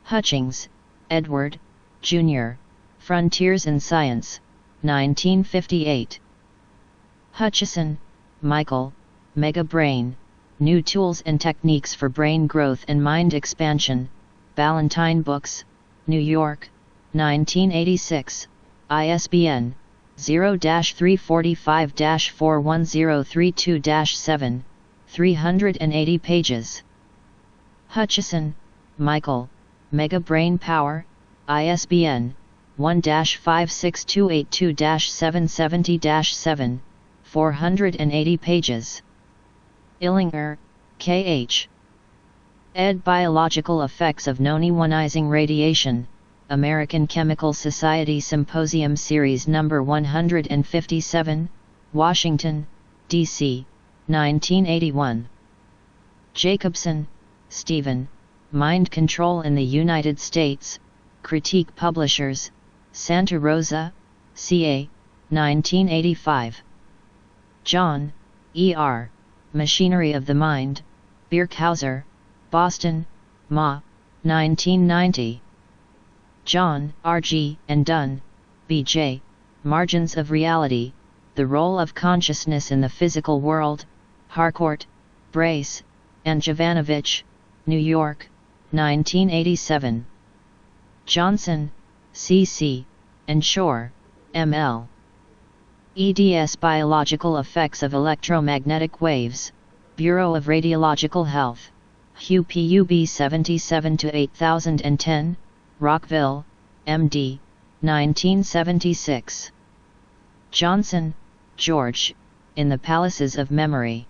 Hutchings, Edward, Jr., Frontiers in Science, 1958. Hutchison, Michael, Mega Brain, New Tools and Techniques for Brain Growth and Mind Expansion, Ballantine Books, New York, 1986, ISBN 0-345-41032-7, 380 pages. Hutchison, Michael, Mega Brain Power, ISBN 1-56282-770-7, 480 pages. Illinger, K.H. Ed. Biological Effects of Non-Ionizing Radiation, American Chemical Society Symposium Series No. 157, Washington, D.C., 1981. Jacobson, Stephen, Mind Control in the United States, Critique Publishers, Santa Rosa, CA, 1985. John, E.R., Machinery of the Mind, Birkhauser, Boston, Ma, 1990. John, R.G., and Dunn, B.J., Margins of Reality, The Role of Consciousness in the Physical World, Harcourt, Brace, and Jovanovich, New York, 1987. Johnson, C.C., and Shore, M.L. eds. Biological Effects of Electromagnetic Waves, Bureau of Radiological Health, Hugh Pub 77-8010, Rockville, M.D., 1976. Johnson, George, In the Palaces of Memory.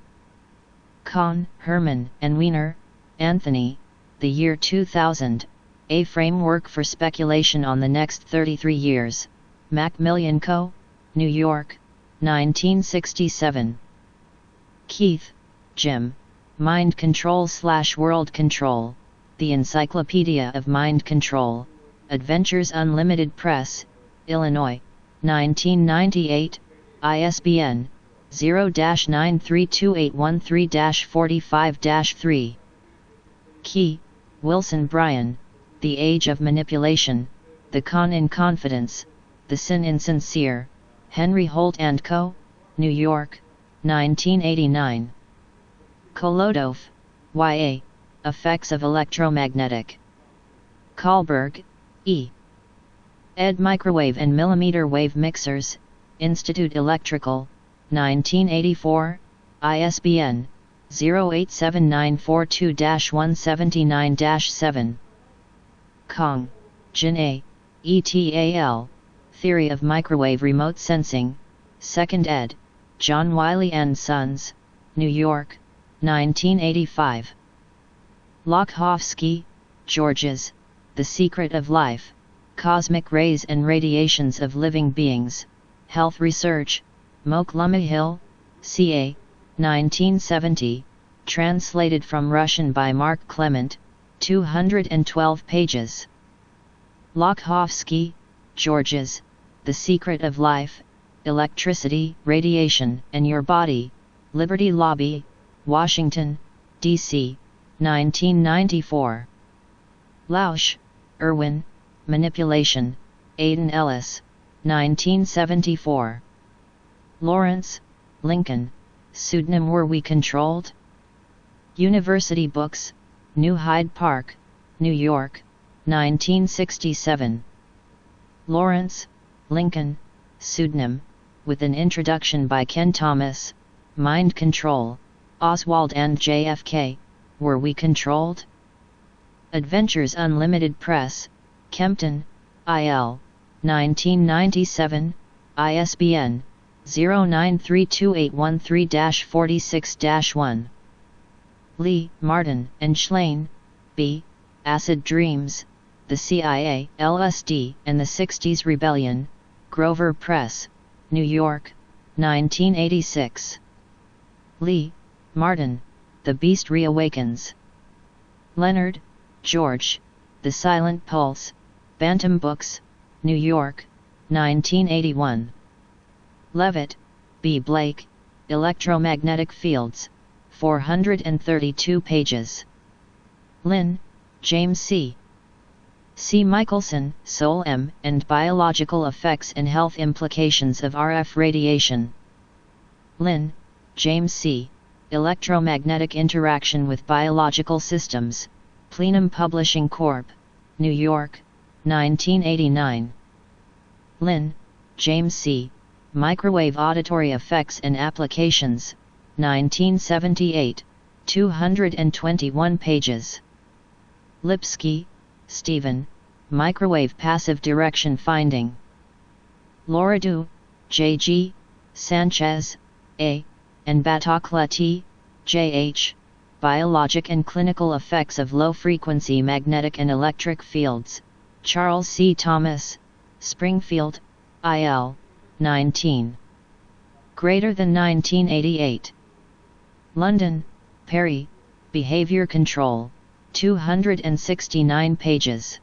Kahn, Herman, and Wiener, Anthony, The Year 2000, A Framework for Speculation on the Next 33 Years, Macmillan Co., New York, 1967. Keith, Jim, Mind Control/World Control, The Encyclopedia of Mind Control, Adventures Unlimited Press, Illinois, 1998, ISBN 0-932813-45-3. Key, Wilson Bryan, The Age of Manipulation, The Con in Confidence, The Sin Insincere, Henry Holt & Co., New York, 1989. Kolodov, Y.A., Effects of Electromagnetic. Kahlberg, E. ed. Microwave and Millimeter Wave Mixers, Institute Electrical, 1984, ISBN 087942-179-7. Kong, Jin A., ETAL, Theory of Microwave Remote Sensing, 2nd ed., John Wiley & Sons, New York, 1985. Lokhovsky, Georges, The Secret of Life, Cosmic Rays and Radiations of Living Beings, Health Research, Moklumah Hill, CA, 1970, translated from Russian by Mark Clement, 212 pages. Lokhovsky, Georges, The Secret of Life, Electricity, Radiation, and Your Body, Liberty Lobby, Washington, D.C., 1994. Lausch, Irwin, Manipulation, Aidan Ellis, 1974. Lawrence, Lincoln, Pseudonym Were We Controlled? University Books, New Hyde Park, New York, 1967. Lawrence, Lincoln, pseudonym, with an introduction by Ken Thomas, Mind Control, Oswald and JFK, Were We Controlled? Adventures Unlimited Press, Kempton, IL, 1997, ISBN 09328113-46-1. Lee, Martin, and Schlein, B. Acid Dreams, The CIA, LSD, and the 60s Rebellion, Grover Press, New York, 1986. Lee, Martin, The Beast Reawakens. Leonard, George, The Silent Pulse, Bantam Books, New York, 1981. Levitt, B. Blake, Electromagnetic Fields, 432 pages. Lynn, James C. C. Michelson, Soul M. and Biological Effects and Health Implications of RF Radiation. Lynn, James C. Electromagnetic Interaction with Biological Systems, Plenum Publishing Corp., New York, 1989. Lynn, James C. Microwave Auditory Effects and Applications, 1978, 221 pages. Lipsky, Stephen, Microwave Passive Direction Finding. Loredo, J.G., Sanchez, A., and Batocla T., J.H., Biologic and Clinical Effects of Low-Frequency Magnetic and Electric Fields, Charles C. Thomas, Springfield, IL, 19. Greater than 1988. London, Perry, Behavior Control, 269 pages.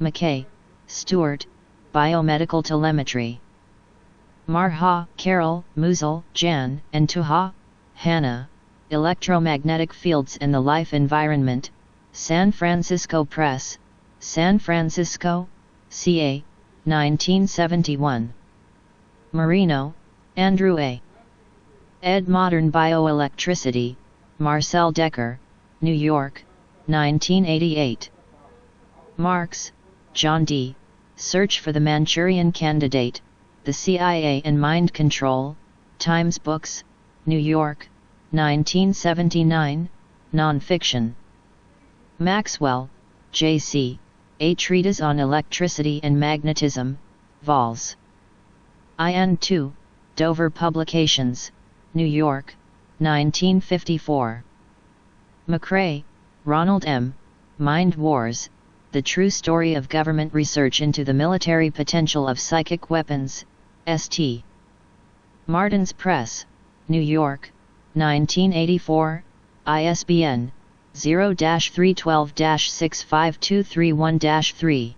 McKay, Stuart, Biomedical Telemetry. Marha, Carol, Musil, Jan, and Tuha, Hannah, Electromagnetic Fields and the Life Environment, San Francisco Press, San Francisco, CA, 1971. Marino, Andrew A. Ed. Modern Bioelectricity, Marcel Decker, New York, 1988. Marks, John D., Search for the Manchurian Candidate, The CIA and Mind Control, Times Books, New York, 1979, Non-Fiction. Maxwell, J.C., A Treatise on Electricity and Magnetism, Vols. IN 2, Dover Publications, New York, 1954. McRae, Ronald M., Mind Wars, The True Story of Government Research into the Military Potential of Psychic Weapons, St. Martin's Press, New York, 1984, ISBN 0-312-65231-3.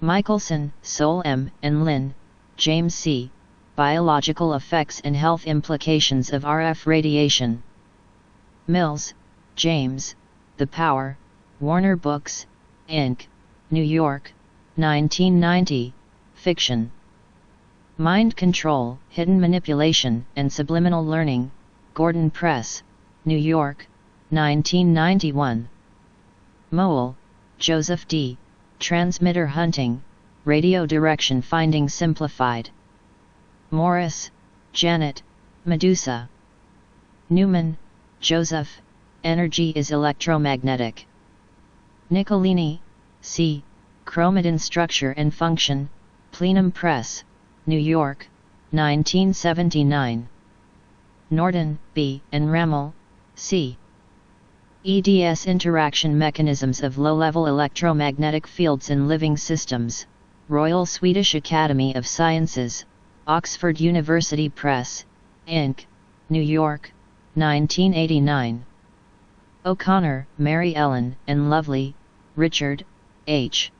Michelson, Sol M., and Lynn, James C., Biological Effects and Health Implications of RF Radiation. Mills, James, The Power, Warner Books, Inc., New York, 1990, Fiction. Mind Control, Hidden Manipulation, and Subliminal Learning, Gordon Press, New York, 1991. Mowell, Joseph D., Transmitter Hunting, Radio Direction Finding Simplified. Morris, Janet, Medusa. Newman, Joseph, Energy is Electromagnetic. Nicolini, C., Chromatin Structure and Function, Plenum Press, New York, 1979. Norton, B., and Rammel, C. EDS Interaction Mechanisms of Low-Level Electromagnetic Fields in Living Systems, Royal Swedish Academy of Sciences, Oxford University Press, Inc., New York, 1989. O'Connor, Mary Ellen, and Lovely, Richard, H.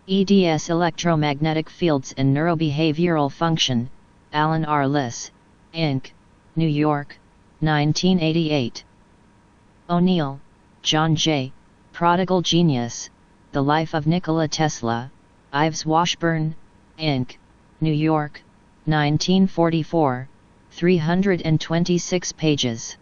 EDS Electromagnetic Fields and Neurobehavioral Function, Alan R. Liss, Inc., New York, 1988. O'Neill, John J., Prodigal Genius, The Life of Nikola Tesla, Ives Washburn, Inc., New York, 1944, 326 pages.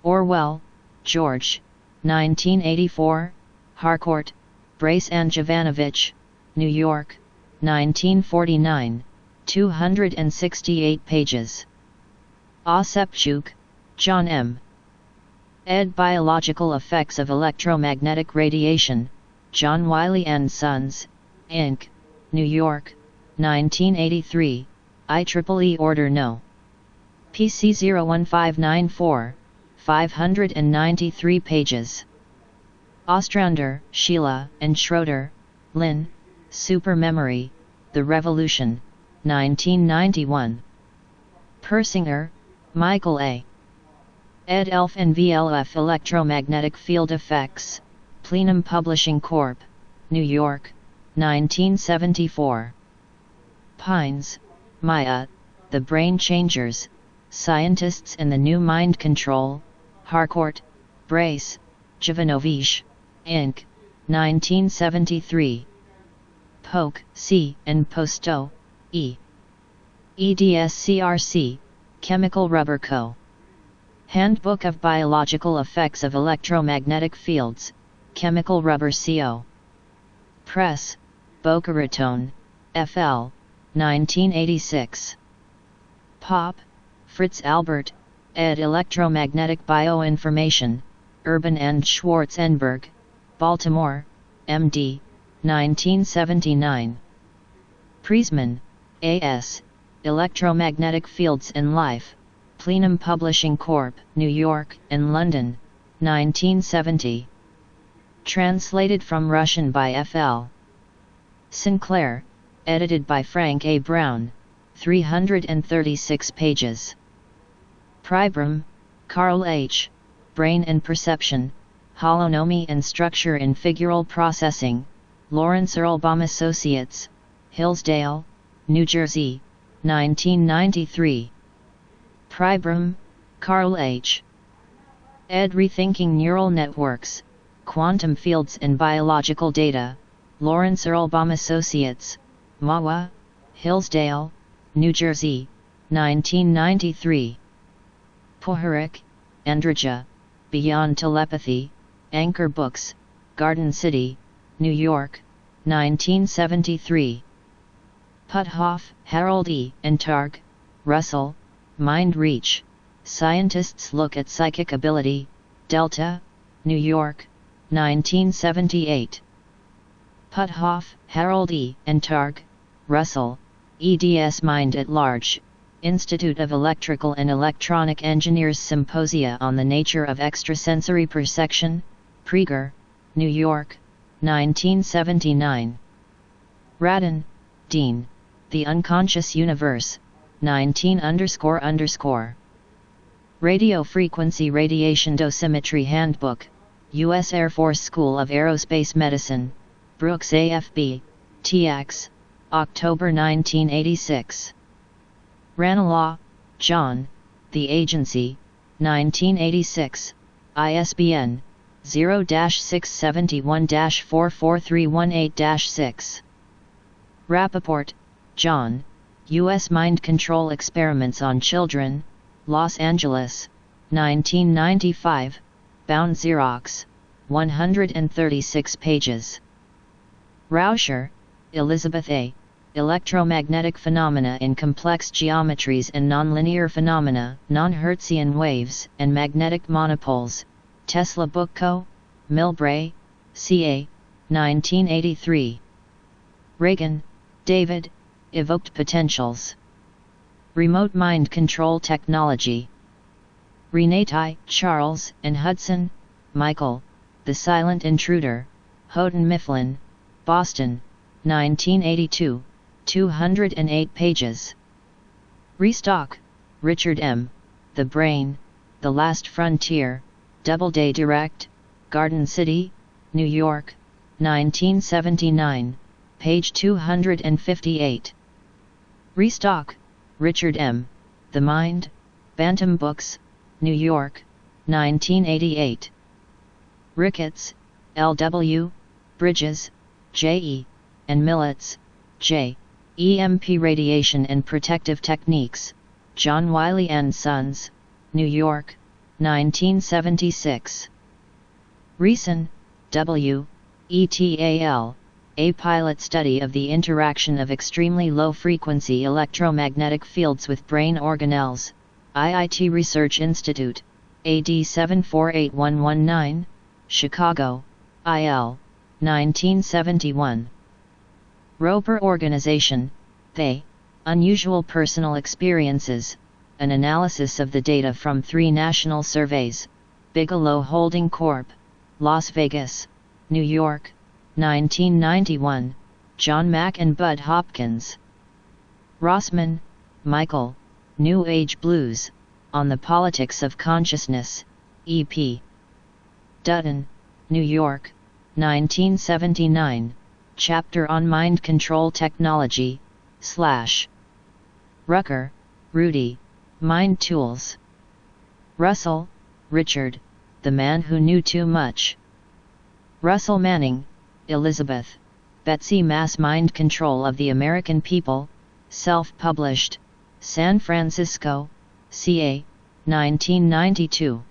Orwell, George, 1984, Harcourt, Brace and Jovanovich, New York, 1949, 268 pages. Osepchuk, John M. ed. Biological Effects of Electromagnetic Radiation, John Wiley & Sons, Inc., New York, 1983, IEEE Order No. PC 01594, 593 pages. Ostrander, Sheila, and Schroeder, Lynn, Supermemory, The Revolution, 1991. Persinger, Michael A. ed. ELF and VLF Electromagnetic Field Effects, Plenum Publishing Corp., New York, 1974. Pines, Maya, The Brain Changers, Scientists and the New Mind Control, Harcourt, Brace, Jovanovich, Inc., 1973. Polk, C. and Posto, E. EDSCRC, Chemical Rubber Co. Handbook of Biological Effects of Electromagnetic Fields, Chemical Rubber Co. Press, Boca Raton, FL, 1986. Pop, Fritz Albert, ed. Electromagnetic Bioinformation, Urban and Schwarzenberg, Baltimore, MD, 1979. Priesman, A.S., Electromagnetic Fields and Life, Plenum Publishing Corp., New York and London, 1970. Translated from Russian by F.L. Sinclair, edited by Frank A. Brown, 336 pages. Pribram, Carl H., Brain and Perception, Holonomy and Structure in Figural Processing, Lawrence Earlbaum Associates, Hillsdale, New Jersey, 1993. Pribram, Carl H. ed. Rethinking Neural Networks, Quantum Fields and Biological Data, Lawrence Earlbaum Associates, Mahwah, Hillsdale, New Jersey, 1993. Puharich, Andrija, Beyond Telepathy, Anchor Books, Garden City, New York, 1973. Puthoff, Harold E. and Targ, Russell, Mind Reach, Scientists Look at Psychic Ability, Delta, New York, 1978. Puthoff, Harold E. and Targ, Russell, eds Mind at Large, Institute of Electrical and Electronic Engineers Symposia on the Nature of Extrasensory Perception, Praeger, New York, 1979. Radin, Dean, The Unconscious Universe, 19__. Radio Frequency Radiation Dosimetry Handbook, U.S. Air Force School of Aerospace Medicine, Brooks AFB, TX, October 1986. Ranelagh, John, The Agency, 1986, ISBN 0-671-44318-6. Rappaport, John, U.S. Mind Control Experiments on Children, Los Angeles, 1995, bound Xerox, 136 pages. Rauscher, Elizabeth A., Electromagnetic Phenomena in Complex Geometries and Nonlinear Phenomena, Non-Hertzian Waves and Magnetic Monopoles, Tesla Book Co., Milbray, C.A., 1983. Reagan, David, Evoked Potentials. Remote Mind Control Technology. Renati, Charles, and Hudson, Michael, The Silent Intruder, Houghton Mifflin, Boston, 1982, 208 pages. Restock, Richard M., The Brain, The Last Frontier, Doubleday Direct, Garden City, New York, 1979, page 258. Restock, Richard M., The Mind, Bantam Books, New York, 1988. Ricketts, L.W., Bridges, J.E., and Millets, J. EMP Radiation and Protective Techniques, John Wiley & Sons, New York, 1976. Reason, W., ETAL, a pilot study of the interaction of extremely low-frequency electromagnetic fields with brain organelles, IIT Research Institute, AD 748119, Chicago, IL, 1971. Roper Organization, they, Unusual Personal Experiences, an analysis of the data from 3 national surveys, Bigelow Holding Corp., Las Vegas, New York, 1991, John Mack and Bud Hopkins. Rossman, Michael, New Age Blues, On the Politics of Consciousness, E.P. Dutton, New York, 1979, Chapter on Mind Control Technology, / Rucker, Rudy, Mind Tools. Russell, Richard, The Man Who Knew Too Much. Russell Manning, Elizabeth, Betsy Mass Mind Control of the American People, self-published, San Francisco, CA, 1992.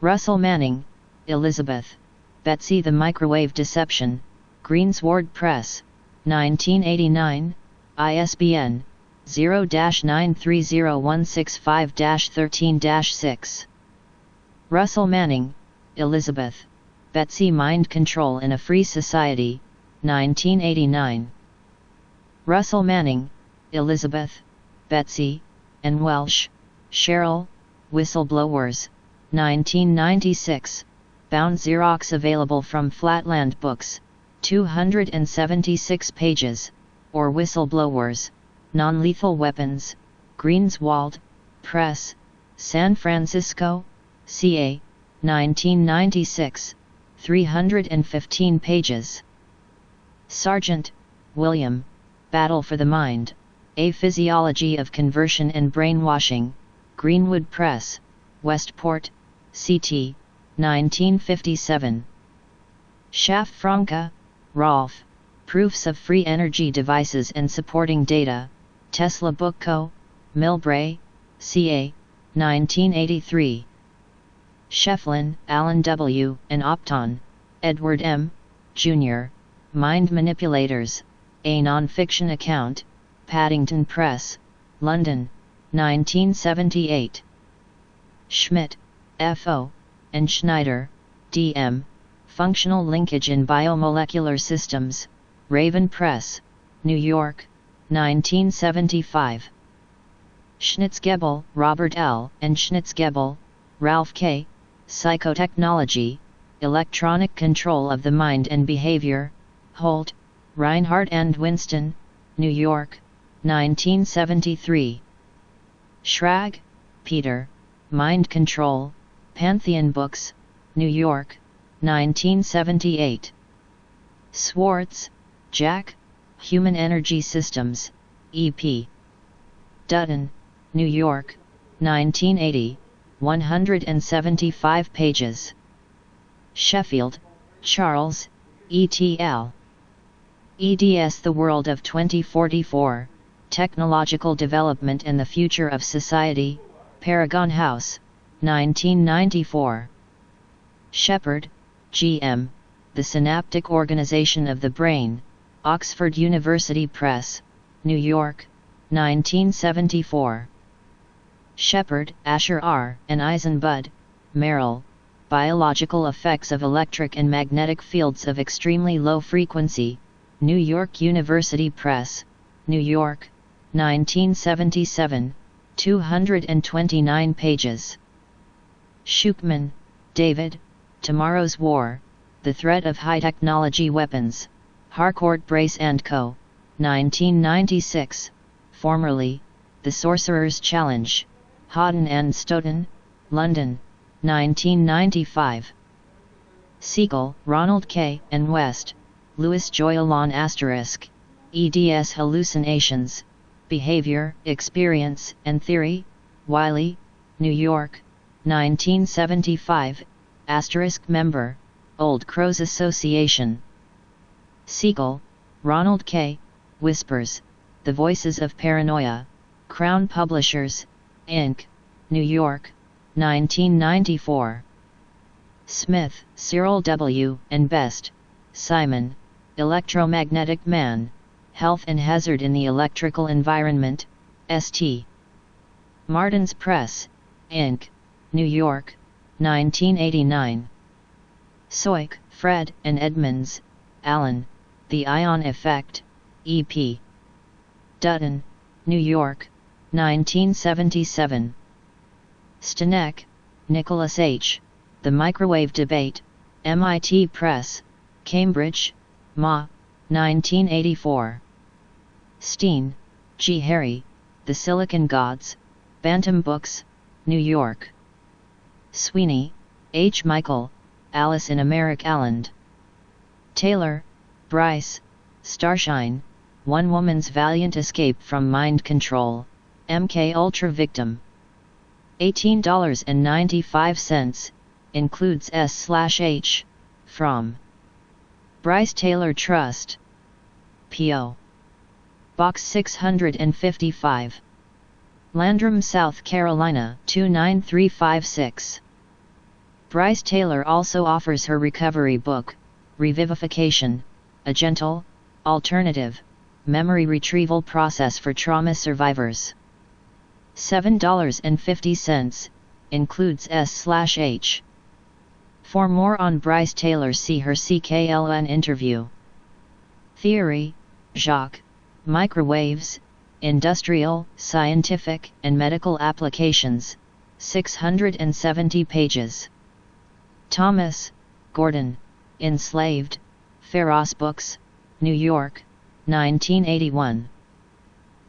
Russell Manning, Elizabeth, Betsy The Microwave Deception, Greensward Press, 1989, ISBN 0-930165-13-6. Russell Manning, Elizabeth, Betsy Mind Control in a Free Society, 1989. Russell Manning, Elizabeth, Betsy, and Welsh, Cheryl, Whistleblowers, 1996, bound Xerox available from Flatland Books, 276 pages, or Whistleblowers, Non-Lethal Weapons, Greenswald, Press, San Francisco, CA, 1996, 315 pages. Sargent, William, Battle for the Mind, A Physiology of Conversion and Brainwashing, Greenwood Press, Westport, CT, 1957. Schaff-Franke, Rolf, Proofs of Free Energy Devices and Supporting Data, Tesla Book Co., Millbrae, CA, 1983. Shefflin, Alan W., and Opton, Edward M., Jr., Mind Manipulators, A Non-Fiction Account, Paddington Press, London, 1978. Schmidt, F.O., and Schneider, D.M., Functional Linkage in Biomolecular Systems, Raven Press, New York, 1975. Schnitzgebel, Robert L., and Schnitzgebel, Ralph K., Psychotechnology, Electronic Control of the Mind and Behavior, Holt, Reinhardt and Winston, New York, 1973. Schrag, Peter, Mind Control, Pantheon Books, New York, 1978. Swartz, Jack, Human Energy Systems, E.P. Dutton, New York, 1980, 175 pages. Sheffield, Charles, E.T.L. eds The World of 2044, Technological Development and the Future of Society, Paragon House, 1994. Shepard, G.M., The Synaptic Organization of the Brain, Oxford University Press, New York, 1974. Shepard, Asher R., and Eisenbud, Merrill, Biological Effects of Electric and Magnetic Fields of Extremely Low Frequency, New York University Press, New York, 1977, 229 pages. Schuchman, David, Tomorrow's War, The Threat of High-Technology Weapons, Harcourt Brace & Co., 1996, formerly, The Sorcerer's Challenge, Houghton and Stoughton, London, 1995. Siegel, Ronald K. and West, Louis Joyalon *, EDS Hallucinations, Behavior, Experience, and Theory, Wiley, New York, 1975, * member, Old Crows Association. Siegel, Ronald K., Whispers, The Voices of Paranoia, Crown Publishers, Inc., New York, 1994. Smith, Cyril W., and Best, Simon, Electromagnetic Man, Health and Hazard in the Electrical Environment, St. Martin's Press, Inc., New York, 1989. Soik, Fred, and Edmonds, Alan, The Ion Effect, E.P. Dutton, New York, 1977. Stanek, Nicholas H., The Microwave Debate, MIT Press, Cambridge, Ma, 1984. Steen, G. Harry, The Silicon Gods, Bantam Books, New York. Sweeney, H. Michael, Alice in Americaland. Taylor, Bryce, Starshine, One Woman's Valiant Escape from Mind Control, MK Ultra Victim. $18.95, includes S/H, from Bryce Taylor Trust. P.O. Box 655. Landrum, South Carolina 29356. Bryce Taylor also offers her recovery book, Revivification, a gentle, alternative, memory retrieval process for trauma survivors. $7.50, includes S/H. For more on Bryce Taylor, see her CKLN interview. Theory, Jacques, Microwaves, Industrial, Scientific, and Medical Applications, 670 pages. Thomas, Gordon, Enslaved, Pharos Books, New York, 1981.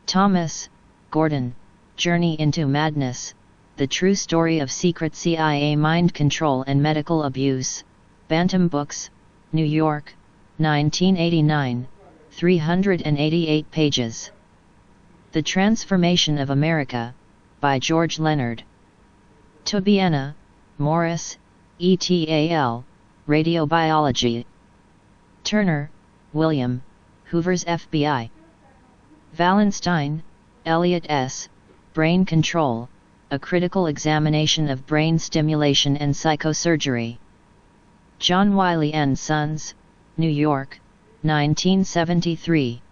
Thomas, Gordon, Journey into Madness, The True Story of Secret CIA Mind Control and Medical Abuse, Bantam Books, New York, 1989, 388 pages. The Transformation of America, by George Leonard. Tobiana, Morris, et.al., Radiobiology. Turner, William, Hoover's FBI. Wallenstein, Elliot S., Brain Control, A Critical Examination of Brain Stimulation and Psychosurgery. John Wiley & Sons, New York, 1973.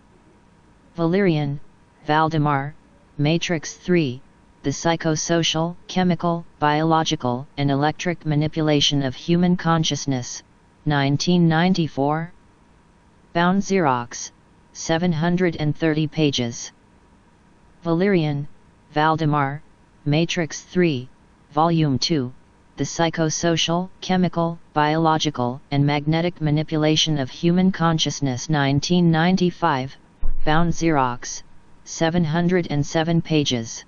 Valerian, Valdemar, Matrix 3, The Psychosocial, Chemical, Biological, and Electric Manipulation of Human Consciousness, 1994. Bound Xerox, 730 pages. Valerian, Valdemar, Matrix 3, Volume 2, The Psychosocial, Chemical, Biological, and Magnetic Manipulation of Human Consciousness, 1995, bound Xerox, 707 pages.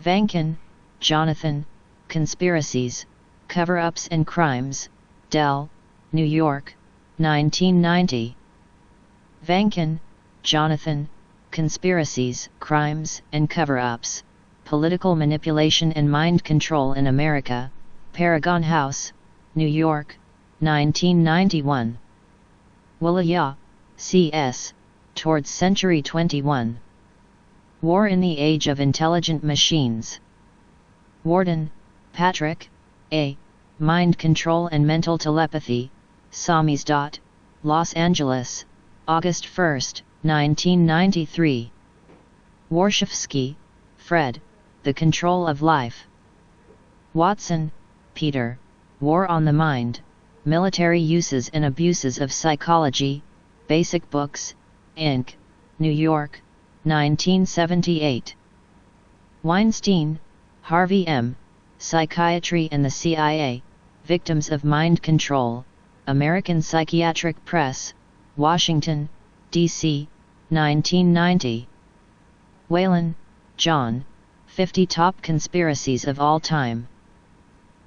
Vankin, Jonathan, Conspiracies, Cover-Ups and Crimes, Dell, New York, 1990. Vankin, Jonathan, Conspiracies, Crimes, and Cover-Ups, Political Manipulation and Mind Control in America, Paragon House, New York, 1991. Woolleyah, C.S., Towards Century 21. War in the Age of Intelligent Machines. Warden, Patrick, A., Mind Control and Mental Telepathy, Samizdat, Los Angeles, August 1, 1993. Warshawski, Fred, The Control of Life. Watson, Peter, War on the Mind, Military Uses and Abuses of Psychology, Basic Books, Inc., New York, 1978. Weinstein, Harvey M., Psychiatry and the CIA, Victims of Mind Control, American Psychiatric Press, Washington, D.C., 1990. Whalen, John, 50 Top Conspiracies of All Time.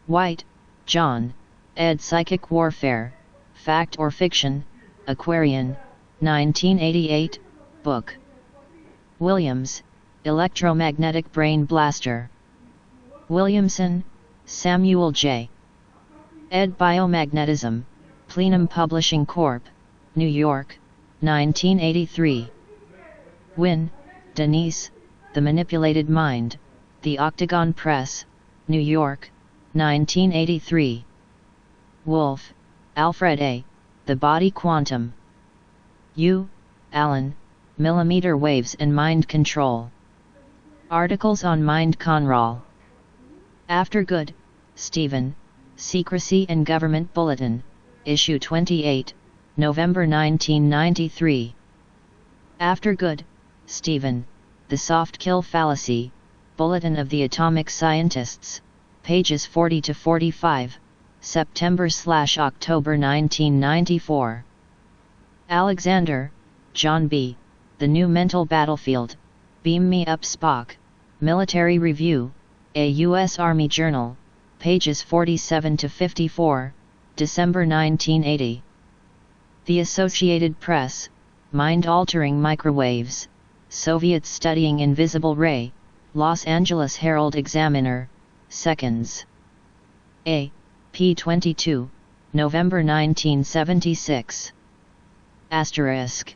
White, John, ed. Psychic Warfare, Fact or Fiction, Aquarian, 1988, book. Williams, Electromagnetic Brain Blaster. Williamson, Samuel J. ed. Biomagnetism, Plenum Publishing Corp., New York, 1983. Wynne, Denise, The Manipulated Mind, The Octagon Press, New York, 1983. Wolf, Alfred A., The Body Quantum, U. Allen, Millimeter Waves and Mind Control. Articles on Mind Control. Aftergood, Stephen, Secrecy and Government Bulletin, Issue 28, November 1993. Aftergood, Stephen, The Soft Kill Fallacy, Bulletin of the Atomic Scientists, pages 40 to 45, September/October 1994. Alexander, John B., The New Mental Battlefield, Beam Me Up Spock, Military Review, a U.S. Army Journal, pages 47 to 54, December 1980. The Associated Press, Mind-Altering Microwaves, Soviets Studying Invisible Ray, Los Angeles Herald-Examiner, Seconds. A. p. 22, November 1976. Asterisk.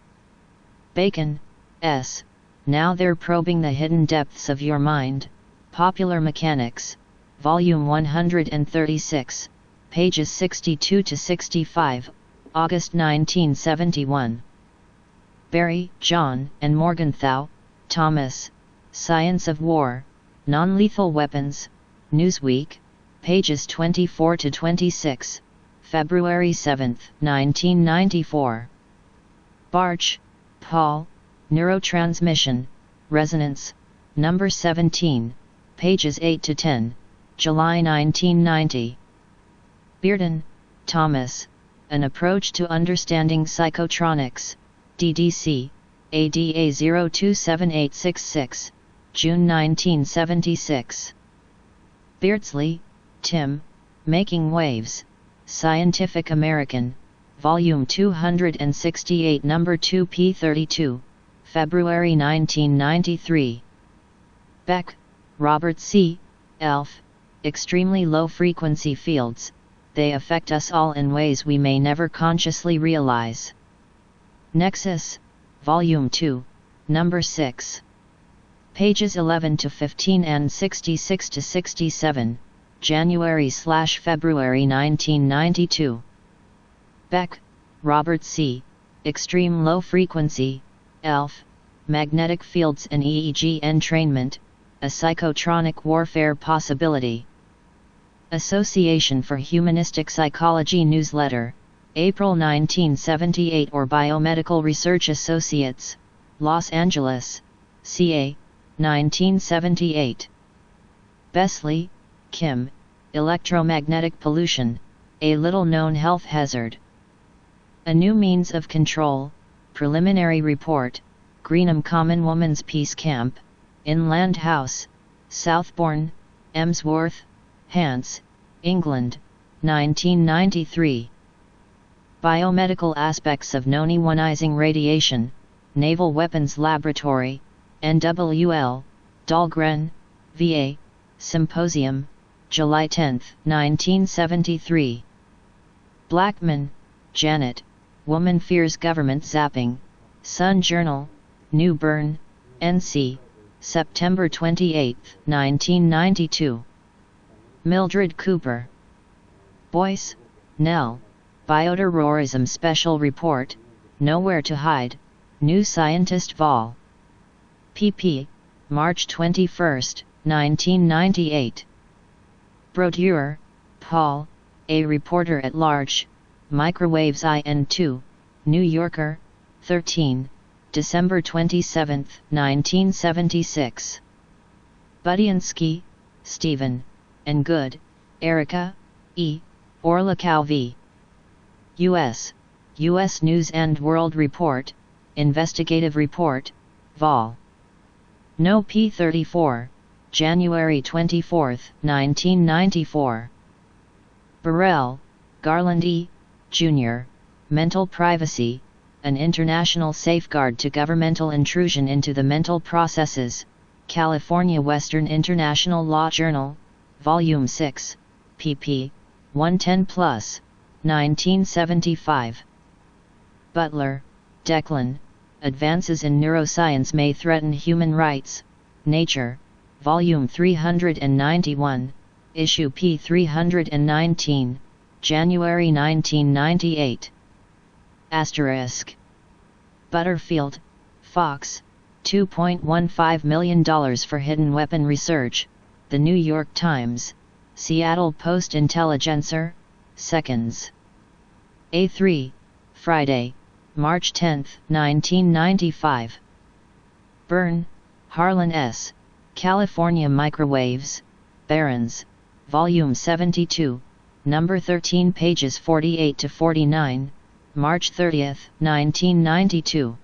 Bacon, S. Now They're Probing the Hidden Depths of Your Mind, Popular Mechanics, Volume 136, pages 62 to 65, August 1971. Barry, John, and Morgenthau, Thomas, Science of War, Non-Lethal Weapons, Newsweek, pages 24 to 26, February 7, 1994. Barch, Paul, Neurotransmission, Resonance, Number 17, pages 8 to 10, July 1990. Bearden, Thomas, An Approach to Understanding Psychotronics, DDC, ADA 027866, June 1976. Beardsley, Tim, Making Waves, Scientific American, Volume 268 No. 2 p. 32, February 1993. Beck, Robert C., ELF, Extremely Low Frequency Fields, They Affect Us All in Ways We May Never Consciously Realize. Nexus, Volume 2, No. 6. Pages 11 to 15 and 66 to 67, January/February 1992. Beck, Robert C., Extreme Low Frequency, ELF, Magnetic Fields and EEG Entrainment, A Psychotronic Warfare Possibility. Association for Humanistic Psychology Newsletter, April 1978 or Biomedical Research Associates, Los Angeles, CA, 1978. Besley, Kim, Electromagnetic Pollution, A Little-Known Health Hazard. A New Means of Control, Preliminary Report, Greenham Common Woman's Peace Camp, Inland House, Southbourne, Emsworth, Hants, England, 1993. Biomedical Aspects of Non-Ionizing Radiation, Naval Weapons Laboratory, NWL, Dahlgren, VA, Symposium, July 10, 1973. Blackman, Janet, Woman Fears Government Zapping, Sun Journal, New Bern, NC, September 28, 1992. Mildred Cooper. Boyce, Nell, Bioterrorism Special Report, Nowhere to Hide, New Scientist Vol. pp. March 21, 1998. Brodeur, Paul, A Reporter at Large, Microwaves IN2, New Yorker, 13, December 27, 1976. Budiansky, Stephen, and Good, Erica, E. Orlikow v. U.S. U.S. News and World Report, Investigative Report, Vol. No. p. 34, January 24, 1994. Burrell, Garland E., Jr., Mental Privacy, An International Safeguard to Governmental Intrusion into the Mental Processes, California Western International Law Journal, Volume 6, pp. 110+, 1975. Butler, Declan, Advances in Neuroscience May Threaten Human Rights, Nature, Volume 391, Issue p. 319, January 1998. Asterisk. Butterfield, Fox, $2.15 million for hidden weapon research, The New York Times, Seattle Post-Intelligencer, Seconds. A3, Friday, March 10, 1995. Byrne, Harlan S., California Microwaves, Barron's, Volume 72, Number 13, pages 48 to 49, March 30, 1992.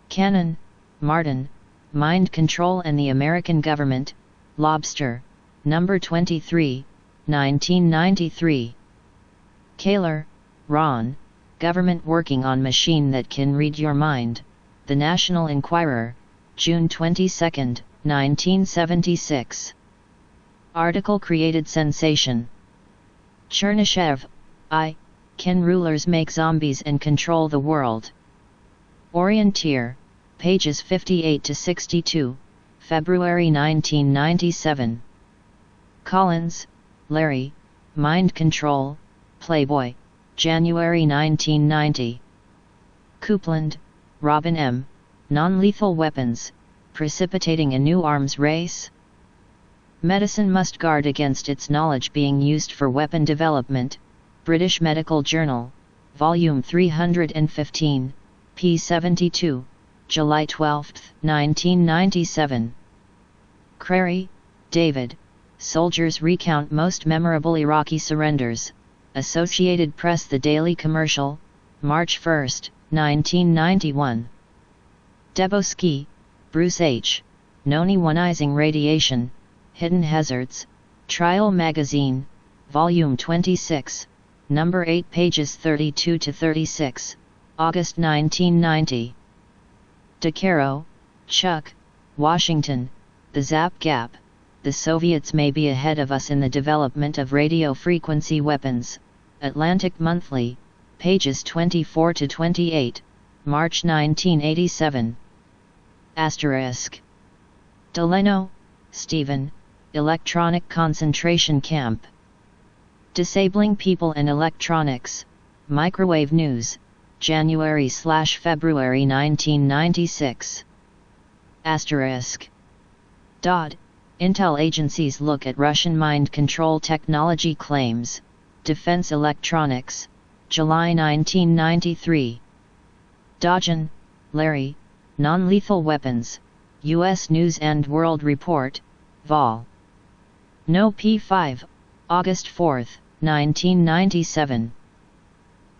Cannon, Martin, Mind Control and the American Government, Lobster, Number 23, 1993. Kaler, Ron, Government Working on Machine That Can Read Your Mind, The National Enquirer, June 22, 1976. Article created sensation. Chernyshev, I. Can rulers make zombies and control the world? Orienteer, pages 58 to 62, February 1997. Collins, Larry, Mind Control, Playboy, January 1990. Coupland, Robin M., Non-Lethal Weapons, Precipitating a New Arms Race? Medicine must guard against its knowledge being used for weapon development, British Medical Journal, Volume 315, p. 72, July 12, 1997. Crary, David, Soldiers Recount Most Memorable Iraqi Surrenders, Associated Press. The Daily Commercial, March 1, 1991. Debowski, Bruce H., Non-Ionizing Radiation, Hidden Hazards, Trial Magazine, Volume 26, Number 8, pages 32 to 36, August 1990. DeCaro, Chuck, Washington, The Zap Gap, The Soviets May Be Ahead of Us in the Development of Radio Frequency Weapons, Atlantic Monthly, pages 24 to 28, March 1987. Asterisk. Delano, Stephen, Electronic Concentration Camp. Disabling People and Electronics, Microwave News, January/February 1996. Asterisk. Dodd, Intel Agencies Look at Russian Mind Control Technology Claims, Defense Electronics, July 1993. Dodgen, Larry, Non-Lethal Weapons, U.S. News and World Report, Vol. No. P5, August 4, 1997.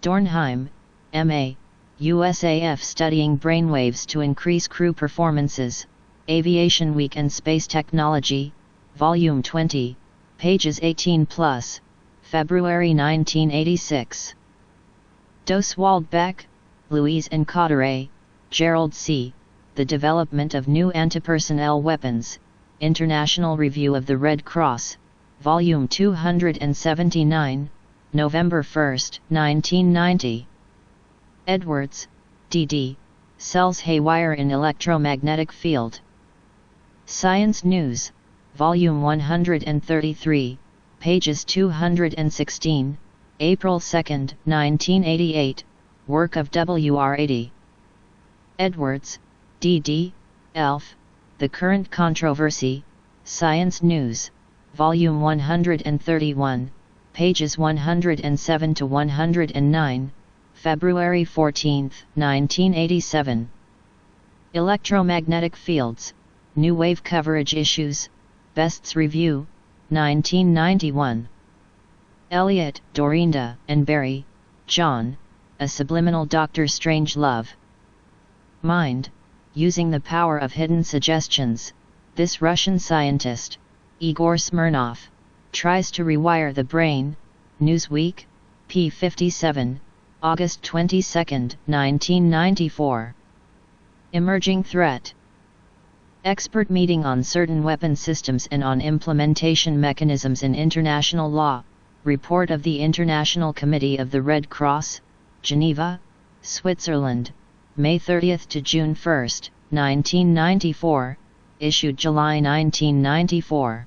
Dornheim, M.A., USAF Studying Brainwaves to Increase Crew Performances, Aviation Week and Space Technology, Volume 20, pages 18+, February 1986. Doswald Beck, Louise and Cotteray, Gerald C., The Development of New Antipersonnel Weapons, International Review of the Red Cross, Volume 279, November 1, 1990. Edwards, D.D., Cells Haywire in Electromagnetic Field. Science News, Volume 133, pages 216, April 2, 1988, work of W.R.80. Edwards, D.D., Elf, The Current Controversy, Science News, Volume 131, pages 107 to 109, February 14, 1987. Electromagnetic Fields, New Wave Coverage Issues, Best's Review, 1991. Elliott, Dorinda, and Barry, John, A Subliminal Doctor Strangelove. Mind, Using the Power of Hidden Suggestions, this Russian scientist, Igor Smirnov, tries to rewire the brain, Newsweek, p. 57, August 22, 1994. Emerging Threat. Expert Meeting on Certain Weapon Systems and on Implementation Mechanisms in International Law, Report of the International Committee of the Red Cross, Geneva, Switzerland, May 30 to June 1, 1994, issued July 1994.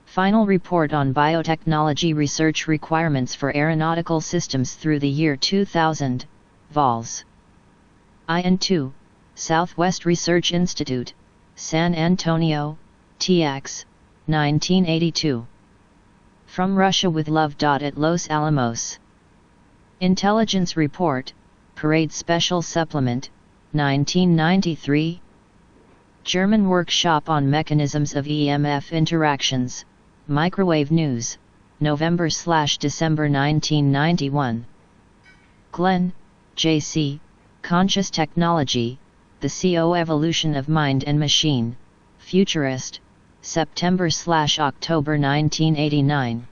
Final Report on Biotechnology Research Requirements for Aeronautical Systems through the year 2000, vols. IN2, Southwest Research Institute, San Antonio, TX, 1982. From Russia with Love. At Los Alamos. Intelligence Report, Parade Special Supplement, 1993. German Workshop on Mechanisms of EMF Interactions, Microwave News, November/December 1991. Glenn, J.C., Conscious Technology, The Co-Evolution of Mind and Machine, Futurist, September/October 1989.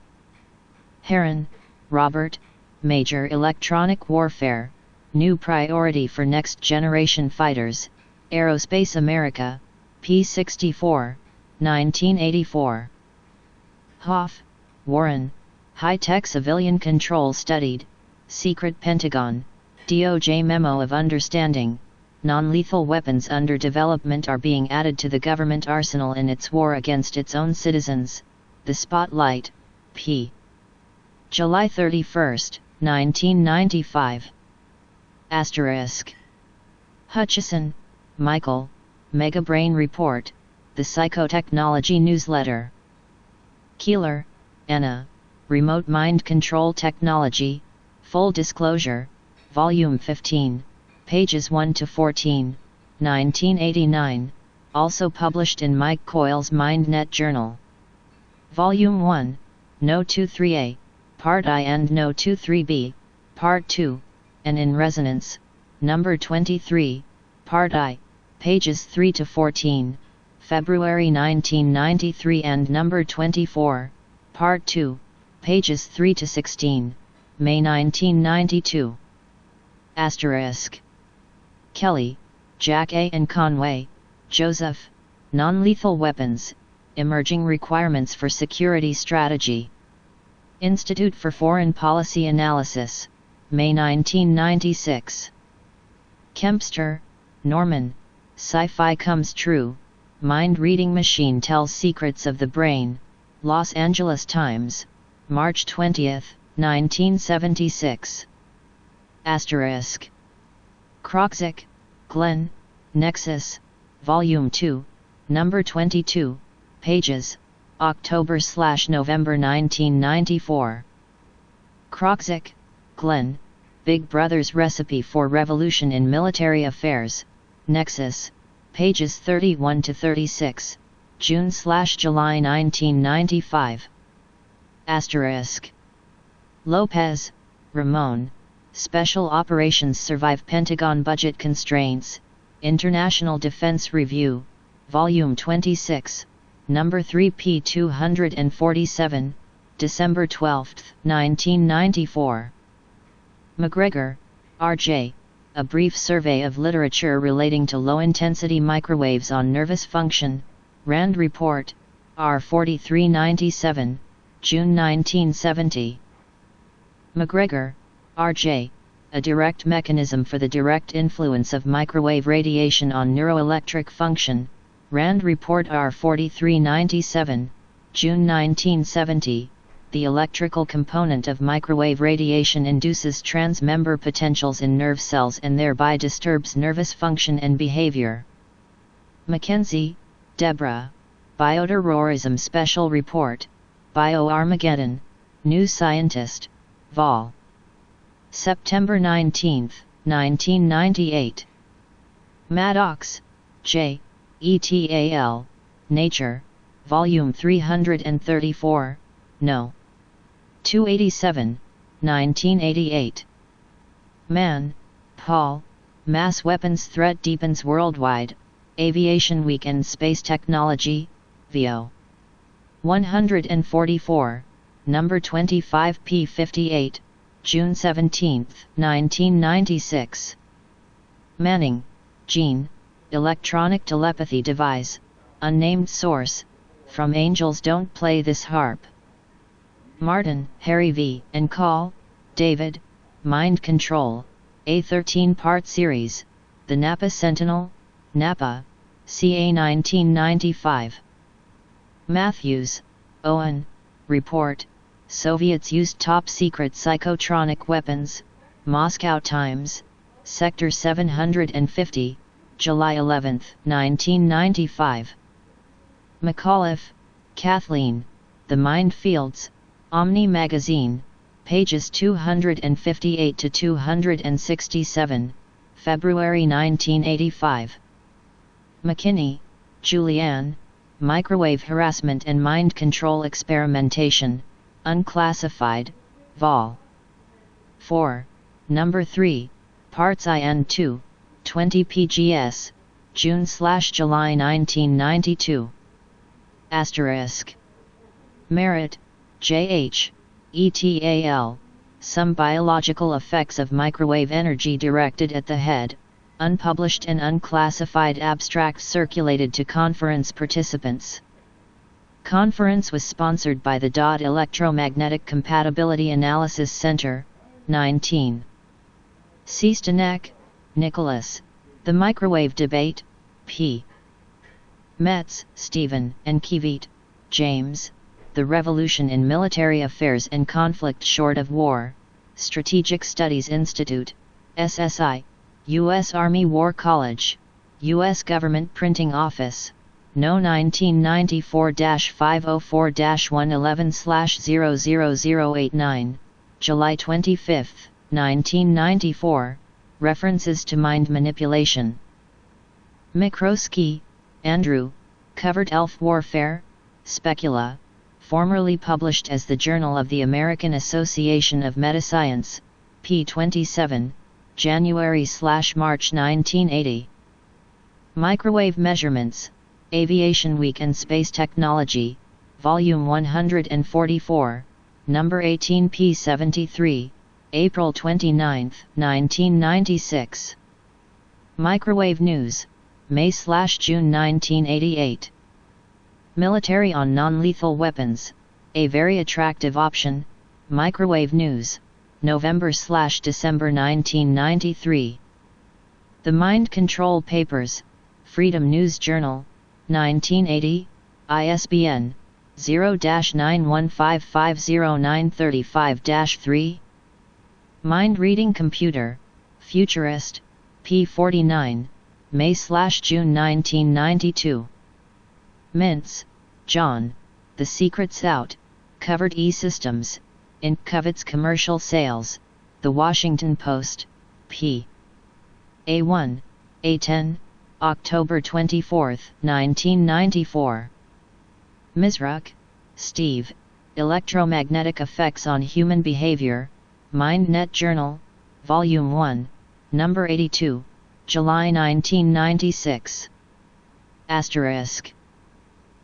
Heron, Robert, Major Electronic Warfare, New Priority for Next Generation Fighters, Aerospace America, P64, 1984. Hoff, Warren, High-Tech Civilian Control Studied, Secret Pentagon, DOJ Memo of Understanding, Non-lethal weapons under development are being added to the government arsenal in its war against its own citizens. The Spotlight, p. July 31, 1995. Asterisk. Hutchison, Michael, Megabrain Report, The Psychotechnology Newsletter. Keeler, Anna, Remote Mind Control Technology, Full Disclosure, Volume 15, pages 1-14, 1989, also published in Mike Coyle's MindNet Journal. Volume 1, No. 23a, Part I and No. 23b, Part 2, and in Resonance, Number 23, Part I, pages 3-14, February 1993 and Number 24, Part 2, pages 3-16, May 1992. Asterisk. Kelly, Jack A. and Conway, Joseph, Non-Lethal Weapons, Emerging Requirements for Security Strategy. Institute for Foreign Policy Analysis, May 1996. Kempster, Norman, Sci-Fi Comes True, Mind-Reading Machine Tells Secrets of the Brain, Los Angeles Times, March 20, 1976. Asterisk. Kroczek, Glenn, Nexus, Volume 2, Number 22, pages, October/November 1994. Kroczek, Glenn, Big Brother's Recipe for Revolution in Military Affairs, Nexus, pages 31-36, June/July 1995. Asterisk. Lopez, Ramon, Special Operations Survive Pentagon Budget Constraints, International Defense Review, Volume 26, Number 3 p. 247, December 12, 1994. McGregor, R.J., A Brief Survey of Literature Relating to Low-Intensity Microwaves on Nervous Function, Rand Report, R. 4397, June 1970. McGregor, R.J., A Direct Mechanism for the Direct Influence of Microwave Radiation on Neuroelectric Function, Rand Report R. 4397, June 1970. The electrical component of microwave radiation induces transmember potentials in nerve cells and thereby disturbs nervous function and behavior. Mackenzie, Deborah, Bioterrorism Special Report, Bio-Armageddon, New Scientist, Vol. September 19, 1998. Maddox, J., ETAL, Nature, Volume 334, No. 287, 1988. Mann, Paul, Mass Weapons Threat Deepens Worldwide, Aviation Week and Space Technology, VO. 144, Number 25 p. 58, June 17, 1996. Manning, Jean, Electronic Telepathy Device, Unnamed Source, From Angels Don't Play This Harp. Martin, Harry V. and Call, David, Mind Control, a 13-part series, The Napa Sentinel, Napa, CA 1995. Matthews, Owen, Report, Soviets Used Top Secret Psychotronic Weapons, Moscow Times, Sector 750, July 11, 1995. McAuliffe, Kathleen, The Mind Fields, Omni Magazine, pages 258 to 267, February 1985. McKinney, Julianne, Microwave Harassment and Mind Control Experimentation, Unclassified, Vol. 4, Number 3, Parts IN2, 20 PGS, June/July 1992. Asterisk. Merritt, J.H., ETAL, Some Biological Effects of Microwave Energy Directed at the Head, unpublished and unclassified abstracts circulated to conference participants. Conference was sponsored by the DOT Electromagnetic Compatibility Analysis Center, 19. Seastanek, Nicholas, The Microwave Debate, p. Metz, Stephen, and Kivit, James, The Revolution in Military Affairs and Conflict Short of War, Strategic Studies Institute, SSI, U.S. Army War College, U.S. Government Printing Office, No. 1994-504-111/00089, July 25, 1994, References to Mind Manipulation. Po-russki, Andrew, Covert Elf Warfare, Specula, formerly published as the Journal of the American Association of Metascience, p. 27, January/March 1980. Microwave Measurements, Aviation Week and Space Technology, Volume 144, Number 18 p. 73, April 29, 1996. Microwave News, May/June 1988. Military on Non-Lethal Weapons, A Very Attractive Option, Microwave News, November/December 1993. The Mind Control Papers, Freedom News Journal, 1980, ISBN 0-91550935-3. Mind Reading Computer, Futurist, p. 49, May/June 1992. Mintz, John, The Secret's Out, Covered E-Systems, in Covets Commercial Sales, The Washington Post, p. A1, A10, October 24, 1994. Misruk, Steve, Electromagnetic Effects on Human Behavior, MindNet Journal, Volume 1, Number 82, July 1996. Asterisk.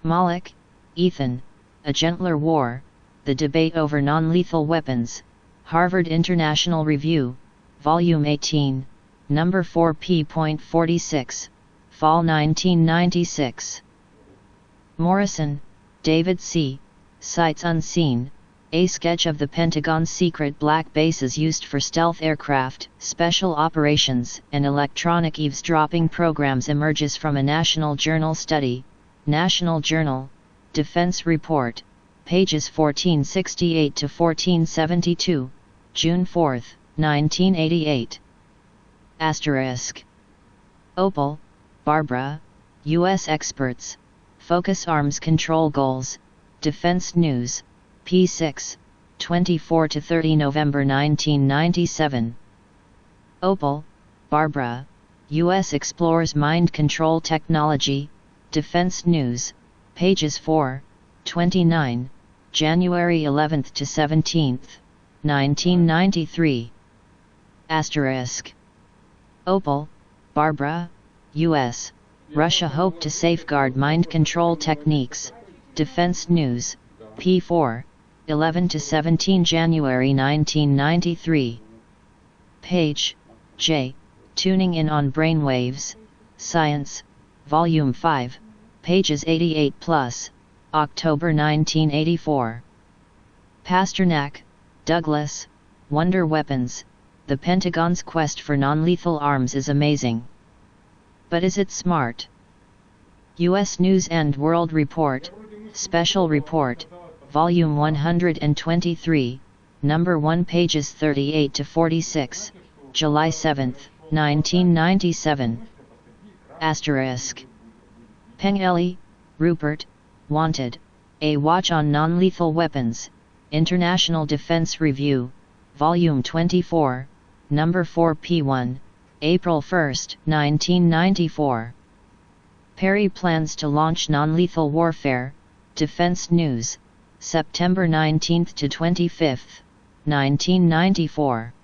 Malik, Ethan, A Gentler War, The Debate Over Non-Lethal Weapons, Harvard International Review, Volume 18, Number 4p.46, Fall 1996. Morrison, David C., Sights Unseen, A Sketch of the Pentagon's Secret Black Bases Used for Stealth Aircraft, Special Operations, and Electronic Eavesdropping Programs emerges from a National Journal study, National Journal, Defense Report, pages 1468 to 1472, June 4, 1988. Asterisk. Opal, Barbara, U.S. Experts, Focus Arms Control Goals, Defense News, p6, 24 to 30 November 1997. Opal, Barbara, U.S. Explores Mind Control Technology, Defense News, pages 4, 29, January 11 to 17, 1993. Asterisk. Opal, Barbara, U.S., Russia Hope to Safeguard Mind Control Techniques, Defense News, p4, 11 to 17 January 1993. Page, J, Tuning in on Brainwaves, Science, Volume 5, pages 88+, October 1984. Pasternak, Douglas, Wonder Weapons, The Pentagon's Quest for Non-Lethal Arms is Amazing. But is it smart? U.S. News and World Report, Special Report, Volume 123, Number 1 pages 38 to 46, July 7, 1997. Asterisk. Pengelly, Rupert, Wanted, A Watch on Non-Lethal Weapons, International Defense Review, Volume 24, Number 4p1, April 1, 1994. Perry plans to launch non-lethal warfare, Defense News, September 19 to 25, 1994.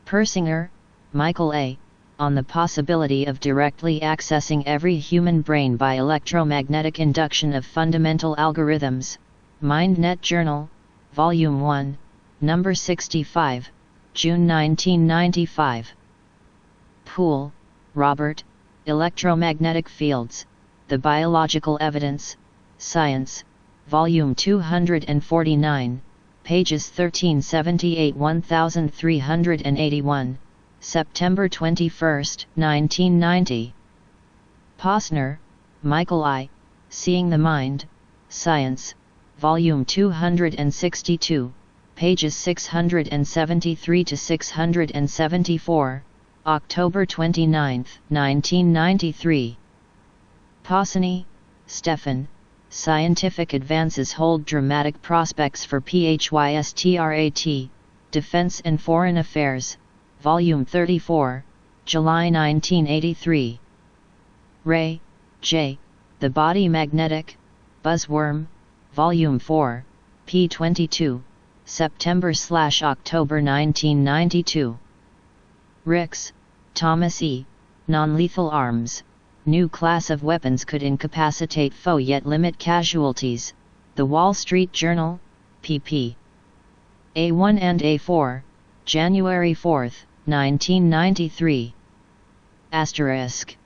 Persinger, Michael A., on the possibility of directly accessing every human brain by electromagnetic induction of fundamental algorithms, MindNet Journal, Volume 1, Number 65, June 1995. Poole, Robert, Electromagnetic Fields, The Biological Evidence, Science, Volume 249, pages 1378-1381, September 21, 1990. Posner, Michael I., Seeing the Mind, Science, Volume 262, pages 673-674, October 29, 1993. Possany, Stefan, Scientific Advances Hold Dramatic Prospects for PHYSTRAT, Defense and Foreign Affairs, Volume 34, July 1983. Ray, J., The Body Magnetic, Buzzworm, Volume 4, p. 22, September/October 1992. Ricks, Thomas E., Non-Lethal Arms, New Class of Weapons Could Incapacitate Foe Yet Limit Casualties, The Wall Street Journal, pp. A1 and A4, January 4, 1993. Asterisk.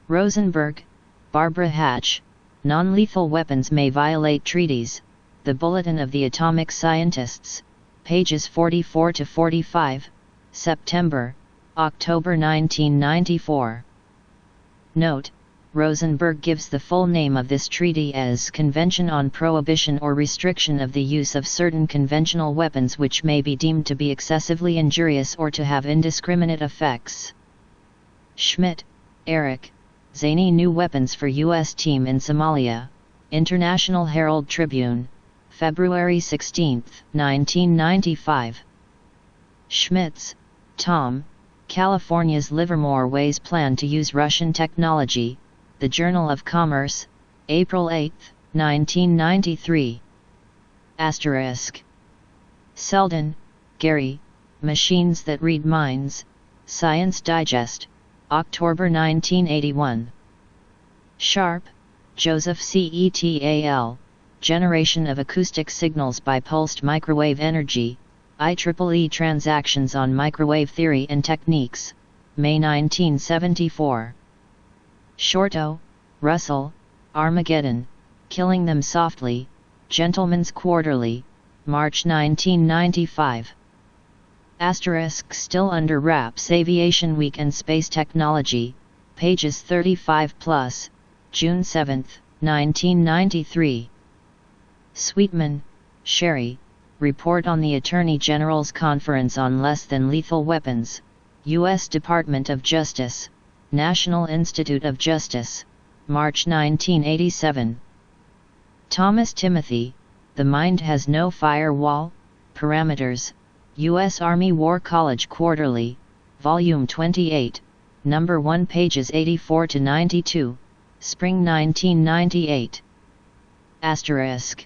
Rosenberg, Barbara Hatch, Non-Lethal Weapons May Violate Treaties, The Bulletin of the Atomic Scientists, pages 44-45, September, October 1994. Note, Rosenberg gives the full name of this treaty as Convention on Prohibition or Restriction of the Use of Certain Conventional Weapons which may be deemed to be excessively injurious or to have indiscriminate effects. Schmidt, Eric, Zany New Weapons for U.S. Team in Somalia, International Herald Tribune, February 16, 1995. Schmitz, Tom, California's Livermore Ways Plan to Use Russian Technology, The Journal of Commerce, April 8, 1993. Asterisk. Selden, Gary, Machines That Read Minds, Science Digest, October 1981. Sharp, Joseph CETAL, Generation of Acoustic Signals by Pulsed Microwave Energy, IEEE Transactions on Microwave Theory and Techniques, May 1974. Shorto, Russell, Armageddon, Killing Them Softly, Gentleman's Quarterly, March 1995. Asterisk. Still Under Wraps Aviation Week and Space Technology, pages 35+, June 7, 1993. Sweetman, Sherry, Report on the Attorney General's Conference on Less Than Lethal Weapons, U.S. Department of Justice, National Institute of Justice, March 1987. Thomas Timothy, The Mind Has No Firewall, Parameters, U.S. Army War College Quarterly, Volume 28, Number 1 pages 84-92, Spring 1998. Asterisk.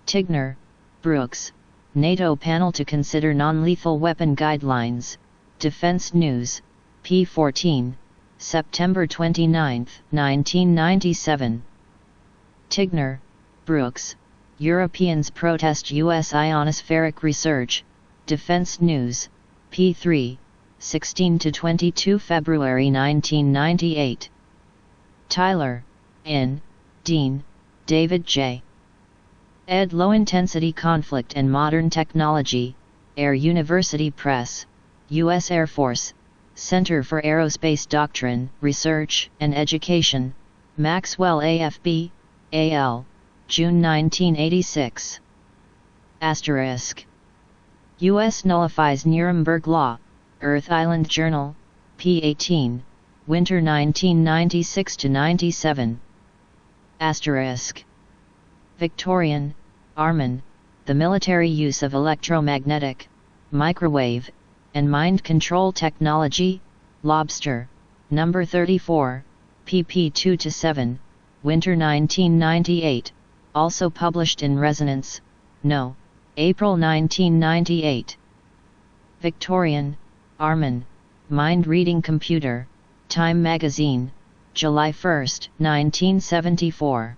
Tigner, Brooks, NATO Panel to Consider Non-Lethal Weapon Guidelines, Defense News, p. 14, September 29, 1997. Tigner, Brooks, Europeans Protest U.S. Ionospheric Research, Defense News, p. 16-22 February 1998. Tyler, N., Dean, David J. ed. Low Intensity Conflict and Modern Technology, Air University Press, U.S. Air Force, Center for Aerospace Doctrine, Research, and Education, Maxwell AFB, A.L., June 1986. Asterisk. U.S. nullifies Nuremberg Law, Earth Island Journal, p. 18, Winter 1996-97. Victorian, Armin, The Military Use of Electromagnetic, Microwave, and Mind Control Technology, Lobster, No. 34, pp. 2-7, Winter 1998, also published in Resonance, No. April 1998. Victorian, Armin, Mind Reading Computer, Time Magazine, July 1, 1974.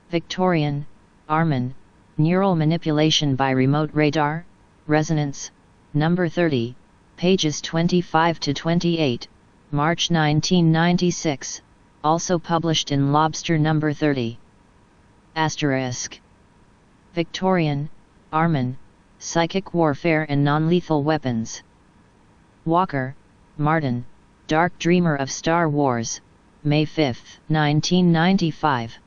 Victorian, Armin, Neural Manipulation by Remote Radar, Resonance, No. 30, pages 25-28, March 1996, also published in Lobster No. 30. Victorian, Armin, Psychic Warfare and Non-Lethal Weapons. Walker, Martin, Dark Dreamer of Star Wars, May 5, 1995.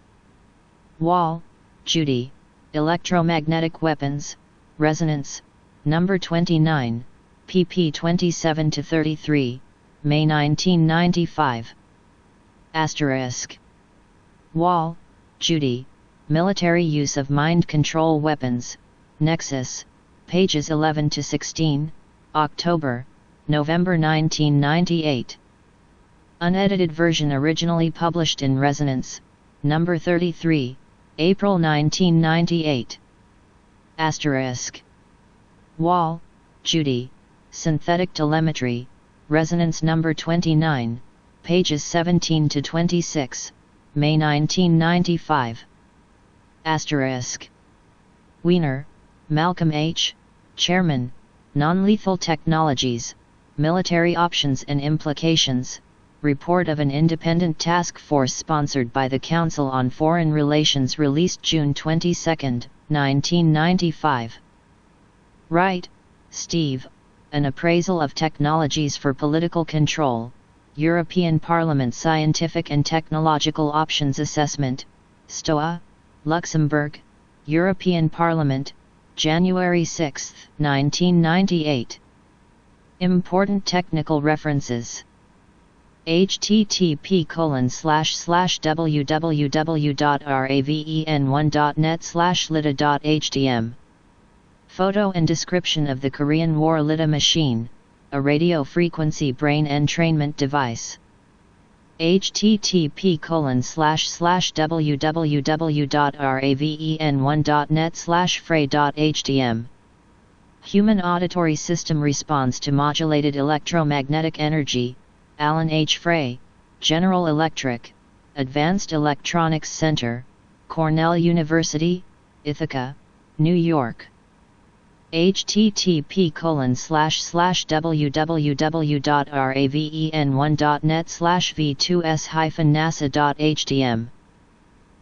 Wall, Judy, Electromagnetic Weapons, Resonance, No. 29, pp. 27-33, May 1995. Wall, Judy, Military Use of Mind Control Weapons, Nexus, pages 11-16, October, November 1998. Unedited version originally published in Resonance, No. 33, April 1998. Wall, Judy, Synthetic Telemetry, Resonance No. 29, pages 17-26, May 1995. Wiener, Malcolm H., Chairman, Non-Lethal Technologies, Military Options and Implications, Report of an Independent Task Force sponsored by the Council on Foreign Relations released June 22, 1995. Wright, Steve, An Appraisal of Technologies for Political Control, European Parliament Scientific and Technological Options Assessment, STOA, Luxembourg, European Parliament, January 6, 1998. Important technical references. http://www.raven1.net/lida.htm. Photo and description of the Korean War Lida machine, a radio frequency brain entrainment device. http://www.raven1.net/fray.htm. Human auditory system responds to modulated electromagnetic energy, Alan H. Frey, General Electric, Advanced Electronics Center, Cornell University, Ithaca, New York. http://www.raven1.net/v2s-nasa.htm.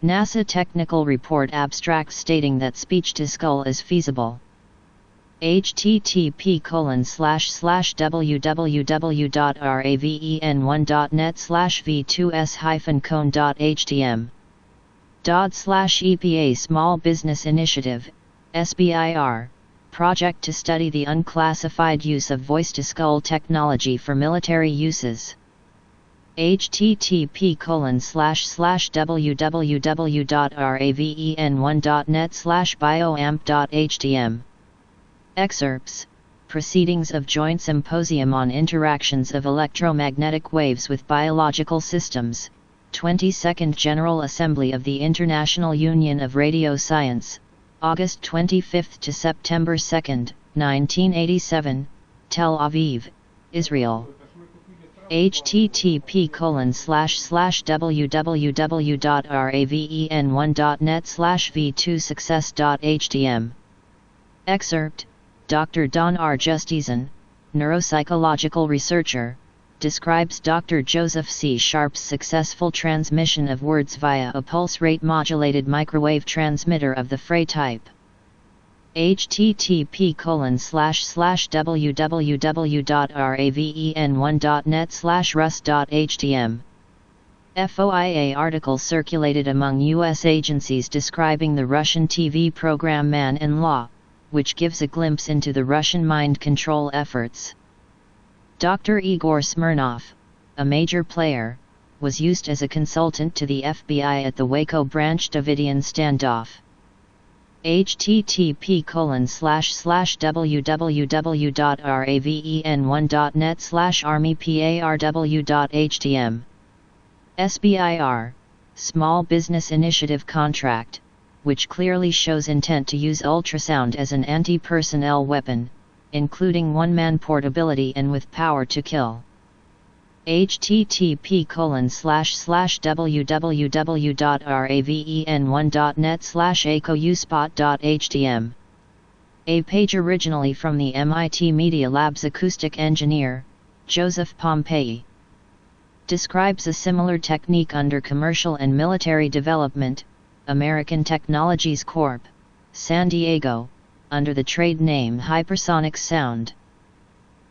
NASA Technical Report Abstract stating that speech-to-skull is feasible. http://www.raven1.net/v2s-cone.htm. DOD/EPA Small Business Initiative, SBIR, project to study the unclassified use of voice-to-skull technology for military uses. http://www.raven1.net/bioamp.htm. Excerpts, Proceedings of Joint Symposium on Interactions of Electromagnetic Waves with Biological Systems, 22nd General Assembly of the International Union of Radio Science, August 25 to September 2, 1987, Tel Aviv, Israel. http://www.raven1.net/v2success.htm. Excerpt, Dr. Don R. Justizan, neuropsychological researcher, describes Dr. Joseph C. Sharp's successful transmission of words via a pulse-rate modulated microwave transmitter of the Frey type. http://www.raven1.net/rus.htm. FOIA article circulated among U.S. agencies describing the Russian TV program Man in Law, which gives a glimpse into the Russian mind control efforts. Dr. Igor Smirnov, a major player, was used as a consultant to the FBI at the Waco Branch Davidian standoff. http://www.raven1.net/armyparw.htm SBIR, Small Business Initiative Contract, which clearly shows intent to use ultrasound as an anti-personnel weapon, including one-man portability and with power to kill. http://www.raven1.net/acouspot.htm A page originally from the MIT Media Lab's acoustic engineer, Joseph Pompei. Describes a similar technique under commercial and military development, American Technologies Corp., San Diego, under the trade name Hypersonic Sound.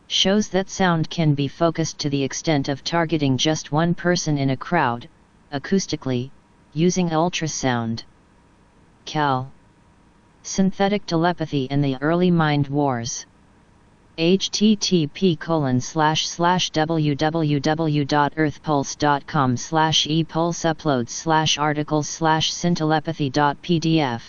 Shows that sound can be focused to the extent of targeting just one person in a crowd, acoustically, using ultrasound. Cal. Synthetic Telepathy and the Early Mind Wars. http://www.earthpulse.com/epulseuploads/articles/syntelepathy.pdf